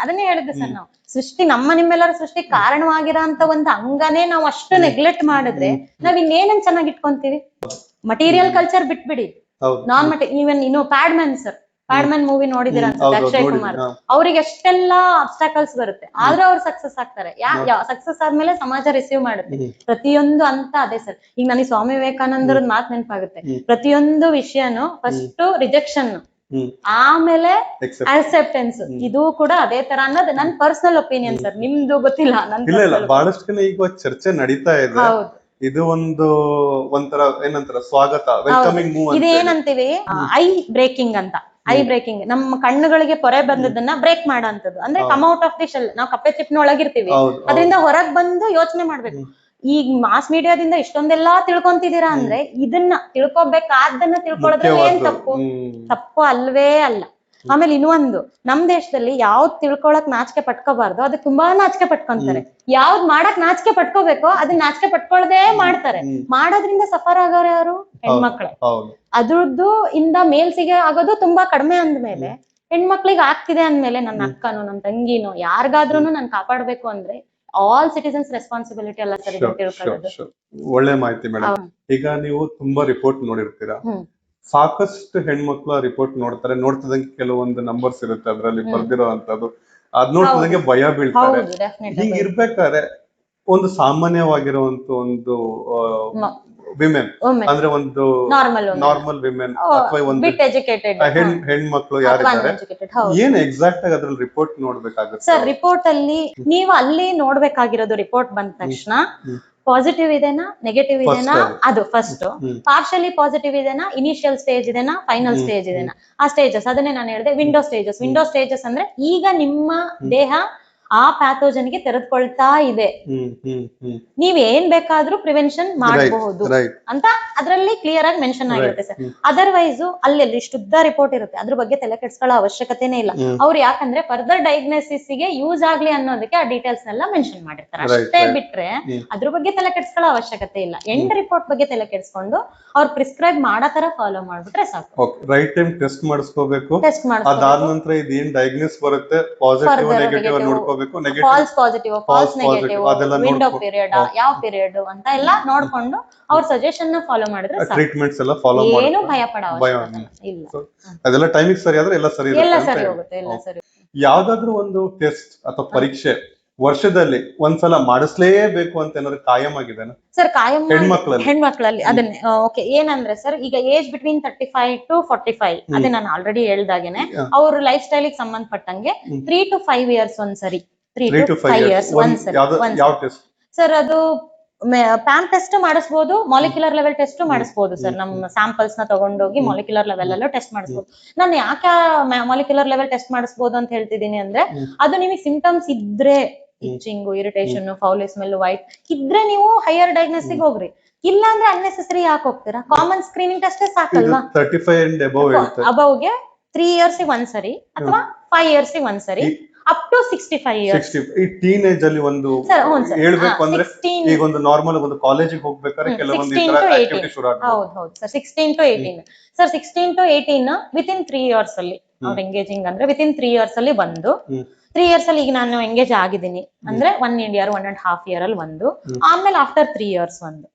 ಅದನ್ನೇ ಹೇಳಿದ್ದೆ ಸರ್. ನಾವು ಸೃಷ್ಟಿ, ನಮ್ಮ ನಿಮ್ಮೆಲ್ಲರ ಸೃಷ್ಟಿ ಕಾರಣವಾಗಿರೋ ಅಂತ ಒಂದು ಅಂಗನೇ ನಾವು ಅಷ್ಟು ನೆಗ್ಲೆಕ್ಟ್ ಮಾಡಿದ್ರೆ ನಾವ್ ಇನ್ನೇನನ್ ಚೆನ್ನಾಗಿ ಇಟ್ಕೊಂತೀವಿ? ಮಟೀರಿಯಲ್ ಕಲ್ಚರ್ ಬಿಟ್ಬಿಡಿ, ನಾನ್ ಈವನ್ ಇನ್ನು ಪ್ಯಾಡ್ಮ್ಯಾನ್ ಸರ್, ಪ್ಯಾಡ್ಮ್ಯಾನ್ ಮೂವಿ ನೋಡಿದಿರ ಅನ್ಸುತ್ತೆ, ಅಕ್ಷಯ್ ಕುಮಾರ್. ಅವ್ರಿಗೆ ಎಷ್ಟೆಲ್ಲಾ ಅಬ್ಸ್ಟಾಕಲ್ಸ್ ಬರುತ್ತೆ, ಆದ್ರೂ ಅವ್ರು ಸಕ್ಸಸ್ ಆಗ್ತಾರೆ. ಸಕ್ಸಸ್ ಆದ್ಮೇಲೆ ಸಮಾಜ ರಿಸೀವ್ ಮಾಡುತ್ತೆ. ಪ್ರತಿಯೊಂದು ಅಂತ ಅದೇ ಸರ್. ಈಗ ನನಗೆ ಸ್ವಾಮಿ ವಿವೇಕಾನಂದರದ್ ಮಾತು ನೆನಪಾಗುತ್ತೆ, ಪ್ರತಿಯೊಂದು ವಿಷಯನು ಫಸ್ಟ್ ರಿಜೆಕ್ಷನ್, ಆಮೇಲೆ ಅಕ್ಸೆಪ್ಟೆನ್ಸ್. ಇದು ಕೂಡ ಅದೇ ತರ ಅನ್ನೋದು ನನ್ ಪರ್ಸನಲ್ ಒಪಿನಿಯನ್ ಸರ್, ನಿಮ್ದು ಗೊತ್ತಿಲ್ಲ. ಬಹಳಷ್ಟು ಕಡೆ ಈಗ ಚರ್ಚೆ ನಡೀತಾ ಇದೆ. ಇದು ಒಂಥರ ಏನಂತಾರ, ಸ್ವಾಗತ, ವೆಲ್ಕಮಿಂಗ್ ಮೂವ್. ಇದೇನಂತೀವಿ ಐ ಬ್ರೇಕಿಂಗ್ ಅಂತ. ಐ ಬ್ರೇಕಿಂಗ್, ನಮ್ಮ ಕಣ್ಣುಗಳಿಗೆ ಪೊರೆ ಬಂದದನ್ನ ಬ್ರೇಕ್ ಮಾಡೋಂಥದ್ದು. ಅಂದ್ರೆ come out of the shell. ನಾವು ಕಪ್ಪೆ ಚಿಪ್ನ ಒಳಗಿರ್ತೀವಿ, ಅದರಿಂದ ಹೊರಗ್ ಬಂದು ಯೋಚನೆ ಮಾಡ್ಬೇಕು. ಈಗ ಮಾಸ್ ಮೀಡಿಯಾದಿಂದ ಇಷ್ಟೊಂದೆಲ್ಲಾ ತಿಳ್ಕೊಂತಿದೀರಾ ಅಂದ್ರೆ, ಇದನ್ನ ತಿಳ್ಕೊಬೇಕಾದನ್ನ ತಿಳ್ಕೊಳ್ಳೋದ್ರಲ್ಲಿ ಏನ್ ತಪ್ಪು ಅಲ್ವೇ ಅಲ್ಲ. ಆಮೇಲೆ ಇನ್ನೊಂದು, ನಮ್ ದೇಶದಲ್ಲಿ ಯಾವ್ದ್ ತಿಳ್ಕೊಳಕ್ ನಾಚಿಕೆ ಪಟ್ಕೋಬಾರ್ದು, ಅದು ತುಂಬಾ ನಾಚಿಕೆ ಪಟ್ಕೊಂತಾರೆ. ಯಾವ್ದ್ ಮಾಡಕ್ ನಾಚಿಕೆ ಪಟ್ಕೋಬೇಕೋ ಅದನ್ನ ನಾಚಿಕೆ ಪಟ್ಕೊಳ್ಳದೆ ಮಾಡ್ತಾರೆ. ಮಾಡೋದ್ರಿಂದ ಸಫರ್ ಆಗೋರು ಯಾರು? ಹೆಣ್ಮಕ್ಳೆ. ಅದ್ರದ್ದು ಇಂದ ಮೇಲ್ಸಿಗೆ ಆಗೋದು ತುಂಬಾ ಕಡಿಮೆ ಅಂದ್ಮೇಲೆ, ಹೆಣ್ಮಕ್ಳಿಗೆ ಆಗ್ತಿದೆ ಅಂದ್ಮೇಲೆ ನನ್ನ ಅಕ್ಕನೋ ನನ್ನ ತಂಗಿನೋ ಯಾರಿಗಾದ್ರೂ ನಾನು ಕಾಪಾಡ್ಬೇಕು ಅಂದ್ರೆ ಆಲ್ ಸಿಟಿಸನ್ಸ್ ರೆಸ್ಪಾನ್ಸಿಬಿಲಿಟಿ ಅಲ್ಲ ಸರ್ ಇದು ತಿಳ್ಕೊಳ್ಳೋದು. ಒಳ್ಳೆ ಮಾಹಿತಿ ಮೇಡಮ್. ಈಗ ನೀವು ತುಂಬಾ ರಿಪೋರ್ಟ್ ನೋಡಿರ್ತೀರಾ, ಸಾಕಷ್ಟು ಹೆಣ್ಮಕ್ಳು ರಿಪೋರ್ಟ್ ನೋಡ್ತಾರೆ. ನೋಡ್ತಿದಂಗೆ ಕೆಲವೊಂದು ನಂಬರ್ಸ್ ಇರುತ್ತೆ ಅದ್ರಲ್ಲಿ ಬರ್ದಿರೋ ಅಂತದ್ದು, ಅದ್ ನೋಡ್ತಿದಂಗೆ ಭಯ ಬೀಳ್ತಾರೆ. ಹಿಂಗ್ ಇರ್ಬೇಕಾದ್ರೆ ಒಂದು ಸಾಮಾನ್ಯವಾಗಿರುವಂತ ಒಂದು ವಿಮೆನ್ ಅಂದ್ರೆ ಒಂದು ನಾರ್ಮಲ್ ವಿಮೆನ್ ಅಥವಾ ಒಂದು ಹೆಣ್ಮಕ್ಳು ಯಾರಿದ್ದಾರೆ, ಏನ್ ಎಕ್ಸಾಕ್ಟ್ ಆಗಿ ಅದ್ರಲ್ಲಿ ರಿಪೋರ್ಟ್ ನೋಡ್ಬೇಕಾಗುತ್ತೆ ಸರ್? ರಿಪೋರ್ಟ್ ಅಲ್ಲಿ ನೀವು ಅಲ್ಲಿ ನೋಡ್ಬೇಕಾಗಿರೋದು, ರಿಪೋರ್ಟ್ ಬಂದ ತಕ್ಷಣ ಪಾಸಿಟಿವ್ ಇದೆನಾ ನೆಗೆಟಿವ್ ಇದೆನಾ, ಅದು ಫಸ್ಟ್. ಪಾರ್ಷಿಯಲಿ ಪಾಸಿಟಿವ್ ಇದೆನಾ, ಇನಿಷಿಯಲ್ ಸ್ಟೇಜ್ ಇದೆನಾ, ಫೈನಲ್ ಸ್ಟೇಜ್ ಇದೆನಾ, ಆ ಸ್ಟೇಜಸ್. ಅದನ್ನೇ ನಾನು ಹೇಳಿದೆ, ವಿಂಡೋ ಸ್ಟೇಜಸ್. ವಿಂಡೋ ಸ್ಟೇಜಸ್ ಅಂದ್ರೆ ಈಗ ನಿಮ್ಮ ದೇಹ ಆ ಪ್ಯಾಥೋಜನ್ ಗೆ ತೆರೆದುಕೊಳ್ತಾ ಇದೆ, ನೀವ್ ಏನ್ ಬೇಕಾದ್ರೂ ಪ್ರಿವೆನ್ಷನ್ ಮಾಡಬಹುದು ಅಂತ ಅದ್ರಲ್ಲಿ ಕ್ಲಿಯರ್ ಆಗಿ ಮೆನ್ಷನ್ ಆಗಿರುತ್ತೆ ಸರ್. ಅದರ್ವೈಸ್ ಅಲ್ಲಿ ಶುದ್ಧ ರಿಪೋರ್ಟ್ ಇರುತ್ತೆ, ಅದ್ರ ಬಗ್ಗೆ ತಲೆ ಕೆಡಿಸ್ಕೊಳ್ಳೋ ಅವಶ್ಯಕತೆನೇ ಇಲ್ಲ. ಅವ್ರು ಯಾಕಂದ್ರೆ ಫರ್ದರ್ ಡಯಾಗ್ನೋಸಿಸ್ ಗೆ ಯೂಸ್ ಆಗ್ಲಿ ಅನ್ನೋದಕ್ಕೆ ಆ ಡೀಟೇಲ್ಸ್ ನೆಲ್ಲ ಮೆನ್ಷನ್ ಮಾಡಿರ್ತಾರೆ ಅಷ್ಟೇ. ಬಿಟ್ರೆ ಅದ್ರ ಬಗ್ಗೆ ತಲೆ ಕೆಡಿಸ್ಕೊಳ್ಳೋ ಅವಶ್ಯಕತೆ ಇಲ್ಲ. ಎಂಡ್ ರಿಪೋರ್ಟ್ ಬಗ್ಗೆ ತಲೆ ಕೆಡಿಸ್ಕೊಂಡು ಅವ್ರು ಪ್ರಿಸ್ಕ್ರೈಬ್ ಮಾಡೋ ತರ ಫಾಲೋ ಮಾಡ್ಬಿಟ್ರೆ ಸಾಕು. ರೈಟ್ ಟೈಮ್ ಟೆಸ್ಟ್ ಮಾಡಿಸ್ಕೋಬೇಕು. ಅದಾದ ನಂತರ ಇದೇನ್ ಡಯಾಗ್ನೋಸ್ ಬರುತ್ತೆ, ಪಾಸಿಟಿವ್ ನೆಗೆಟಿವ್ ನೋಡ್ಕೋಬೇಕು. False positive, false negative, window period, ಯಾವ ಪೀರಿಯಡ್ ಅಂತ ಎಲ್ಲ ನೋಡ್ಕೊಂಡು ಅವ್ರ ಸಜೆಷನ್ ನ ಫಾಲೋ ಮಾಡಿದ್ರೆ ಟ್ರೀಟ್ಮೆಂಟ್ಸ್ ಎಲ್ಲ ಫಾಲೋ ಮಾಡಿ ಏನು ಭಯ ಪಡೋ ಅವಶ್ಯಕತೆ ಇಲ್ಲ. ಅದೆಲ್ಲ ಟೈಮಿಂಗ್ ಸರಿ ಆದ್ರೆ ಎಲ್ಲ ಸರಿ ಎಲ್ಲ ಸರಿ ಹೋಗುತ್ತೆ, ಎಲ್ಲ ಸರಿ. ಯಾವ್ದಾದ್ರು ಒಂದು ಟೆಸ್ಟ್ ಅಥವಾ ಪರೀಕ್ಷೆ ವರ್ಷದಲ್ಲಿ ಒಂದ್ಸಲ ಮಾಡಿಸ್ಲೇಬೇಕು ಅಂತ ಏನಾದ್ರು ಕಾಯಂ ಆಗಿದೆ ಸರ್ ಕಾಯಂ ಹೆಣ್ಮಕ್ಳಲ್ಲಿ? ಹೆಣ್ಮಕ್ಳಲ್ಲಿ ಅದನ್ನೇ ಓಕೆ ಏನಂದ್ರೆ ಸರ್ ಈಗ ಏಜ್ ಬಿಟ್ವೀನ್ 35 to 45 ಅದೇ ನಾನು ಆಲ್ರೆಡಿ ಹೇಳ್ದಾಗೇನೆ ಅವ್ರ ಲೈಫ್ ಸ್ಟೈಲ್ ಗೆ ಸಂಬಂಧಪಟ್ಟಂಗೆ 3 to 5 ಇಯರ್ಸ್ ಒಂದ್ಸರಿ 3 to 5 ಇಯರ್ಸ್ ಒಂದ್ಸರಿ ಸರ್ ಅದು ಪ್ಯಾಮ್ ಟೆಸ್ಟ್ ಮಾಡಿಸ್ಬೋದು, ಮಾಲಿಕ್ಯುಲರ್ ಲೆವೆಲ್ ಟೆಸ್ಟ್ ಮಾಡಿಸ್ಬೋದು ಸರ್. ನಮ್ಮ ಸ್ಯಾಂಪಲ್ಸ್ ನ ತಗೊಂಡೋಗಿ ಮಾಲಿಕ್ಯುಲರ್ ಲೆವೆಲ್ ಅಲ್ಲೂ ಟೆಸ್ಟ್ ಮಾಡಿಸ್ಬೋದು. ನಾನು ಯಾಕೆ ಮಾಲಿಕ್ಯುಲರ್ ಲೆವೆಲ್ ಟೆಸ್ಟ್ ಮಾಡಿಸ್ಬೋದು ಅಂತ ಹೇಳ್ತಿದ್ದೀನಿ ಅಂದ್ರೆ ಅದು ನಿಮಗೆ ಸಿಂಟಮ್ಸ್ ಇದ್ರೆ ಇಚ್ಚಿಂಗು, ಇರಿಟೇಷನ್, ಫೌಲ್ ಸ್ಮೆಲ್, ವೈಟ್ ಇದ್ರೆ ನೀವು ಹೈಯರ್ ಡಯಾಗ್ನೋಸ್ಟಿಕ್ ಹೋಗ್ರಿ. ಇಲ್ಲ ಅಂದ್ರೆ ಅನ್ನೆಸೆಸರಿ ಯಾಕೆ ಹೋಗ್ತೀರಾ? ಕಾಮನ್ ಸ್ಕ್ರೀನಿಂಗ್ ಟೆಸ್ಟ್ ಸಾಕಲ್ವಾ? 35 and ಅಬವ್ಗೆ 3 ಇಯರ್ಸ್ ಒಂದ್ಸರಿ ಅಥವಾ 5 ಇಯರ್ಸ್ ಒಂದ್ಸರಿ ಅಪ್ ಟು 65 ಇಯರ್ಸ್. ಈ ಟೀನೇಜ್ ಅಲ್ಲಿ ಒಂದು ಹೇಳ್ಬೇಕು ಅಂದ್ರೆ ಈಗ ಒಂದು ನಾರ್ಮಲ್ ಒಂದು ಕಾಲೇಜಿಗೆ ಹೋಗ್ಬೇಕಾದ್ರೆ ಕೆಲವೊಂದು ಈ ತರ ಆಕ್ಟಿವಿಟಿ ಶುರು ಆಗುತ್ತೆ. ಹೌದು sir 16 to 18 sir 16 to 18 within 3 years ಅಲ್ಲಿ ಅವ್ರು ಎಂಗೇಜಿಂಗ್ ಅಂದ್ರೆ ವಿತಿನ್ 3 ಇಯರ್ಸ್ ಅಲ್ಲಿ ಬಂದು 3 ಇಯರ್ಸ್ ಅಲ್ಲಿ ಈಗ ನಾನು ಎಂಗೇಜ್ ಆಗಿದ್ದೀನಿ ಅಂದ್ರೆ 1 ಇಯರ್ 1.5 ಇಯರ್ ಅಲ್ಲಿ ಒಂದು, ಆಮೇಲೆ ಆಫ್ಟರ್ 3 ಇಯರ್ಸ್ ಒಂದು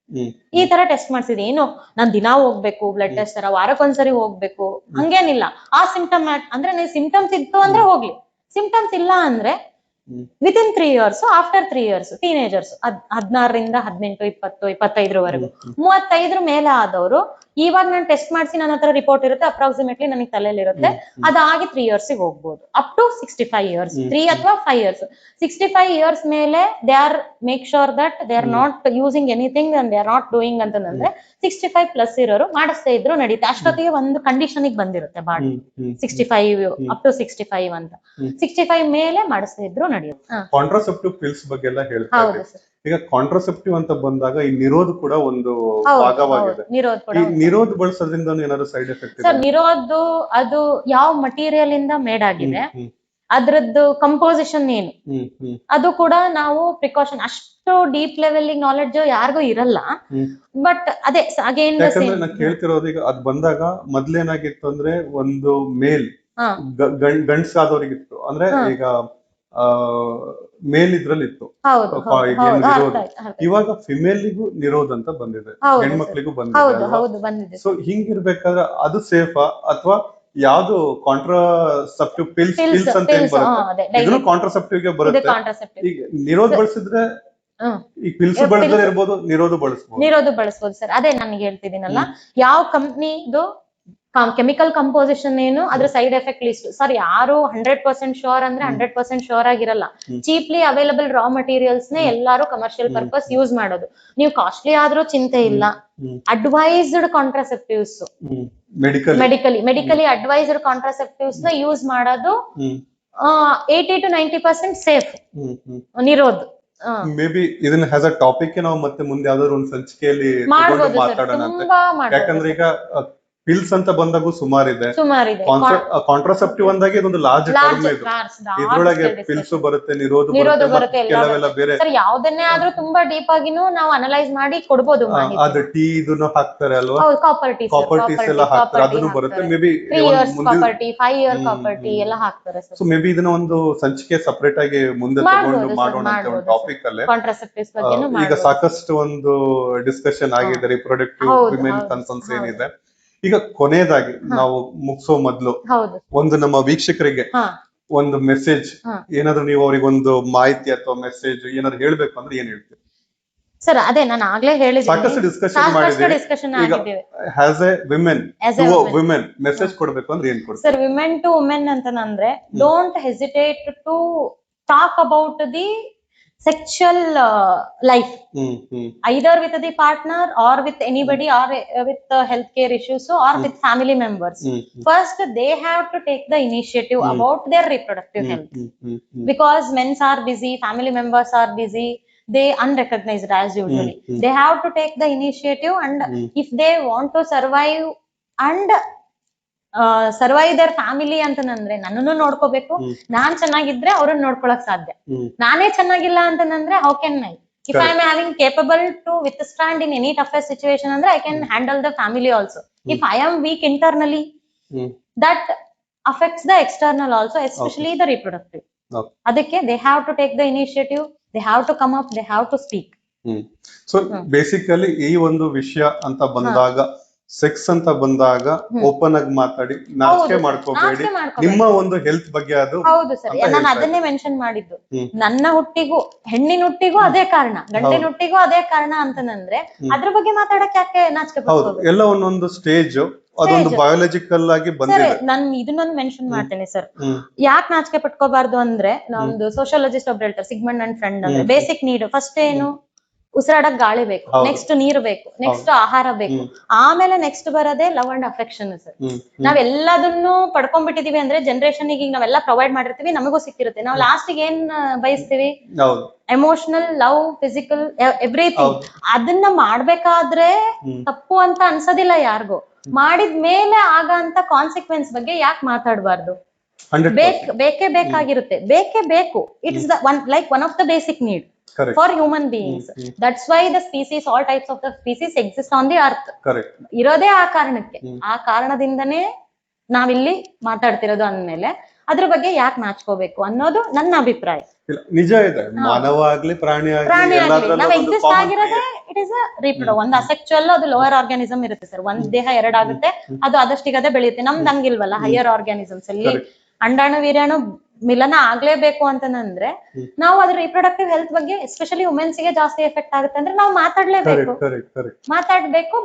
ಈ ತರ ಟೆಸ್ಟ್ ಮಾಡ್ಸಿದೀನಿ. ಏನು ನಾನ್ ದಿನಾ ಹೋಗ್ಬೇಕು ಬ್ಲಡ್ ಟೆಸ್ಟ್ ತರ ವಾರಕ್ಕೊಂದ್ಸರಿ ಹೋಗ್ಬೇಕು ಹಂಗೇನಿಲ್ಲ. ಆ ಸಿಂಟಮ್ ಅಂದ್ರೆ ನೀವು ಸಿಂಟಮ್ಸ್ ಇತ್ತು ಅಂದ್ರೆ ಹೋಗ್ಲಿ, ಸಿಂಟಮ್ಸ್ ಇಲ್ಲ ಅಂದ್ರೆ within 3 years after 3 years teenagers 16 ರಿಂದ 18, 20, 25 35 ಮೇಲೆ ಆದವರು ಇವಾಗ ನಾನು ಟೆಸ್ಟ್ ಮಾಡಿಸಿ ನನ್ನ ಹತ್ರ ರಿಪೋರ್ಟ್ ಇರುತ್ತೆ, ಅಪ್ರಾಕ್ಸಿಮೇಟ್ಲಿ ನನಗೆ ತಲೆಯಲ್ಲಿ ಇರುತ್ತೆ, ಅದಾಗಿ 3 ಇಯರ್ಸ್ ಹೋಗ್ಬೋದು ಅಪ್ ಟು 65 ಇಯರ್ಸ್ 3 ಅಥವಾ 5 ಇಯರ್ಸ್. 65 ಇಯರ್ಸ್ ಮೇಲೆ they are make sure that they are not using anything and they are not doing ಅಂತಂದ್ರೆ 65 ಪ್ಲಸ್ ಇರೋರು ಮಾಡಿಸ್ತಾ ಇದ್ರು ನಡೀತೆ. ಅಷ್ಟೊತ್ತಿಗೆ ಒಂದು ಕಂಡೀಷನ್ ಬಂದಿರುತ್ತೆ ಬಾಡಿ 65 ಅಪ್ ಟು 65 ಅಂತ. 65 ಮೇಲೆ ಮಾಡಿಸ್ತಾ ಇದ್ರು ನಡೆಯುತ್ತೆ. ಕಾಂಟ್ರಾಸೆಪ್ಟಿವ್ ಪಿಲ್ಸ್ ಬಗ್ಗೆ ಎಲ್ಲ ಹೇಳ್ತಾ ಇದ್ದೀವಿ. ಈಗ ಕಾಂಟ್ರಾಸೆಪ್ಟಿವ್ ಅಂತ ಬಂದಾಗ ಈ ನಿರೋಧ ಕೂಡ ಒಂದು ಭಾಗವಾಗಿದೆ. ಈ ನಿರೋಧ ಬಳಸೋದ್ರಿಂದ ಏನಾದ್ರು ಸೈಡ್ ಎಫೆಕ್ಟ್? ಸರ್ ನಿರೋಧ ಅದು ಯಾವ ಮಟೀರಿಯಲ್ ಇಂದ ಮೇಡ್ ಆಗಿದೆ, ಅದ್ರದ್ದು ಕಂಪೋಸಿಷನ್ ಏನು, ಅದು ಕೂಡ ನಾವು ಪ್ರಿಕಾಷನ್ ಅಷ್ಟು ಡೀಪ್ ಲೆವೆಲ್ ನಾಲೆಡ್ಜ್ ಯಾರಿಗೂ ಇರಲ್ಲ. ಬಟ್ ಅದೇ ಅಗೇನ್ ನಾನು ಕೇಳ್ತಿರೋದು ಈಗ ಅದ್ ಬಂದಾಗ ಮೊದ್ಲೇನಾಗಿತ್ತು ಅಂದ್ರೆ ಒಂದು ಮೇಲ್ ಗಂಡ್ಸಾದವ್ರಿಗಿತ್ತು ಅಂದ್ರೆ ಈಗ ಮೇಲ್ ಇದ್ರಲ್ಲಿ ಇತ್ತು ನಿರೋಧ. ಇವಾಗ ಫಿಮೇಲ್ಗೂ ನಿರೋಧ ಅಂತ ಬಂದಿದೆ, ಹೆಣ್ಮಕ್ಳಿಗೂ ಬಂದಿದೆ. ಸೊ ಹಿಂಗಿರ್ಬೇಕಾದ್ರೆ ಅದು ಸೇಫಾ ಅಥವಾ ಯಾವ್ದು ಕಾಂಟ್ರಾಸೆಪ್ಟಿವ್ ಪಿಲ್ಸ್ ಅಂತ ಏನ್ ಬರುತ್ತೆ ಇದನ್ನು ಕಾಂಟ್ರಾಸೆಪ್ಟಿವ್ ಗೆ ಬರುತ್ತೆ? ಈಗ ನಿರೋಧ ಬಳಸಿದ್ರೆ ಈ ಪಿಲ್ಸ್ ಬಳಸದೇ ಇರ್ಬೋದು, ನಿರೋಧ ಬಳಸಬಹುದು ಸರ್. ಅದೇ ನಾನು ಹೇಳ್ತಿದ್ದೀನಲ್ಲ, ಯಾವ ಕಂಪ್ನಿದು ಕೆಮಿಕಲ್ ಕಂಪೋಸಿಷನ್ ಏನು, ಅದ್ರ ಸೈಡ್ ಎಫೆಕ್ಟ್ ಲಿಸ್ಟ್ ಸರ್ ಯಾರು 100% ಶೋರ್ ಅಂದ್ರೆ 100% ಶೋರ್ ಆಗಿರಲ್ಲ. ಚೀಪ್ಲಿ ಅವೈಲಬಲ್ ರಾ ಮಟೀರಿಯಲ್ಸ್ ನೇ ಎಲ್ಲಾರು ಕಮರ್ಷಿಯಲ್ ಪರ್ಪಸ್ ಯೂಸ್ ಮಾಡೋದು. ನೀವು ಕಾಸ್ಟ್ಲಿ ಆದ್ರೂ ಚಿಂತೆ ಇಲ್ಲ, advised contraceptives medically advised contraceptives ನ ಯೂಸ್ ಮಾಡೋದು 80 to 90% ಸೇಫ್ ನಿರೋಧ. ಮೇ ಬಿ ಇದನ್ನ ಹ್ಯಾಸ್ ಅ ಟಾಪಿಕ್ ನಾವು ಮತ್ತೆ ಮುಂದೆ ಯಾವ್ದಾದ್ರು ಒಂದು ಸಂಚಿಕೆಯಲ್ಲಿ ಮಾತಾಡೋಣ ಅಂತ. ಯಾಕಂದ್ರೆ ಈಗ ಪಿಲ್ಸ್ ಅಂತ ಬಂದಾಗೂ ಸುಮಾರಿದೆ, ಕಾಂಟ್ರಾಸೆಪ್ಟಿವ್ ಅಂದಾಗ ಇದೊಂದು ಲಾರ್ಜ್ ಟರ್ಮ್ ಇದು. ಇದ್ರೊಳಗೆ ಪಿಲ್ಸ್ ಬರುತ್ತೆ, ನಿರೋಧ ಬರುತ್ತೆ, ಕೆಲವೆಲ್ಲ ಬೇರೆ ಯಾವ್ದನ್ನೇ ಆದ್ರೂ ತುಂಬಾ ಡೀಪ್ ಆಗಿನೂ ನಾವು ಅನಲೈಸ್ ಮಾಡಿ ಕೊಡ್ಬೋದು. ಅದು ಟೀ ಇದನ್ನ ಹಾಕ್ತಾರೆ ಅಲ್ವಾ, ಕಾಪರ್ಟೀಸ್ ಎಲ್ಲ ಹಾಕ್ತಾರೆ, ಅದನ್ನು ಬರುತ್ತೆ. ಮೇ ಬಿ 5 ಇಯರ್ ಕಾಪರ್ಟಿ ಎಲ್ಲ ಹಾಕ್ತಾರೆ. ಸೊ ಮೇ ಬಿ ಇದನ್ನ ಒಂದು ಸಂಚಿಕೆ ಸಪರೇಟ್ ಆಗಿ ಮುಂದೆ ತಗೊಂಡು ಮಾಡೋಣ ಅಂತ ಒಂದು ಟಾಪಿಕ್ ಅಲ್ಲೇ. ಈಗ ಸಾಕಷ್ಟು ಒಂದು ಡಿಸ್ಕಷನ್ ಆಗಿದೆ ರಿಪ್ರೊಡಕ್ಟಿವ್ ವಿಮೆನ್ ಕನ್ಸರ್ನ್ಸ್ ಏನಿದೆ. ಈಗ ಕೊನೆಯದಾಗಿ ನಾವು ಮುಗಿಸೋ ಮೊದಲು ಒಂದು ನಮ್ಮ ವೀಕ್ಷಕರಿಗೆ ಒಂದು ಮೆಸೇಜ್ ಏನಾದ್ರು ನೀವು ಅವ್ರಿಗೆ ಒಂದು ಮಾಹಿತಿ ಅಥವಾ ಮೆಸೇಜ್ ಏನಾದ್ರು ಹೇಳ್ಬೇಕು ಅಂದ್ರೆ ಏನ್ ಹೇಳ್ತೀರಿ ಸರ್? ಅದೇ ನಾನು ಆಗ್ಲೇ ಹೇಳಿದ್ದೀನಿ, ಸಾಕಷ್ಟು ಡಿಸ್ಕಷನ್ ಆಗಿದ್ದೀವಿ. As a women to women message ಕೊಡ್ಬೇಕು ಅಂದ್ರೆ ಏನ್ ಕೊಡ್ತೀರಿ ಸರ್? ವಿಮೆನ್ ಟು ವುಮೆನ್ ಅಂತಂದ್ರೆ don't hesitate to talk about the sexual life, either with the partner or with anybody or with healthcare issues or with family members. First they have to take the initiative about their reproductive health, because men are busy, family members are busy, they unrecognized as usually. They have to take the initiative, and if they want to survive and survive their family ಅಂತಂದ್ರೆ ನನ್ನನ್ನು ನೋಡ್ಕೋಬೇಕು, ನಾನ್ ಚೆನ್ನಾಗಿದ್ರೆ ಅವ್ರನ್ನ ನೋಡ್ಕೊಳಕ್ ಸಾಧ್ಯ. ನಾನೇ ಚೆನ್ನಾಗಿಲ್ಲ ಅಂತಂದ್ರೆ how can I? If I am having capable to withstand in any toughest situation ಅಂದ್ರೆ I can handle the family also. If I am weak internally, that affects the external also, especially the reproductive. ಅದಕ್ಕೆ they have to take the initiative, they have to come up, they have to speak. So basically ಈ ಒಂದು ವಿಷಯ ಅಂತ ಬಂದಾಗ sex ಅಂತ ಬಂದಾಗ open ಆಗಿ ಮಾತಾಡಿ, ನಾಚಿಕೆ ಮಾಡ್ಕೋಬೇಡಿ, ನಿಮ್ಮ ಒಂದು ಹೆಲ್ತ್ ಬಗ್ಗೆ ಅದು. ಹೌದು ಸರ್, ನಾನು ಅದನ್ನೇ ಮೆನ್ಷನ್ ಮಾಡಿದ್ದು. ನನ್ನ ಹುಟ್ಟಿಗೂ ಹೆಣ್ಣಿನ ಹುಟ್ಟಿಗೂ ಅದೇ ಕಾರಣ, ಗಂಡಿನ ಹುಟ್ಟಿಗೂ ಅದೇ ಕಾರಣ ಅಂತಂದ್ರೆ ಅದ್ರ ಬಗ್ಗೆ ಮಾತಾಡಕ್ ಯಾಕೆ ನಾಚಿಕೆ ಪಡ್ಕೋಬೇಕು? ಎಲ್ಲ ಒಂದೊಂದು ಸ್ಟೇಜ್ ಅದೊಂದು ಬಯೋಲಾಜಿಕಲ್ ಆಗಿ ಬಂದಿದೆ. ನಾನು ಇದನ್ನೊಂದು ಮೆನ್ಷನ್ ಮಾಡ್ತೇನೆ ಸರ್, ಯಾಕೆ ನಾಚಿಕೆ ಪಟ್ಕೋಬಾರ್ದು ಅಂದ್ರೆ, ನಮ್ದು ಸೋಶಿಯಾಲಜಿಸ್ಟ್ ಒಬ್ರು ಹೇಳ್ತಾರೆ, ಸಿಗ್ಮಂಡ್ ಅಂಡ್ ಫ್ರೆಂಡ್ ಅಂದ್ರೆ, ಬೇಸಿಕ್ ನೀಡ್ ಫಸ್ಟ್ ಏನು, ಉಸಿರಾಡಕ್ ಗಾಳಿ ಬೇಕು, ನೆಕ್ಸ್ಟ್ ನೀರು ಬೇಕು, ನೆಕ್ಸ್ಟ್ ಆಹಾರ ಬೇಕು, ಆಮೇಲೆ ನೆಕ್ಸ್ಟ್ ಬರೋದೇ ಲವ್ ಅಂಡ್ ಅಫೆಕ್ಷನ್ ಸರ್. ನಾವೆಲ್ಲದನ್ನು ಪಡ್ಕೊಂಡ್ಬಿಟ್ಟಿದೀವಿ ಅಂದ್ರೆ ಜನರೇಷನ್ ಈಗ ನಾವೆಲ್ಲ ಪ್ರೊವೈಡ್ ಮಾಡಿರ್ತೀವಿ, ನಮಗೂ ಸಿಕ್ಕಿರುತ್ತೆ. ನಾವು ಲಾಸ್ಟ್ ಏನ್ ಬಯಸ್ತೀವಿ? Emotional, love, physical, everything. ಅದನ್ನ ಮಾಡ್ಬೇಕಾದ್ರೆ ತಪ್ಪು ಅಂತ ಅನ್ಸೋದಿಲ್ಲ ಯಾರಿಗೂ. ಮಾಡಿದ್ಮೇಲೆ ಆಗಂತ ಕಾನ್ಸಿಕ್ವೆನ್ಸ್ ಬಗ್ಗೆ ಯಾಕೆ ಮಾತಾಡಬಾರ್ದು? ಬೇಕೇ ಬೇಕಾಗಿರುತ್ತೆ, ಬೇಕೇ ಬೇಕು. It is one of the basic need for human beings. That's why the species, all types of the species exist on the earth. ಇರೋದೇ ಆ ಕಾರಣಕ್ಕೆ. ಆ ಕಾರಣದಿಂದನೇ ನಾವಿಲ್ಲಿ ಮಾತಾಡ್ತಿರೋದು ಅಂದ್ಮೇಲೆ ಅದ್ರ ಬಗ್ಗೆ ಯಾಕೆ ನಾಚ್ಕೋಬೇಕು ಅನ್ನೋದು ನನ್ನ ಅಭಿಪ್ರಾಯ. ನಿಜ ಇದೆ, ಮಾನವ ಆಗ್ಲಿ ಪ್ರಾಣಿ ನಾವ್ ಎಕ್ಸಿಸ್ಟ್ ಆಗಿರೋದೇ ಇಟ್ ಇಸ್ ಒಂದು ಅಸೆಕ್ಚುಯಲ್, ಅದು ಲೋವರ್ ಆರ್ಗಾನಿಸಮ್ ಇರುತ್ತೆ ಸರ್. ಒಂದ್ ದೇಹ ಎರಡಾಗುತ್ತೆ, ಅದು ಆದಷ್ಟಿಗದೆ ಬೆಳೆಯುತ್ತೆ. ನಮ್ದು ಹಂಗಿಲ್ವಲ್ಲ, ಹೈಯರ್ ಆರ್ಗಾನಿಸಮ್ಸ್ ಅಲ್ಲಿ ಅಂಡಾಣು ವೀರ್ಯಾಣು ಮಿಲನ ಆಗ್ಲೇಬೇಕು ಅಂತಂದ್ರೆ ನಾವು ಅದ್ರ ರಿಪ್ರೊಡಕ್ಟಿವ್ ಹೆಲ್ತ್ ಬಗ್ಗೆ ಎಸ್ಪೆಷಲಿ ವುಮೆನ್ಸ್ ಗೆ ಜಾಸ್ತಿ ಎಫೆಕ್ಟ್ ಆಗುತ್ತೆ ಅಂದ್ರೆ ನಾವು ಮಾತಾಡ್ಲೇಬೇಕು.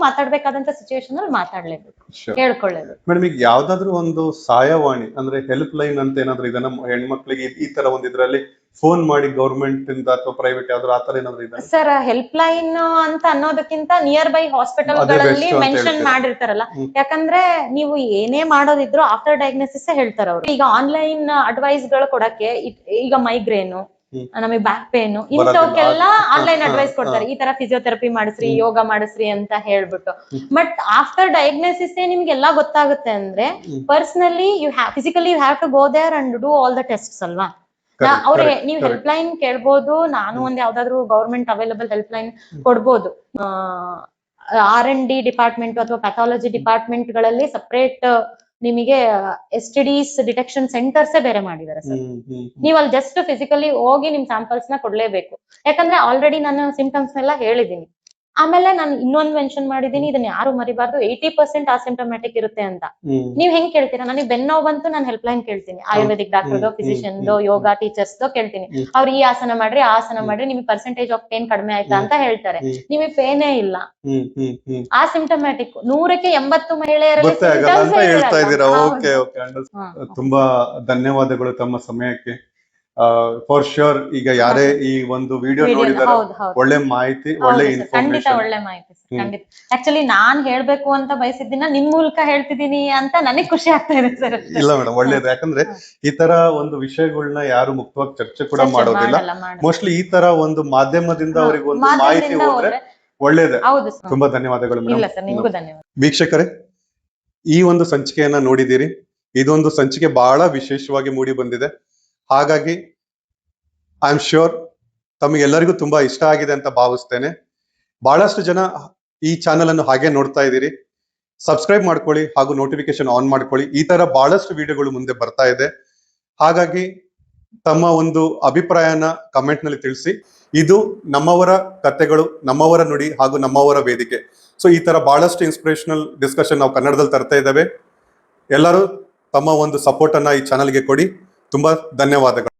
ಮಾತಾಡ್ಬೇಕಾದಂತ ಸಿಚುವೇಶನ್ ಅಲ್ಲಿ ಮಾತಾಡ್ಲೇಬೇಕು, ಹೇಳ್ಕೊಳ್ಳೇಬೇಕು. ಮೇಡಮ್, ಈಗ ಯಾವ್ದಾದ್ರು ಒಂದು ಸಹಾಯವಾಣಿ ಅಂದ್ರೆ ಹೆಲ್ಪ್ ಲೈನ್ ಅಂತ ಏನಾದ್ರು ಇದನ್ನ ಹೆಣ್ಮಕ್ಳಿಗೆ ಈ ತರ ಒಂದ್ ಇದ್ರಲ್ಲಿ ಫೋನ್ ಮಾಡಿ ಗವರ್ಮೆಂಟ್ ಇಂದ ಅಥವಾ ಪ್ರೈವೇಟ್ ಯಾವ್ದಾದ್ರು ಆತರ ಏನಾದ್ರು ಇದೆ ಸರ್? ಹೆಲ್ಪ್ ಲೈನ್ ಅಂತ ಅನ್ನೋದಕ್ಕಿಂತ ನಿಯರ್ ಬೈ ಹಾಸ್ಪಿಟಲ್ ಗಳಲ್ಲಿ ಮೆನ್ಷನ್ ಮಾಡಿರ್ತಾರಲ್ಲ. ಯಾಕಂದ್ರೆ ನೀವು ಏನೇ ಮಾಡೋದಿದ್ರು ಆಫ್ಟರ್ ಡಯಾಗ್ನೋಸಿಸ್ ಹೇಳ್ತಾರ ಅವ್ರು. ಈಗ ಆನ್ಲೈನ್ ಅಡ್ವೈಸ್ ಗಳು ಕೊಡಕ್ಕೆ, ಈಗ ಮೈಗ್ರೇನು, ನಮಗೆ ಬ್ಯಾಕ್ ಪೇನ್, ಇಂಥವಕ್ಕೆಲ್ಲ ಆನ್ಲೈನ್ ಅಡ್ವೈಸ್ ಕೊಡ್ತಾರೆ. ಈ ತರ ಫಿಸಿಯೋಥೆರಪಿ ಮಾಡಿಸ್ರಿ, ಯೋಗ ಮಾಡಿಸ್ರಿ ಅಂತ ಹೇಳ್ಬಿಟ್ಟು. ಬಟ್ ಆಫ್ಟರ್ ಡಯಾಗ್ನೋಸಿಸ್ ನಿಮ್ಗೆಲ್ಲಾ ಗೊತ್ತಾಗುತ್ತೆ ಅಂದ್ರೆ personally physically you have to go there and do all the tests ಅಲ್ವಾ? ಅವ್ರಿಗೆ ನೀವು ಹೆಲ್ಪ್ ಲೈನ್ ಕೇಳ್ಬೋದು. ನಾನು ಒಂದ್ ಯಾವ್ದಾದ್ರು ಗವರ್ಮೆಂಟ್ ಅವೈಲಬಲ್ ಹೆಲ್ಪ್ ಲೈನ್ ಕೊಡ್ಬೋದು. R&D ಡಿಪಾರ್ಟ್ಮೆಂಟ್ ಅಥವಾ ಪ್ಯಾಥಾಲಜಿ ಡಿಪಾರ್ಟ್ಮೆಂಟ್ ಗಳಲ್ಲಿ ಸಪರೇಟ್ ನಿಮಗೆ STDs ಡಿಟೆಕ್ಷನ್ ಸೆಂಟರ್ಸ್ ಬೇರೆ ಮಾಡಿದ್ದಾರೆ ಸರ್. ನೀವು ಅಲ್ಲಿ ಜಸ್ಟ್ ಫಿಸಿಕಲಿ ಹೋಗಿ ನಿಮ್ ಸ್ಯಾಂಪಲ್ಸ್ ನ ಕೊಡ್ಲೇಬೇಕು. ಯಾಕಂದ್ರೆ ಆಲ್ರೆಡಿ ನಾನು ಸಿಂಪ್ಟಮ್ಸ್ ನೆಲ್ಲ ಹೇಳಿದೀನಿ. ಆಮೇಲೆ ನಾನು ಇನ್ನೊಂದು ಮೆನ್ಷನ್ ಮಾಡಿದೀನಿ, ಇದನ್ನ ಯಾರು ಮರಿಬಾರ್ದು, 80% ಆಸಿಂಪ್ಟಮ್ಯಾಟಿಕ್ ಇರುತ್ತೆ ಅಂತ. ನೀವ್ ಹೆಂಗ್ ಕೇಳ್ತೀರಾ? ನನಗೆ ಬೆನ್ನೋ ಬಂತು, ನಾನು ಹೆಲ್ಪ್ ಲೈನ್ ಕೇಳ್ತೀನಿ, ಆಯುರ್ವೇದಿಕ್ ಡಾಕ್ಟರ್ದೋ, ಫಿಸಿಷಿಯನ್ದೋ, ಯೋಗ ಟೀಚರ್ಸ್ದೋ ಕೇಳ್ತೀನಿ. ಅವ್ರು ಈ ಆಸನ ಮಾಡ್ರಿ, ಆ ಆಸನ ಮಾಡ್ರಿ, ನಿಮಗೆ ಪರ್ಸೆಂಟೇಜ್ ಆಫ್ ಪೇನ್ ಕಡಿಮೆ ಆಯ್ತಾ ಅಂತ ಹೇಳ್ತಾರೆ. ನಿಮಗೆ ಪೇನೇ ಇಲ್ಲ, ಆಸಿಂಪ್ಟಮ್ಯಾಟಿಕ್. 100ಕ್ಕೆ 80 ಮಹಿಳೆಯರಲ್ಲಿ ಹೇಳ್ತಾ ಇದ್ದೀರಾ. ತುಂಬಾ ಧನ್ಯವಾದಗಳು ತಮ್ಮ ಸಮಯಕ್ಕೆ. ಫಾರ್ ಶ್ಯೂರ್ ಈಗ ಯಾರೇ ಈ ಒಂದು ವಿಡಿಯೋ ನೋಡಿದಾರೆ, ಒಳ್ಳೆ ಮಾಹಿತಿ, ಒಳ್ಳೆ ಇನ್ಫಾರ್ಮೇಶನ್, ಒಳ್ಳೆ ಮಾಹಿತಿ ಖಂಡಿತ. ಆಕ್ಚುಲಿ ನಾನ್ ಹೇಳ್ಬೇಕು ಅಂತ ಬಯಸಿದ್ದೀನ ನಿಮ್ ಮೂಲಕ ಹೇಳ್ತಿದ್ದೀನಿ ಅಂತ ನನಗೆ ಖುಷಿ ಆಗ್ತಾ ಇದೆ ಸರ್. ಇಲ್ಲ ಮೇಡಮ್, ಒಳ್ಳೇದು. ಯಾಕಂದ್ರೆ ಈ ತರ ಒಂದು ವಿಷಯಗಳನ್ನ ಯಾರು ಮುಕ್ತವಾಗಿ ಚರ್ಚೆ ಕೂಡ ಮಾಡೋದಿಲ್ಲ. ಮೋಸ್ಟ್ಲಿ ಈ ತರ ಒಂದು ಮಾಧ್ಯಮದಿಂದ ಅವರಿಗೆ ಒಂದು ಮಾಹಿತಿ ಹೋದ್ರೆ ಒಳ್ಳೇದೇ. ತುಂಬಾ ಧನ್ಯವಾದಗಳು ಮೇಡಮ್. ವೀಕ್ಷಕರೇ, ಈ ಒಂದು ಸಂಚಿಕೆಯನ್ನ ನೋಡಿದ್ದೀರಿ. ಇದೊಂದು ಸಂಚಿಕೆ ಬಹಳ ವಿಶೇಷವಾಗಿ ಮೂಡಿ ಬಂದಿದೆ. ಹಾಗಾಗಿ ಐ ಆಮ್ ಶ್ಯೂರ್ ತಮಗೆಲ್ಲರಿಗೂ ತುಂಬಾ ಇಷ್ಟ ಆಗಿದೆ ಅಂತ ಭಾವಿಸ್ತೇನೆ. ಬಹಳಷ್ಟು ಜನ ಈ ಚಾನೆಲ್ ಅನ್ನು ಹಾಗೆ ನೋಡ್ತಾ ಇದ್ದೀರಿ. ಸಬ್ಸ್ಕ್ರೈಬ್ ಮಾಡ್ಕೊಳ್ಳಿ ಹಾಗೂ ನೋಟಿಫಿಕೇಶನ್ ಆನ್ ಮಾಡ್ಕೊಳ್ಳಿ. ಈ ತರ ಬಹಳಷ್ಟು ವಿಡಿಯೋಗಳು ಮುಂದೆ ಬರ್ತಾ ಇದೆ. ಹಾಗಾಗಿ ತಮ್ಮ ಒಂದು ಅಭಿಪ್ರಾಯನ ಕಮೆಂಟ್ ನಲ್ಲಿ ತಿಳಿಸಿ. ಇದು ನಮ್ಮವರ ಕಥೆಗಳು, ನಮ್ಮವರ ನುಡಿ ಹಾಗೂ ನಮ್ಮವರ ವೇದಿಕೆ. ಸೊ ಈ ತರ ಬಹಳಷ್ಟು ಇನ್ಸ್ಪಿರೇಷನಲ್ ಡಿಸ್ಕಷನ್ ನಾವು ಕನ್ನಡದಲ್ಲಿ ತರ್ತಾ ಇದ್ದೇವೆ. ಎಲ್ಲರೂ ತಮ್ಮ ಒಂದು ಸಪೋರ್ಟ್ ಅನ್ನ ಈ ಚಾನೆಲ್ಗೆ ಕೊಡಿ. ತುಂಬಾ ಧನ್ಯವಾದಗಳು.